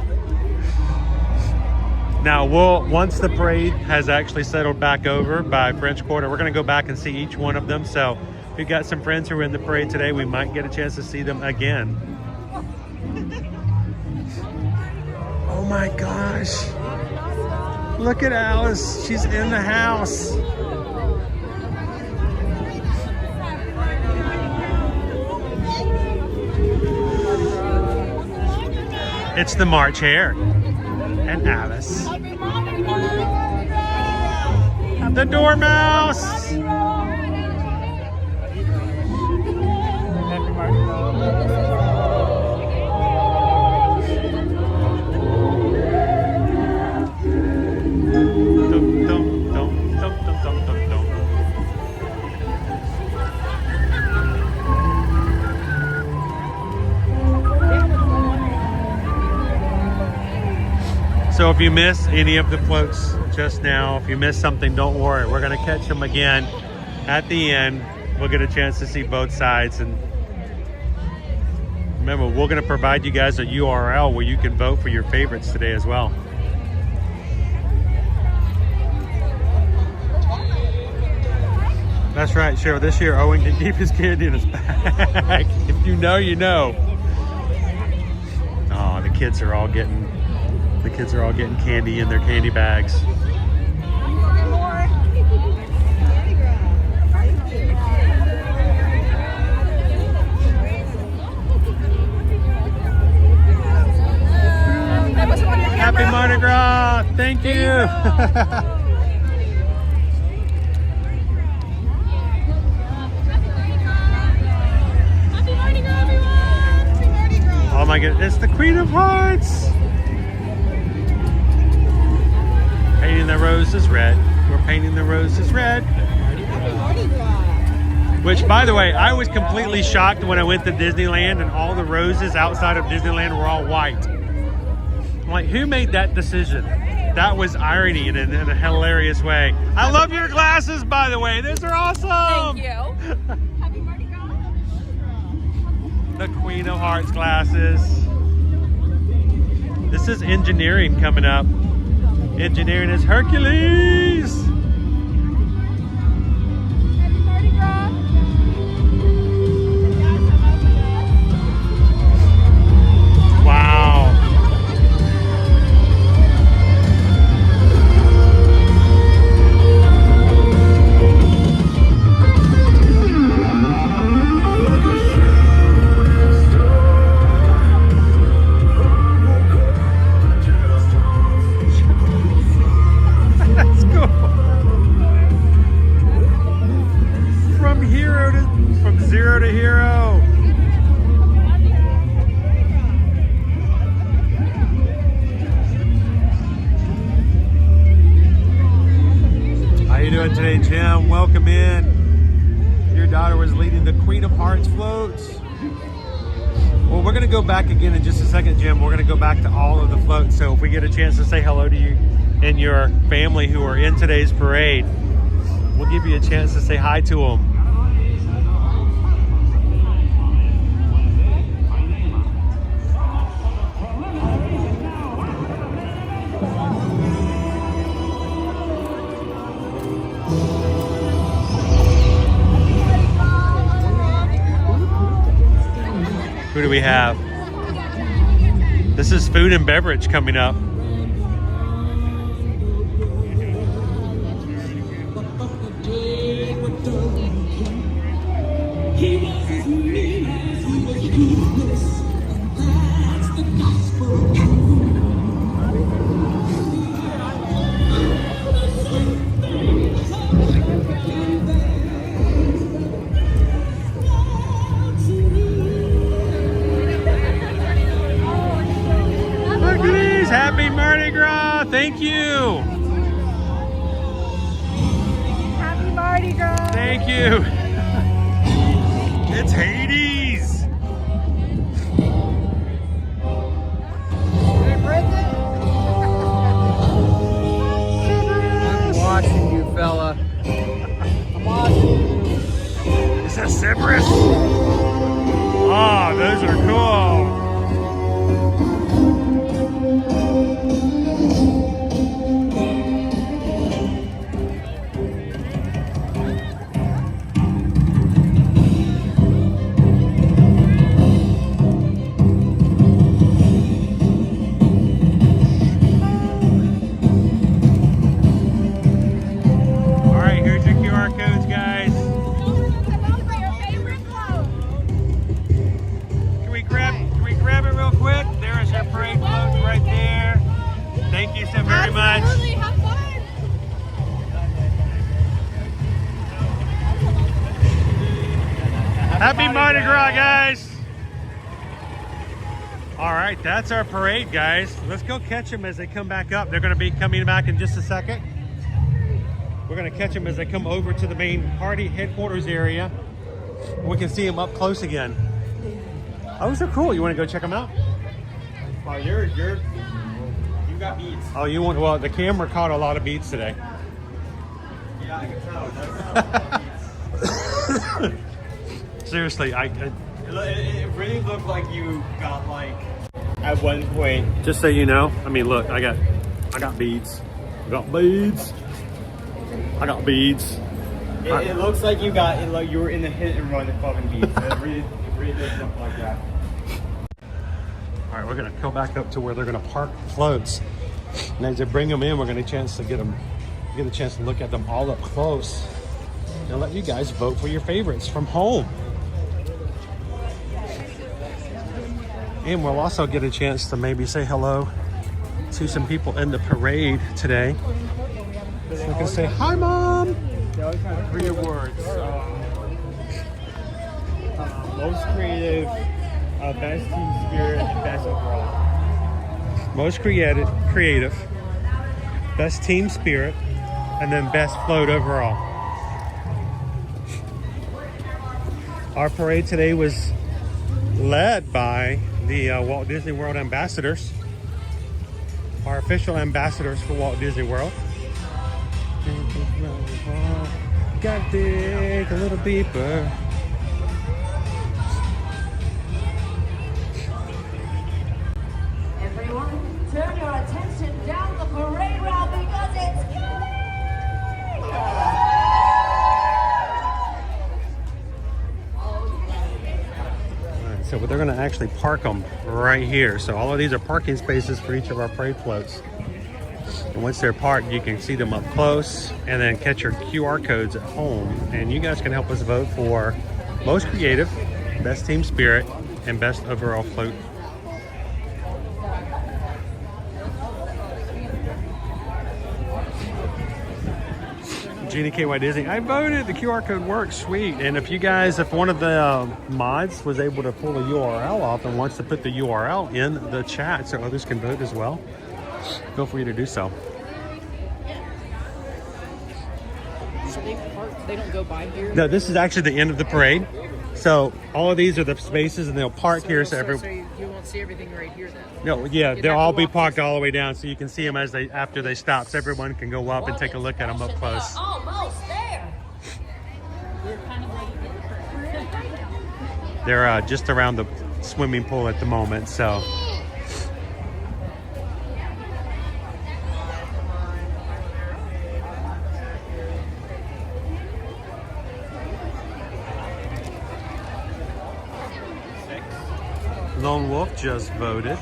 Now, once the parade has actually settled back over by French Quarter, we're going to go back and see each one of them. So if you've got some friends who are in the parade today, we might get a chance to see them again. Oh my gosh. Look at Alice. She's in the house. It's the March Hare. And Alice. The Dormouse. So if you miss any of the floats just now, if you missed something, don't worry. We're going to catch them again at the end. We'll get a chance to see both sides. And remember, we're going to provide you guys a URL where you can vote for your favorites today as well. That's right, Cheryl. This year, Owen can keep his candy in his bag. If you know, you know. Oh, the kids are all getting candy in their candy bags. Happy Mardi Gras! Thank you! Oh my goodness, it's the Queen of Hearts! Painting the roses red. We're painting the roses red. Which, by the way, I was completely shocked when I went to Disneyland and all the roses outside of Disneyland were all white. I'm like, who made that decision? That was irony in a hilarious way. I love your glasses, by the way. Those are awesome. Thank you. The Queen of Hearts glasses. This is engineering coming up. Engineering is Hercules. Wow. From zero to hero. How you doing today, Jim? Welcome in. Your daughter was leading the Queen of Hearts floats. Well, we're going to go back again in just a second, Jim. We're going to go back to all of the floats. So if we get a chance to say hello to you and your family who are in today's parade, we'll give you a chance to say hi to them. we have? This is food and beverage coming up. Happy Mardi Gras! Thank you! Happy Mardi Gras! Thank you! It's Hades! I'm watching you, fella. I'm watching you. Is that Cerberus? Oh, those are cool! Happy Mardi Gras, guys! All right, that's our parade, guys. Let's go catch them as they come back up. They're going to be coming back in just a second. We're going to catch them as they come over to the main party headquarters area. We can see them up close again. Oh, those are cool. You want to go check them out? Oh, you got beats. Oh, you want? Well, the camera caught a lot of beats today. Yeah, I can tell. Seriously, it really looked like you got like at one point. Just so you know, I mean, look, I got beads. I got beads. I got beads. It looks like you were in the hit and run of fucking beads. It really does look like that. All right, we're gonna go back up to where they're gonna park floats, and as they bring them in, we're gonna get a chance to look at them all up close, and let you guys vote for your favorites from home. And we'll also get a chance to maybe say hello to some people in the parade today. So we can say, hi, Mom! They always have 3 awards. Most creative, best team spirit, and best overall. Most creative, best team spirit, and then best float overall. Our parade today was led by the Walt Disney World ambassadors, our official ambassadors for Walt Disney World. Gotta dig a little deeper. Everyone, turn your attention down the parade route because it's coming! So they're going to actually park them right here. So all of these are parking spaces for each of our parade floats. And once they're parked, you can see them up close and then catch your QR codes at home. And you guys can help us vote for most creative, best team spirit, and best overall float. Genie KY Disney, I voted. The QR code works. Sweet. And if one of the mods was able to pull a URL off and wants to put the URL in the chat so others can vote as well, feel free to do so. So they don't go by here? No, this is actually the end of the parade. So all of these are the spaces, and they'll park here. So you won't see everything right here then? No, yeah, they'll all be parked all the way down, so you can see them after they stop. So everyone can go up and take a look at them up close. Almost there! They're just around the swimming pool at the moment, so. Lone Wolf just voted.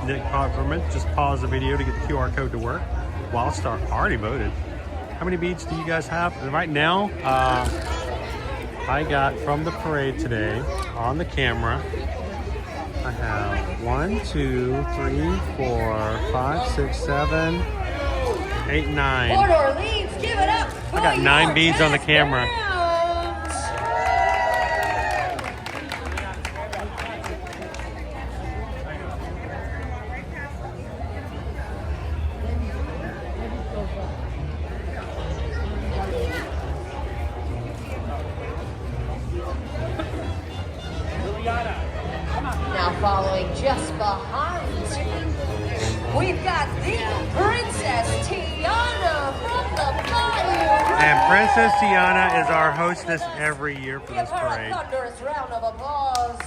Nick Peppermint, just pause the video to get the QR code to work. Wildstar already voted. How many beads do you guys have? And right now, I got from the parade today on the camera, I have 1, 2, 3, 4, 5, 6, 7, 8, 9. Port Orleans, give it up. I got 9 beads on the camera. Now following just behind, we've got the Princess Tiana from the Bayou. And Princess Tiana is our hostess every year for this Give her a parade. thunderous round of applause.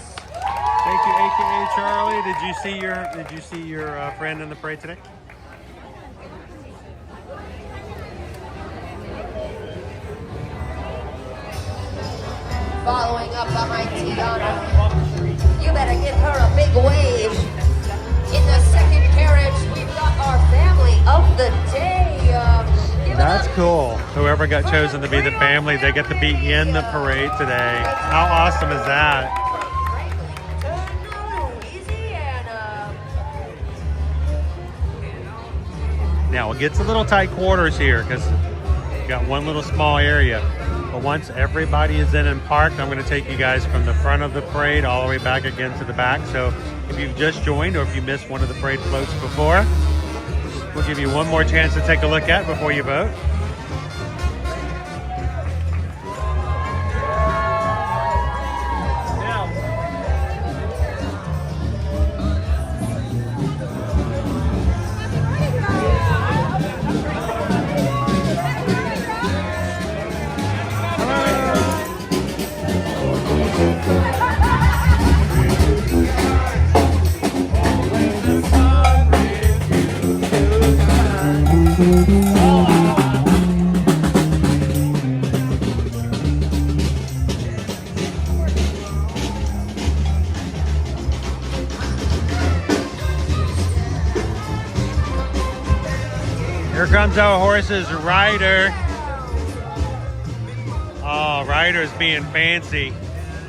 Thank you, AKA Charlie. Did you see your friend in the parade today? Following up behind Tiana, you better give her a big wave. In the second carriage, we've got our family of the day. That's cool. Whoever got chosen to be the family, they get to be in the parade today. How awesome is that? Now it gets a little tight quarters here because you got one little small area. But once everybody is in and parked, I'm going to take you guys from the front of the parade all the way back again to the back. So if you've just joined or if you missed one of the parade floats before, we'll give you one more chance to take a look at before you vote. Here comes our horse's rider. Oh, Ryder's being fancy.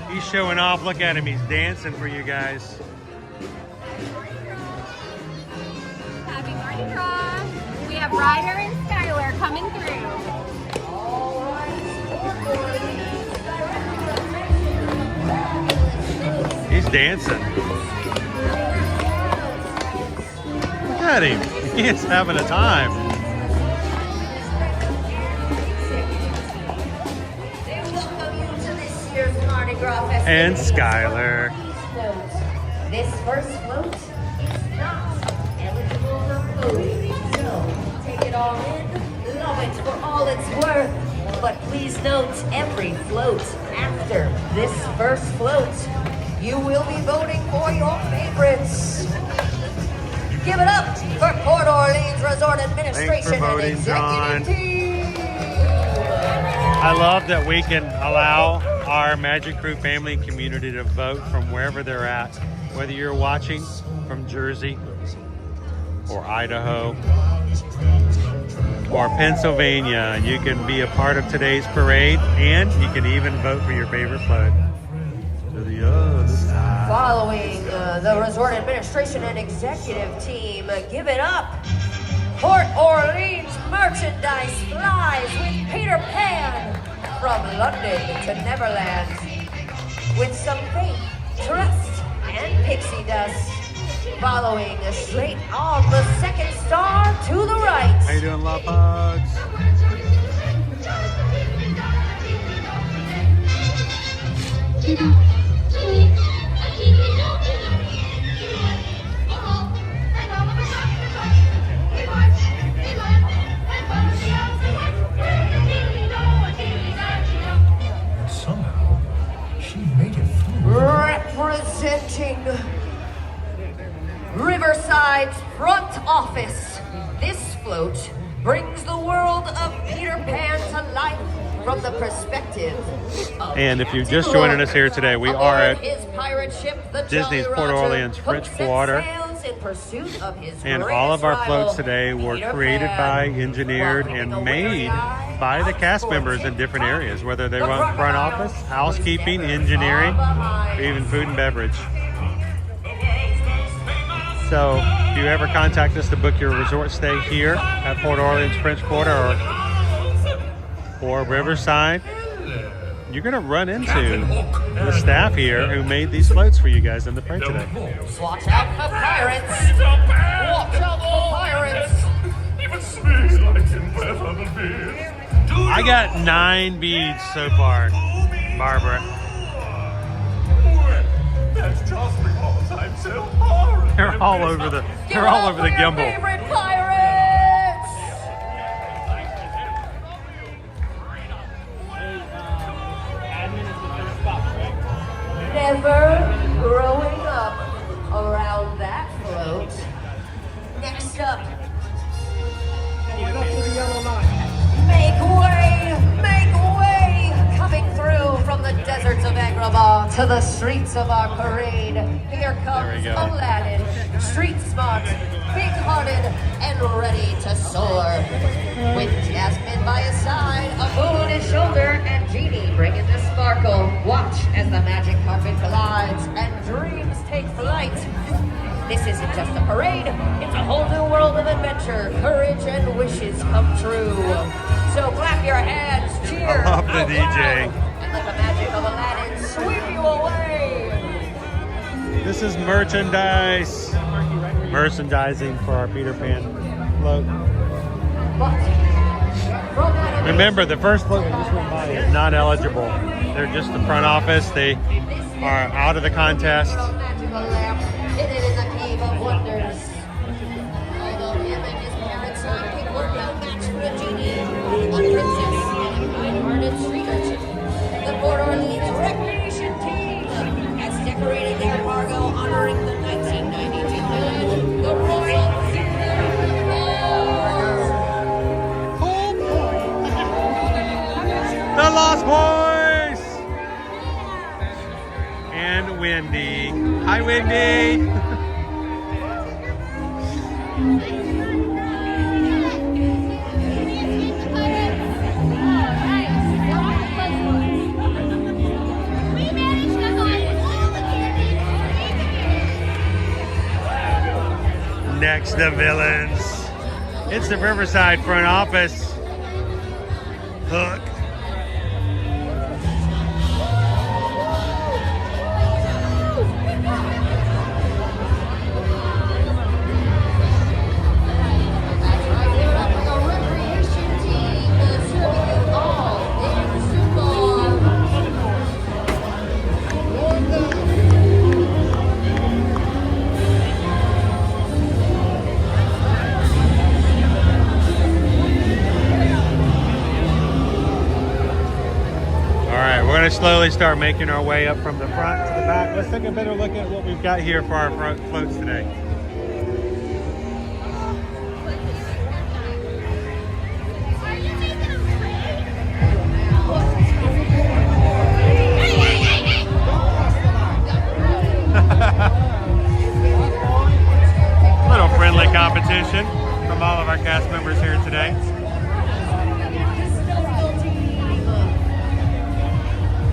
He's showing off. Look at him. He's dancing for you guys. Happy Mardi Gras. We have Ryder and Skylar coming through. He's dancing. Look at him. He's having a time. And Skylar. This first float is not eligible for voting, so take it all in, love it for all it's worth. But please note, every float after this first float, you will be voting for your favorites. Give it up for Port Orleans Resort Administration and Executive Team. I love that we can allow our Magic Crew family and community to vote from wherever they're at. Whether you're watching from Jersey or Idaho or Pennsylvania, you can be a part of today's parade and you can even vote for your favorite float. To the other side. Following the Resort Administration and Executive Team, give it up. Port Orleans merchandise flies with Peter Pan from London to Neverland. With some faith, trust, and pixie dust. Following straight on the second star to the right. How you doing, Love Hugs? Representing Riverside's front office, this float brings the world of Peter Pan to life from the perspective of And if you're just joining us here today, we are at his pirate ship, the Disney's Jolly Port Roger, Orleans French hooks Quarter. and sails in pursuit of his And all of our greatest floats rival, today were Peter created Pan. by, engineered, and made by the cast members in different areas, whether they run front office, housekeeping, engineering, or even food and beverage. So if you ever contact us to book your resort stay here at Port Orleans French Quarter or Riverside, you're going to run into the staff here who made these floats for you guys in the parade today. Watch out for pirates! Watch out for pirates! I got 9 beads so far, Barbara. That's just because I'm so hard. They're all over the gimbal. Favorite pirates! Never growing up around that float. Next up, make way, coming through from the deserts of Agrabah to the streets of our parade. Here comes Aladdin, street smart, big-hearted, and ready to soar. With Jasmine by his side, a moon on his shoulder, and Genie bringing the sparkle. Watch as the magic carpet collides and dreams take flight. This isn't just a parade, it's a whole new world of adventure, courage, and wishes come true. So clap your hands, cheer, I love the out DJ. loud, and let the magic of Aladdin sweep you away. This is merchandise. Merchandising for our Peter Pan float. Remember, the first float we just went by is not eligible. They're just the front office. They are out of the contest. Magical lamp, hidden in the cave of wonders. Although him and his parents' sidekick were no match for a genie, a princess, and a kind-hearted street urchin, the Port Orleans Recreation Team has decorated their cargo honoring the 1992 villain, the Royal The Lost Boys! And Wendy. Hi, Wendy! Next, the villains. It's the Riverside front office. Hook. Slowly start making our way up from the front to the back. Let's take a better look at what we've got here for our front floats today. Little friendly competition from all of our cast members here today.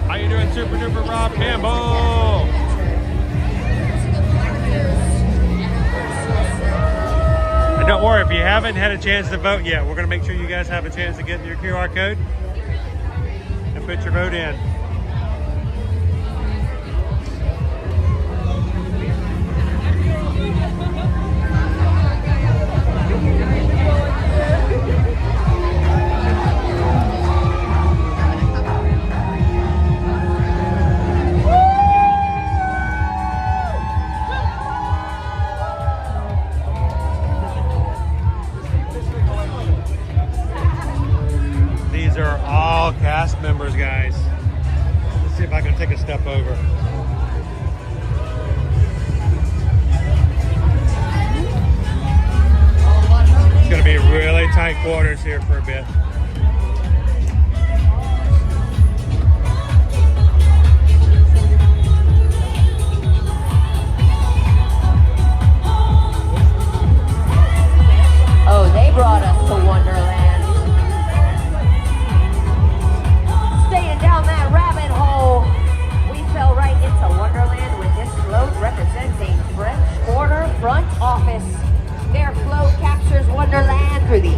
How you doing, Super Duper Rob Campbell? And don't worry, if you haven't had a chance to vote yet, we're going to make sure you guys have a chance to get your QR code and put your vote in. Cast members, guys. Let's see if I can take a step over. It's going to be really tight quarters here for a bit.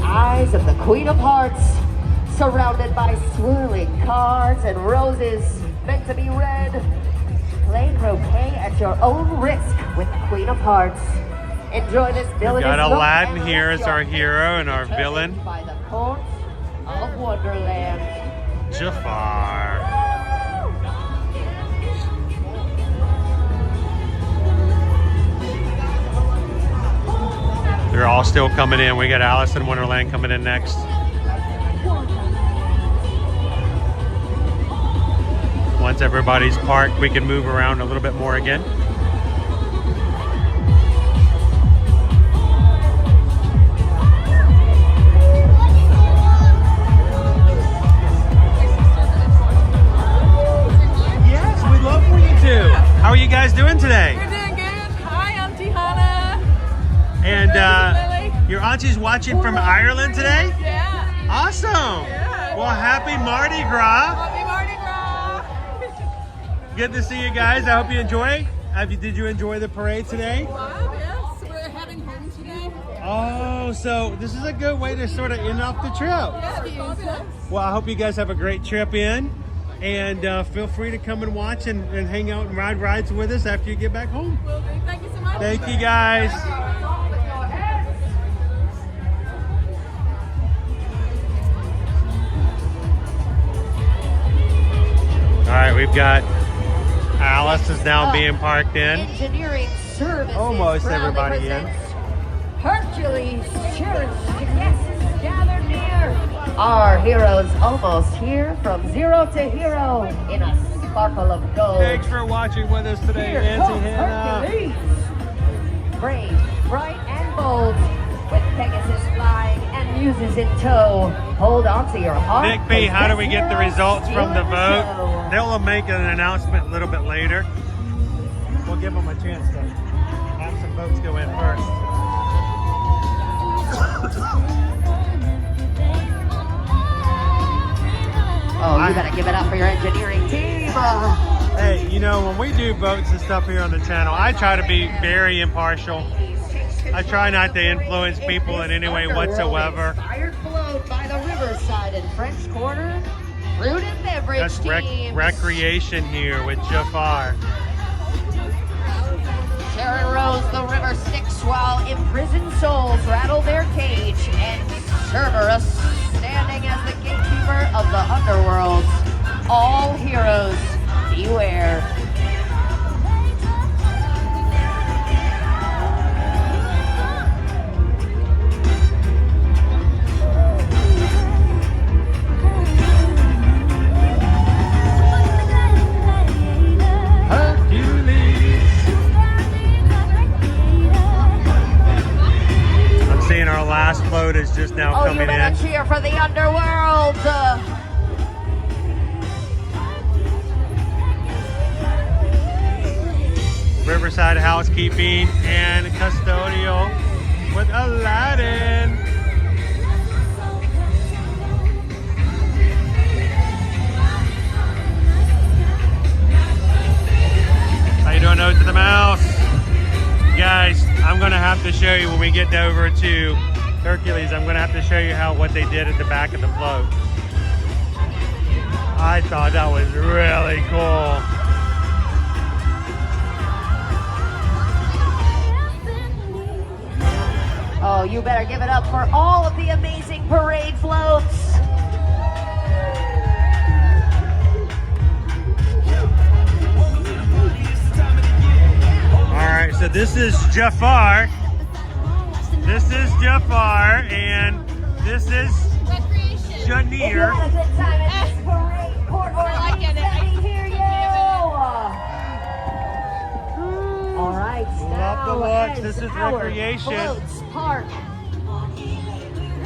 eyes of the Queen of Hearts, surrounded by swirling cards and roses meant to be read. Play croquet at your own risk with the Queen of Hearts. Enjoy this We've villainous got look Aladdin and here let as our your hero and our determined villain, by the court of Wonderland. Jafar. They're all still coming in. We got Alice in Wonderland coming in next. Once everybody's parked, we can move around a little bit more again. Yes, we love what you do. How are you guys doing today? We're doing good. Hi, I'm Tihana. And your auntie's watching from Ireland today? Yeah. Awesome. Yeah. Well, happy Mardi Gras. Happy Mardi Gras. Good to see you guys. I hope you enjoy. Did you enjoy the parade today? Wow, yes. We're heading home today. Oh, so this is a good way to sort of end off the trip. Yeah, fabulous. Well, I hope you guys have a great trip in. And feel free to come and watch and hang out and ride rides with us after you get back home. Will do. Thank you so much. Thank you, guys. All right, we've got Alice is now being parked in. Engineering services. Almost proudly everybody in. presents Hercules cherished guests gathered near. Our heroes almost here, from zero to hero in a sparkle of gold. Thanks for watching with us today, Here Nancy comes Hannah. Hercules. Brave, bright, and bold, with Pegasus flying and muses in tow. Hold on to your heart. Nick B, how do we get the results from the vote? They'll make an announcement a little bit later. We'll give them a chance to have some votes go in first. Oh, you gotta give it up for your engineering team. Hey, you know, when we do votes and stuff here on the channel, I try to be very impartial. I try not to influence people in any way whatsoever. Inspired float by the riverside in French Quarter. Fruit and beverage That's teams. recreation here with Jafar. Sharon rows the river Styx while imprisoned souls rattle their cage, and Cerberus standing as the gatekeeper of the underworld. All heroes, beware. I'm seeing our last float is just now Oh, you coming better in. cheer for the underworld. Riverside Housekeeping and Custodial with Aladdin. How you doing, Nose to the Mouse? Guys, I'm gonna have to show you when we get over to Hercules, I'm gonna have to show you what they did at the back of the float. I thought that was really cool. Oh, you better give it up for all of the amazing parade floats. All right, so this is Jafar. This is Jafar, and this is Janir. If you had a good time at this parade, Port Orleans, let me hear you. All right, Love the now looks. This as is our recreation. floats park,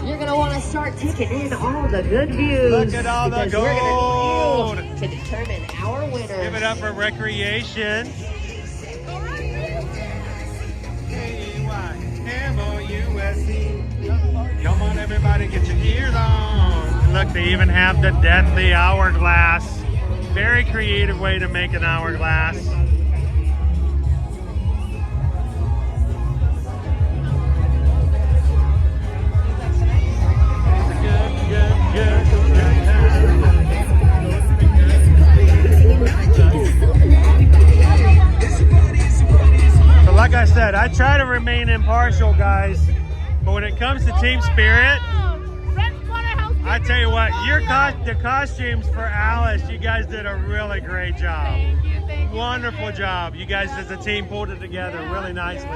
you're gonna want to start taking in all the good views. Look at all the because we're gold. gonna need you to determine our winners. Give it up for recreation. K-Y-M-O-U-S-E. Come on, everybody, get your ears on. Look, they even have the deathly hourglass. Very creative way to make an hourglass. remain impartial, guys. But when it comes to team spirit, I tell you what, the costumes for Alice, you guys did a really great job. Thank you. Wonderful job. You guys as a team pulled it together really nicely.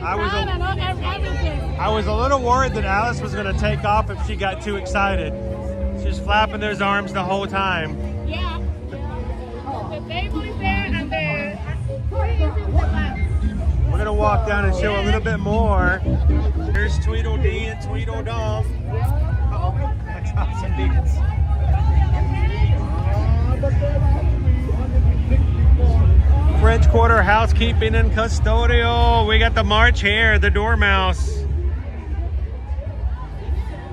I was a little worried that Alice was going to take off if she got too excited. She was flapping those arms the whole time. Yeah. The table is there and the We're going to walk down and show a little bit more. Here's Tweedledee and Tweedledum. Oh, I dropped some beats. French Quarter housekeeping and custodial. We got the March Hare, the Dormouse,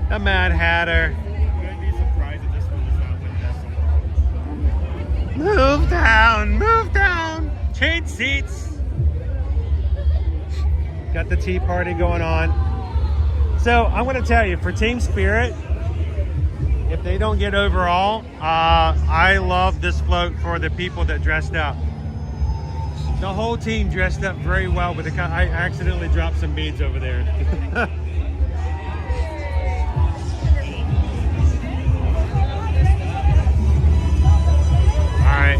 the Mad Hatter. Move down, change seats. Got the tea party going on. So I'm going to tell you, for team spirit, if they don't get overall, I love this float for the people that dressed up. The whole team dressed up very well, but I accidentally dropped some beads over there. All right.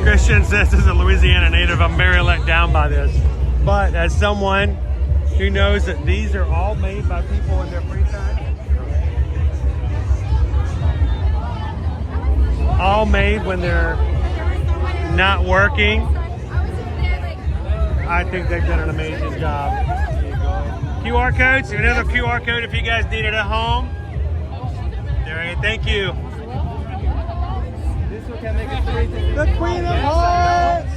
Christian says, as a Louisiana native, I'm very let down by this. But as someone who knows that these are all made by people in their free time, all made when they're not working, I think they've done an amazing job. QR codes, another QR code if you guys need it at home. There, thank you. The Queen of Hearts!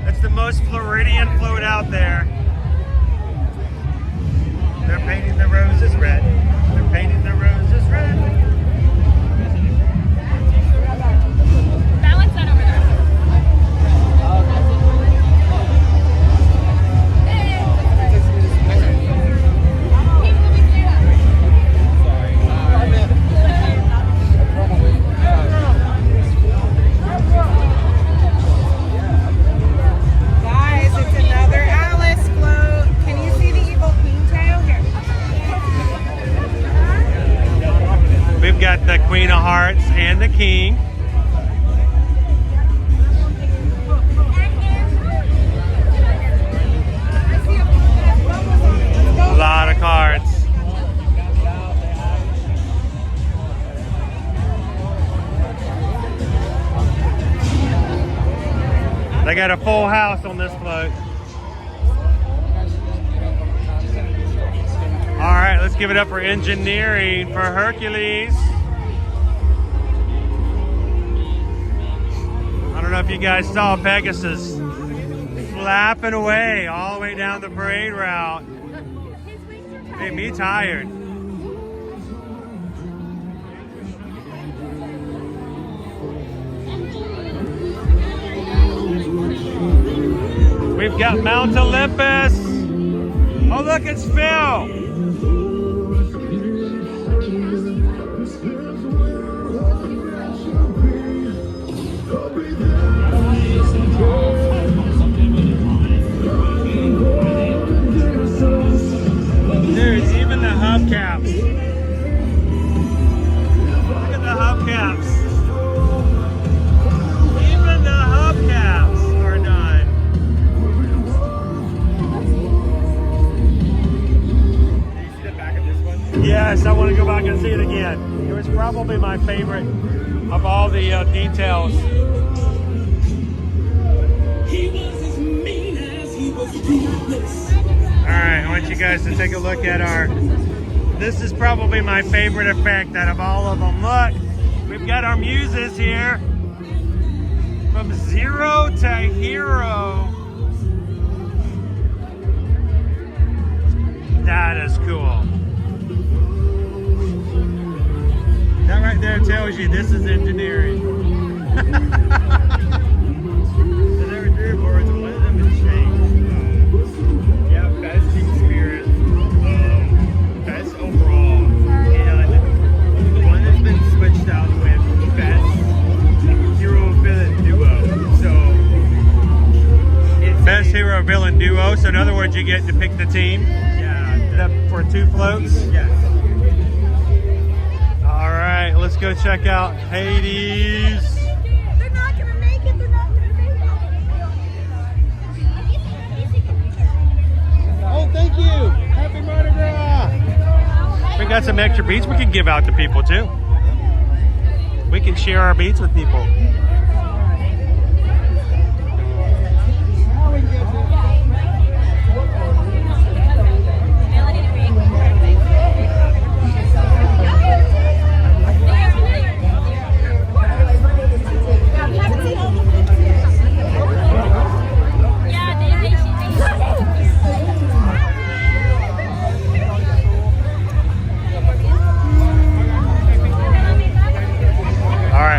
That's the most Floridian float out there. They're painting the roses red. They're painting the roses red. balance that over there. Guys, it's another Alice float. Can you see the evil queen tail here? We've got the Queen of Hearts and the King. A lot of cards. They got a full house on this float. All right, let's give it up for engineering for Hercules. I don't know if you guys saw Pegasus flapping away all the way down the parade route. Made me tired. We've got Mount Olympus. Oh, look, it's Phil. There's even the hubcaps. Look at the hubcaps. Even the hubcaps are done. Did you see the back of this one? Yes, I want to go back and see it again. It was probably my favorite of all the details. Alright, I want you guys to take a look at this is probably my favorite effect out of all of them. Look, we've got our muses here. From zero to hero. That is cool. That right there tells you this is engineering. duo. So in other words, you get to pick the team. Yeah. For 2 floats. Yes. All right, let's go check out Hades. They're not gonna make it. They're not gonna make it. Oh, thank you. Happy Mardi Gras. We got some extra beads we can give out to people too. We can share our beads with people.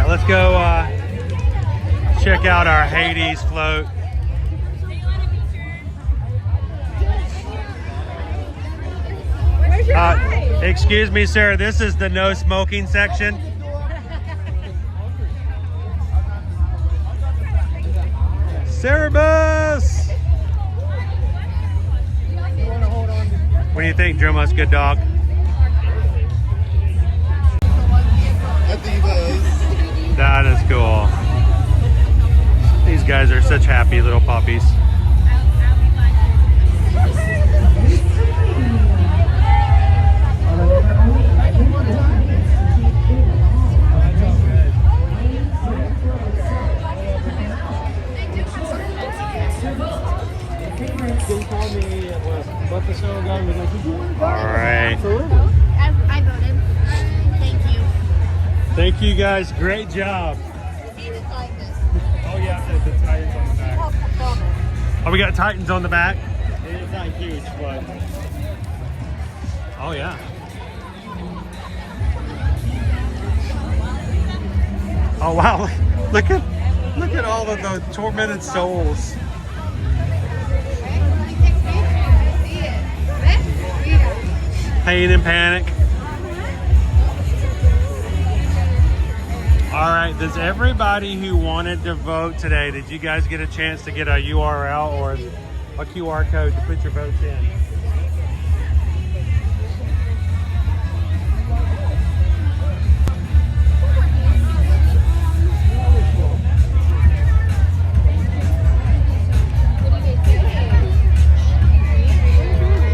Let's go check out our Hades float. Where's your eyes? Excuse me, sir. This is the no smoking section. Cerebus! What do you think, Drummus? Good dog? I think he does. That is cool. These guys are such happy little puppies. All right. I voted. Thank you. Thank you guys. Great job. Oh yeah, the Titans on the back. Oh, we got Titans on the back. It's not huge, but oh yeah. Oh wow! Look at all of the tormented souls. Pain and panic. All right, does everybody who wanted to vote today, did you guys get a chance to get a URL or a QR code to put your votes in?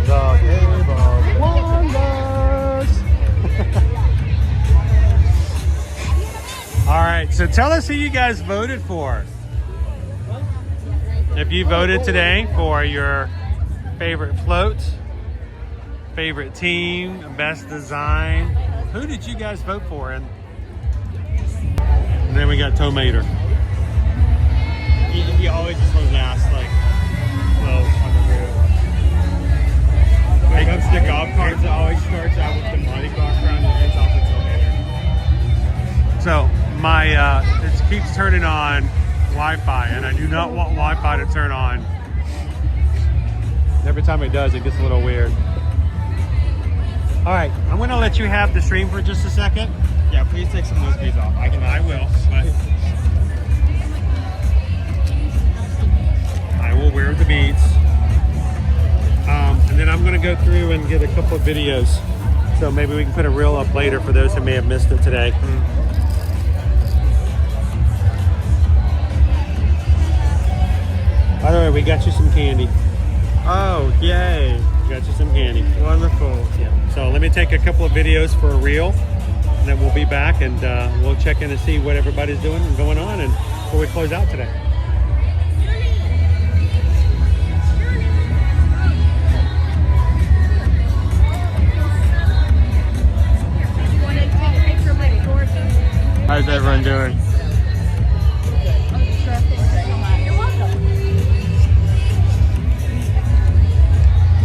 The Cave of Wonders. All right, so tell us who you guys voted for. If you voted today for your favorite float, favorite team, best design, who did you guys vote for? And then we got Tomater. he always just was last, like, float on the route. When it comes to golf carts, it always starts out with the Mardi Gras crown and ends off with Tomater. So my it keeps turning on Wi-Fi, and I do not want Wi-Fi to turn on. Every time it does, it gets a little weird. All right, I'm gonna let you have the stream for just a second. Yeah, please take some of those beads off. I will, but I will wear the beads. And then I'm gonna go through and get a couple of videos. So maybe we can put a reel up later for those who may have missed it today. By the way, we got you some candy. oh, yay. Got you some candy. Wonderful. Yeah. So let me take a couple of videos for a reel, and then we'll be back and we'll check in to see what everybody's doing and going on and before we close out today. How's everyone doing?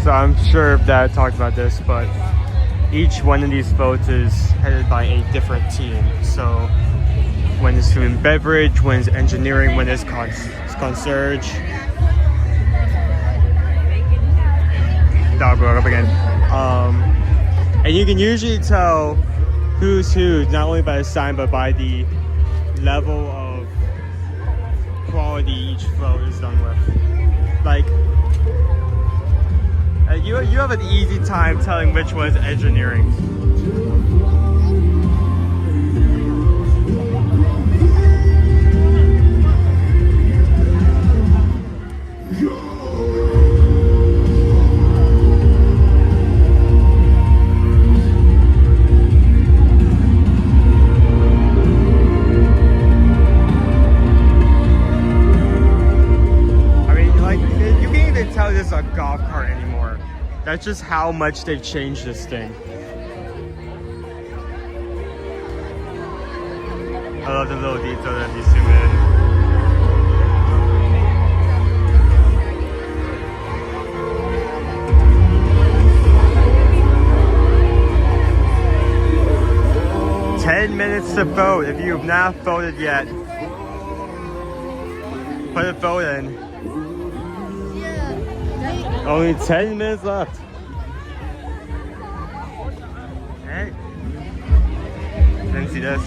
So I'm sure if Dad talked about this, but each one of these boats is headed by a different team. So when it's food and beverage, when it's engineering, when it's concierge. Dog broke up again. And you can usually tell who's who, not only by the sign, but by the level of quality each float is done with. Like, have an easy time telling which was engineering. Tell this is a golf cart anymore. That's just how much they've changed this thing. I love the little detail that you zoom in. 10 minutes to vote. If you have not voted yet, put a vote in. Only 10 minutes left. Hey. Didn't see this.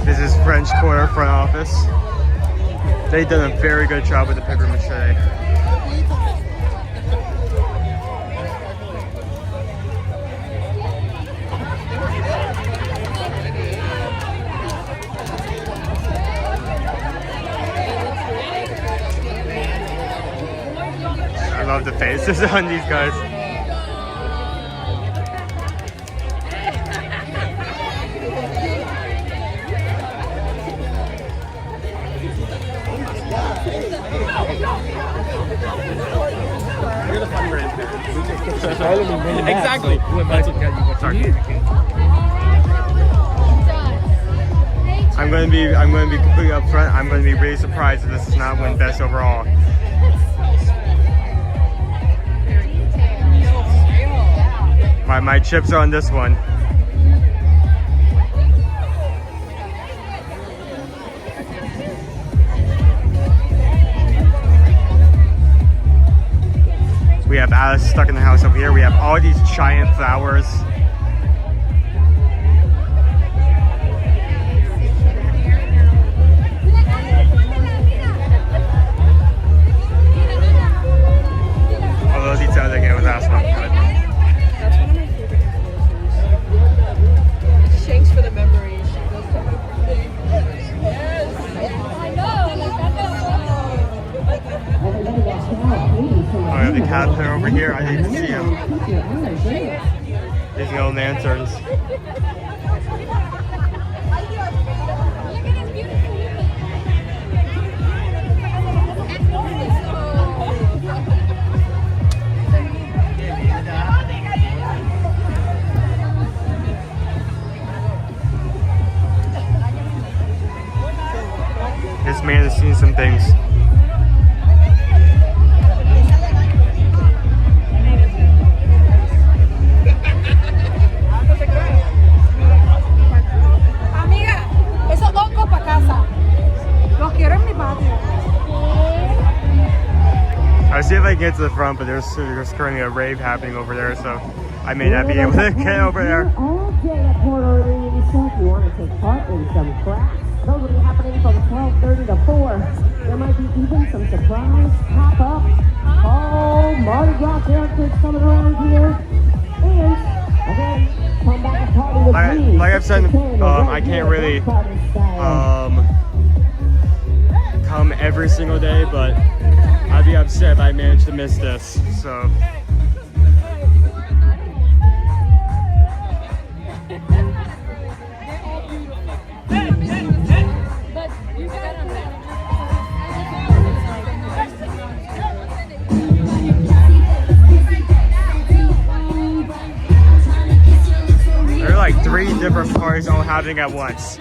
This is French Quarter front office. They've done a very good job with the paper mache. I love the faces on these guys. You're the fun grandparents. Exactly. I'm going to be completely upfront. I'm going to be really surprised if this does not win best overall. My chips are on this one. So we have Alice stuck in the house over here. We have all these giant flowers. All those details again with last one. For the memories. Oh, I have the caterpillar over here. I didn't see him. These little lanterns. This man has seen some things. Amiga, esos dos para casa. Los quiero en mi patio. I'll see if I can get to the front, but there's currently a rave happening over there, so I may not be able to get over there. All day at Port Orleans, if you want to take part in some crafts. Those will be happening from 12:30 to 4. There might be even some surprise pop-up. Oh, Mardi Gras characters coming around here. And again, come back and party with me. Like I've said, I can't really come every single day, but I'd be upset if I managed to miss this. So. There are like 3 different parties all happening at once.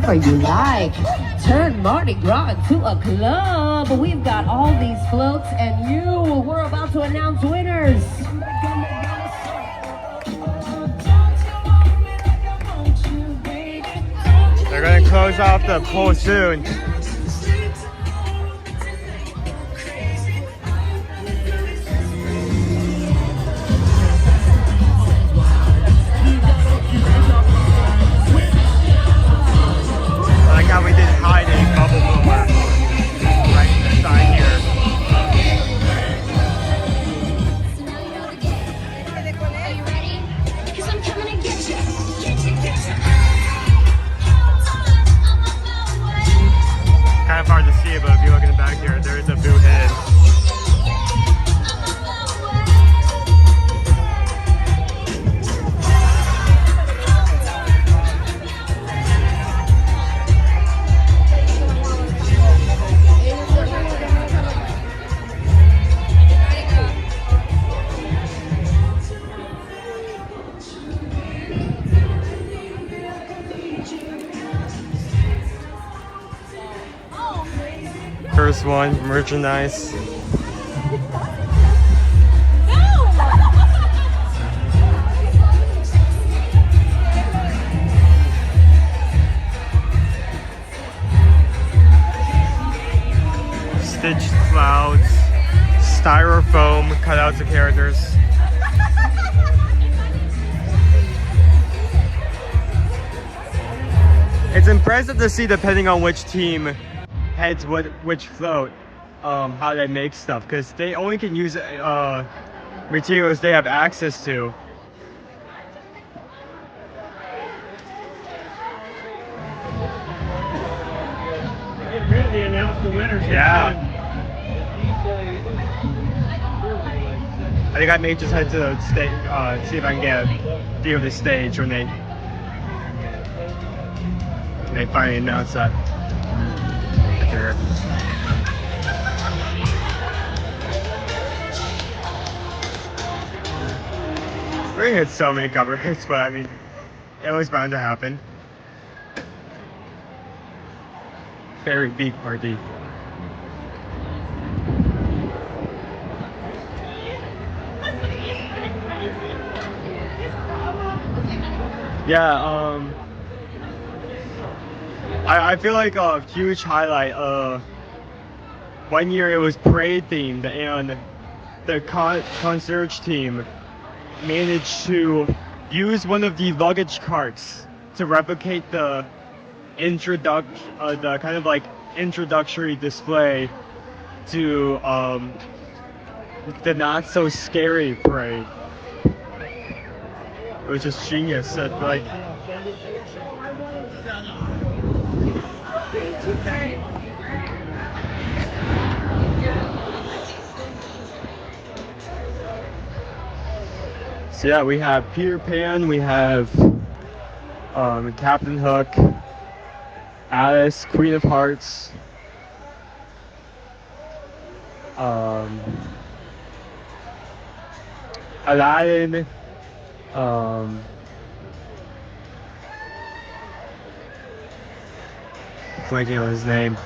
whatever you like. Turn Mardi Gras into a club. We've got all these floats and we're about to announce winners. They're gonna close off the pool soon. I like how we did hide a bubble boomer right in the side here. Are you ready? 'Cause I'm coming to get you. Kind of hard to see it, but if you look in the back here, there is a boot hidden. First one, merchandise. Stitched clouds, styrofoam cutouts of characters. It's impressive to see, depending on which team heads which float, how they make stuff, because they only can use materials they have access to. Get ready to announce the winners. Yeah. I think I may just head to the stage, see if I can get a view of the stage when they finally announce that. We're gonna hit so many covers, but I mean, it was bound to happen. Very big party. Yeah, I feel like a huge highlight. One year it was parade themed, and the concierge team managed to use one of the luggage carts to replicate the kind of like introductory display to the not so scary parade. It was just genius. Like, so yeah, we have Peter Pan, we have Captain Hook, Alice, Queen of Hearts, Aladdin, blanking on his name.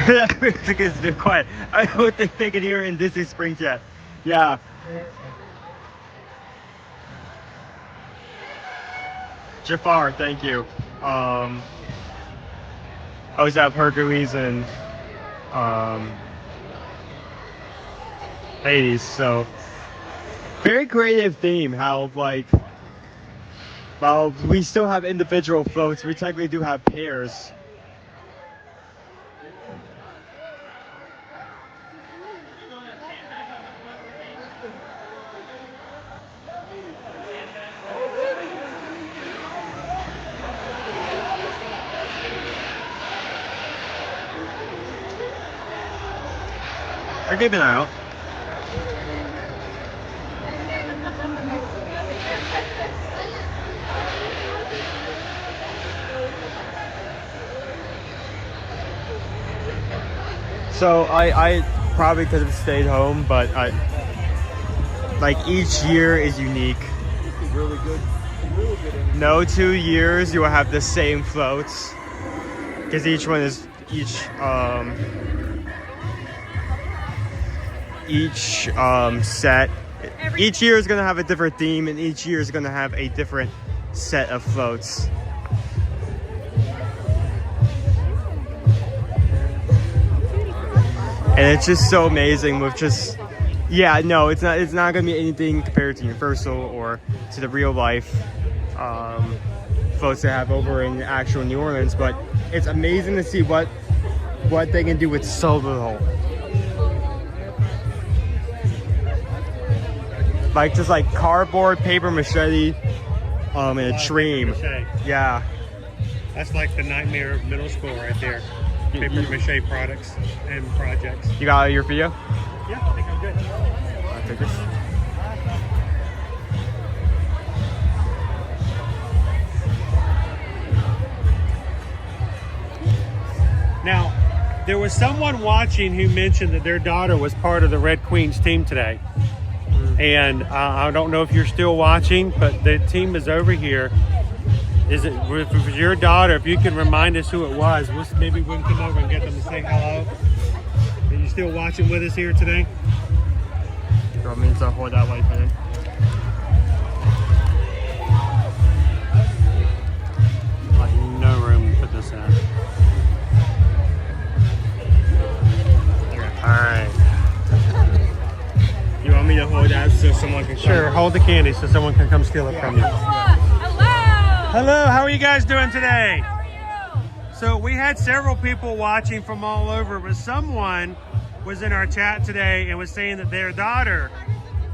That music is too quiet. I don't know what they can hear in Disney Springs yet. Yeah. Jafar, thank you. I always have Hercules and Hades, so very creative theme. How like, while we still have individual floats, we technically do have pairs. I'll keep an eye out. So I probably could have stayed home, but like each year is unique. Really good. No 2 years you will have the same floats, because each one is set. Each year is gonna have a different theme, and each year is gonna have a different set of floats. And it's just so amazing with just, yeah, no, it's not gonna be anything compared to Universal or to the real life floats they have over in actual New Orleans, but it's amazing to see what they can do with so little. Like just like cardboard, paper mache, and a dream. Yeah. That's like the nightmare of middle school right there. Paper mache products and projects. You got your video? Yeah, I think I'm good. I'll take this. Now, there was someone watching who mentioned that their daughter was part of the Red Queens team today. And I don't know if you're still watching, but the team is over here. Is it with your daughter? If you can remind us who it was, maybe we can come over and get them to say hello. Are you still watching with us here today? You want me to hold that light for them? Like no room to put this in. All right. You want me to hold that so someone can? Sure, hold the candy so someone can come steal it from you. Hello, how are you guys doing today? How are you? So we had several people watching from all over, but someone was in our chat today and was saying that their daughter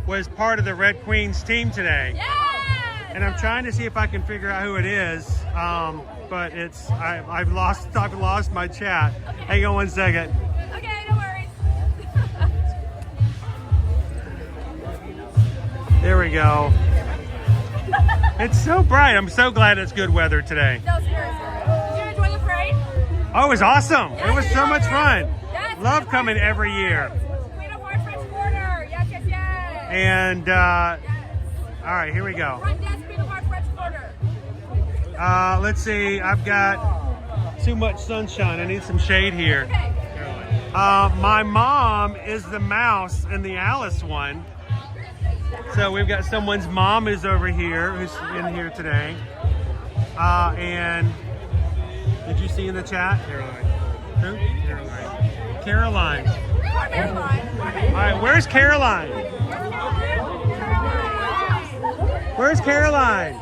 was part of the Red Queens team today. Yes! And I'm trying to see if I can figure out who it is, but it's I've lost my chat. Okay. Hang on one second. Okay, no worries. There we go. It's so bright. I'm so glad it's good weather today. No, seriously. Did you enjoy the parade? Oh, it was awesome. Yes, it was so much fun. Yes, Love coming every year. Queen of Hearts French Quarter. Yes, yes, yes. And, all right, here we go. Front desk, Queen of Hearts French Quarter. Let's see. I've got too much sunshine. I need some shade here. Okay. My mom is the mouse in the Alice one. So we've got someone's mom is over here, who's in here today. And did you see in the chat? Caroline. Who? Caroline. Caroline. All right, where's Caroline? Where's Caroline?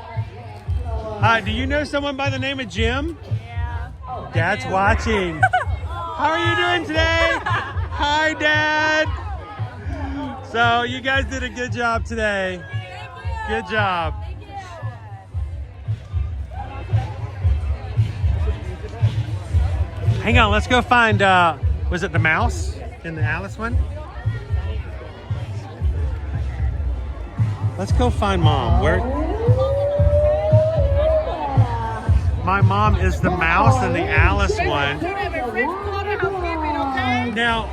Do you know someone by the name of Jim? Yeah. Dad's watching. How are you doing today? Hi, Dad. So you guys did a good job today. Good job. Hang on, let's go find, was it the mouse in the Alice one? Let's go find Mom. Where? My mom is the mouse in the Alice one. Now,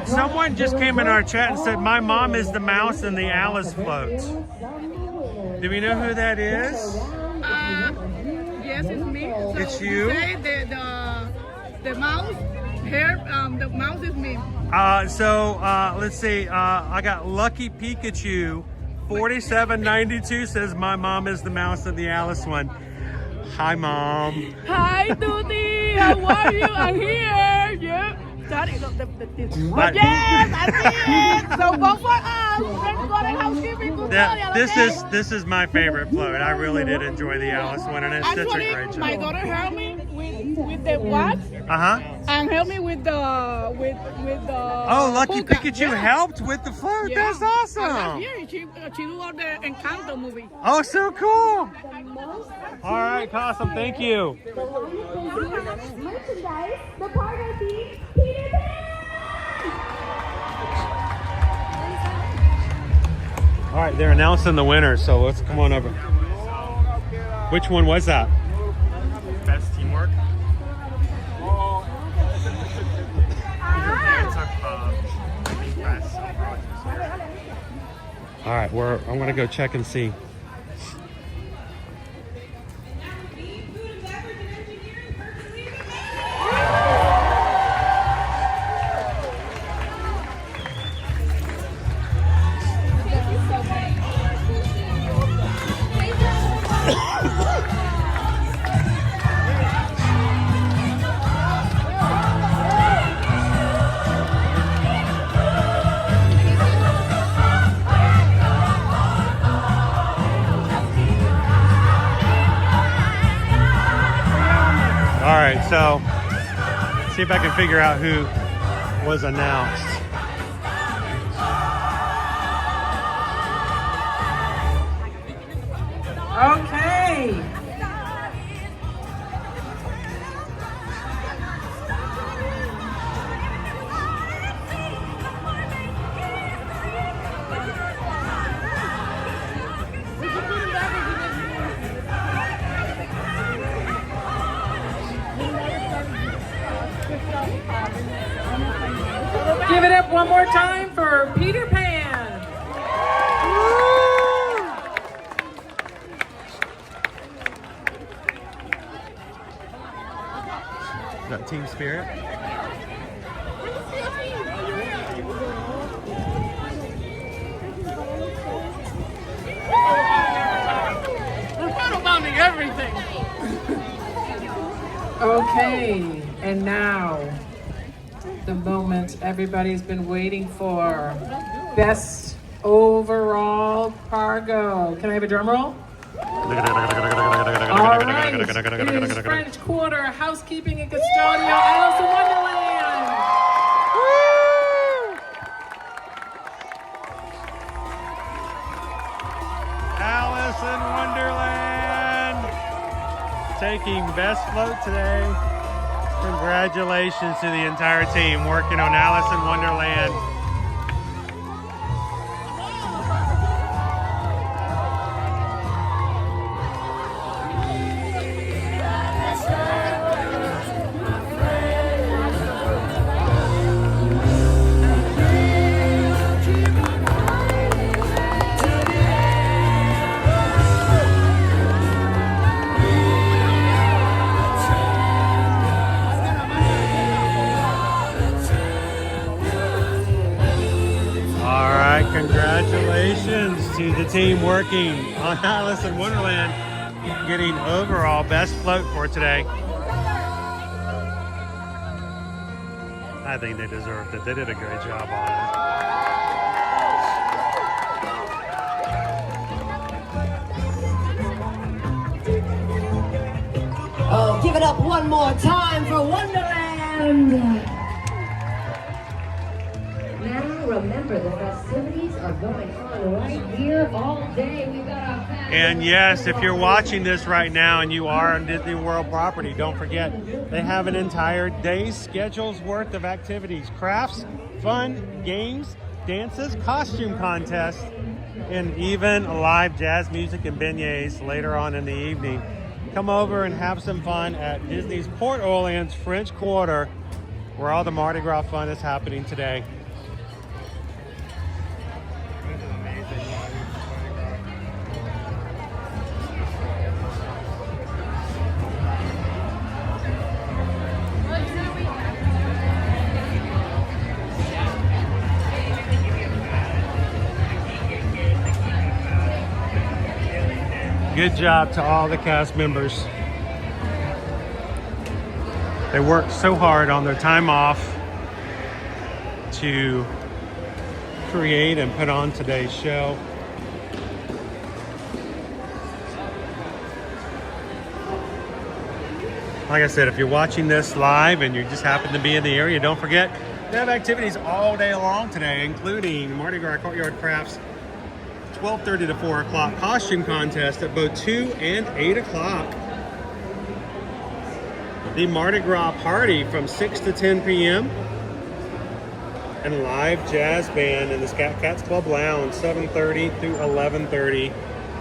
someone just came in our chat and said, my mom is the mouse in the Alice float. Do we know who that is? Yes, it's me. So It's you? The mouse, the mouse is me. Let's see. I got Lucky Pikachu, 4792 says, my mom is the mouse in the Alice one. Hi, Mom. Hi, Tuti. How are you? I'm here. Yep. That is yes, I see it. So go for us. Let's go to housekeeping. This is my favorite float. I really did enjoy the Alice one, and it's such a great job. My daughter helped me with the what? And helped me with the Oh, Lucky Pikachu helped with the float. Yeah. That's awesome. Yeah, she do all the Encanto movie. Oh, so cool. All right, awesome. Thank you. Merchandise, the partner team, Peter Pan! All right, they're announcing the winner, so let's come on over. Which one was that? Best teamwork. All right, I'm gonna go check and see. All right, so see if I can figure out who was announced. Okay. Give it up one more time for Peter Pan. Is that team spirit? We're photobombing everything. Okay, and now the moment everybody's been waiting for. Best overall cargo. Can I have a drum roll? All right, it is French Quarter, Housekeeping and Custodial, Alice in Wonderland. Alice in Wonderland taking best float today. Congratulations to the entire team working on Alice in Wonderland. Congratulations to the team working on Alice in Wonderland, getting overall best float for today. I think they deserved it. They did a great job on it. Oh, give it up one more time for Wonderland! Now remember, the festivities are going on right here all day. We've got our And yes, if you're watching this right now and you are on Disney World property, don't forget, they have an entire day's schedule's worth of activities, crafts, fun, games, dances, costume contests, and even live jazz music and beignets later on in the evening. Come over and have some fun at Disney's Port Orleans French Quarter, where all the Mardi Gras fun is happening today. Good job to all the cast members. They worked so hard on their time off to create and put on today's show. Like I said, if you're watching this live and you just happen to be in the area, don't forget, they have activities all day long today, including Mardi Gras Courtyard Crafts 12:30 to 4 o'clock, costume contest at both 2 and 8 o'clock. The Mardi Gras party from 6 to 10 p.m. and live jazz band in the Scat Cats Club Lounge, 7:30 through 11:30. You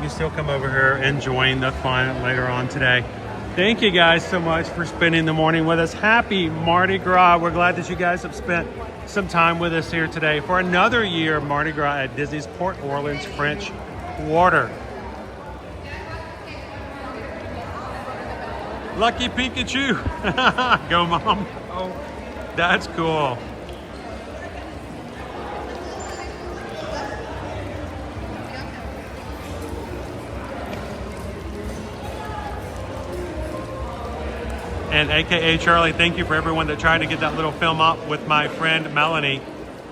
can still come over here and join the fun later on today. Thank you guys so much for spending the morning with us. Happy Mardi Gras. We're glad that you guys have spent some time with us here today for another year of Mardi Gras at Disney's Port Orleans French Quarter. Lucky Pikachu. Go, Mom. Oh, that's cool. And AKA Charlie, thank you for everyone that tried to get that little film up with my friend Melanie.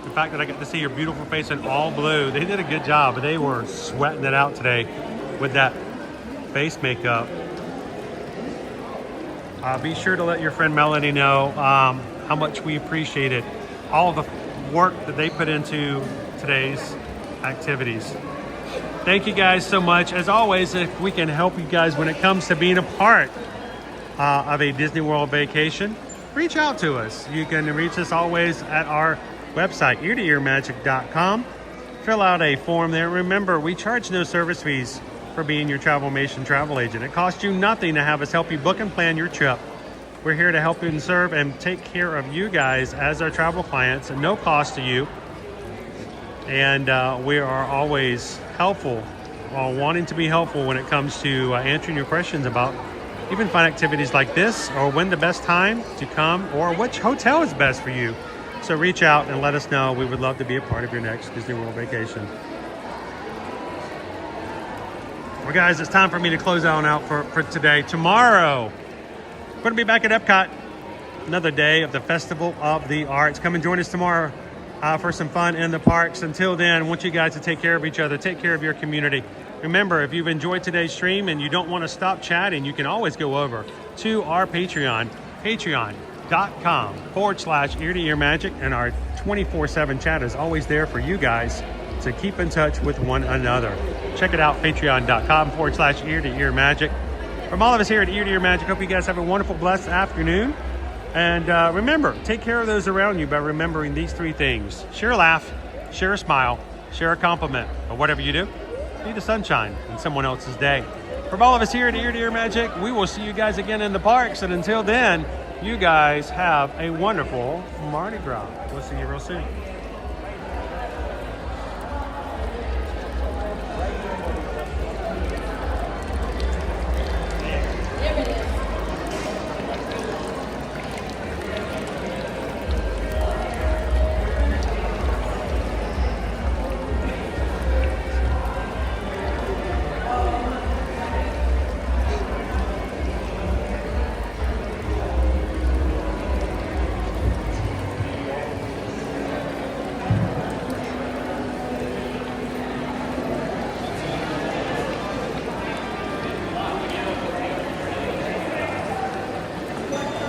The fact that I got to see your beautiful face in all blue. They did a good job. They were sweating it out today with that face makeup. Be sure to let your friend Melanie know how much we appreciated all of the work that they put into today's activities. Thank you guys so much. As always, if we can help you guys when it comes to being a part of a Disney World vacation, reach out to us. You can reach us always at our website, eartoearmagic.com. Fill out a form there. Remember, we charge no service fees for being your Travelmation travel agent. It costs you nothing to have us help you book and plan your trip. We're here to help you and serve and take care of you guys as our travel clients at no cost to you. And we are always helpful, wanting to be helpful when it comes to answering your questions about even fun activities like this, or when the best time to come, or which hotel is best for you. So reach out and let us know. We would love to be a part of your next Disney World vacation. Well, guys, it's time for me to close on out for today. Tomorrow, we're going to be back at Epcot. Another day of the Festival of the Arts. Come and join us tomorrow for some fun in the parks. Until then, I want you guys to take care of each other. Take care of your community. Remember, if you've enjoyed today's stream and you don't want to stop chatting, you can always go over to our Patreon, patreon.com/ear-to-ear-magic, and our 24/7 chat is always there for you guys to keep in touch with one another. Check it out, patreon.com/ear-to-ear-magic. From all of us here at Ear to Ear Magic, hope you guys have a wonderful, blessed afternoon. And remember, take care of those around you by remembering these three things. Share a laugh, share a smile, share a compliment, or whatever you do, be the sunshine in someone else's day. From all of us here at Ear to Ear Magic, we will see you guys again in the parks. And until then, you guys have a wonderful Mardi Gras. We'll see you real soon.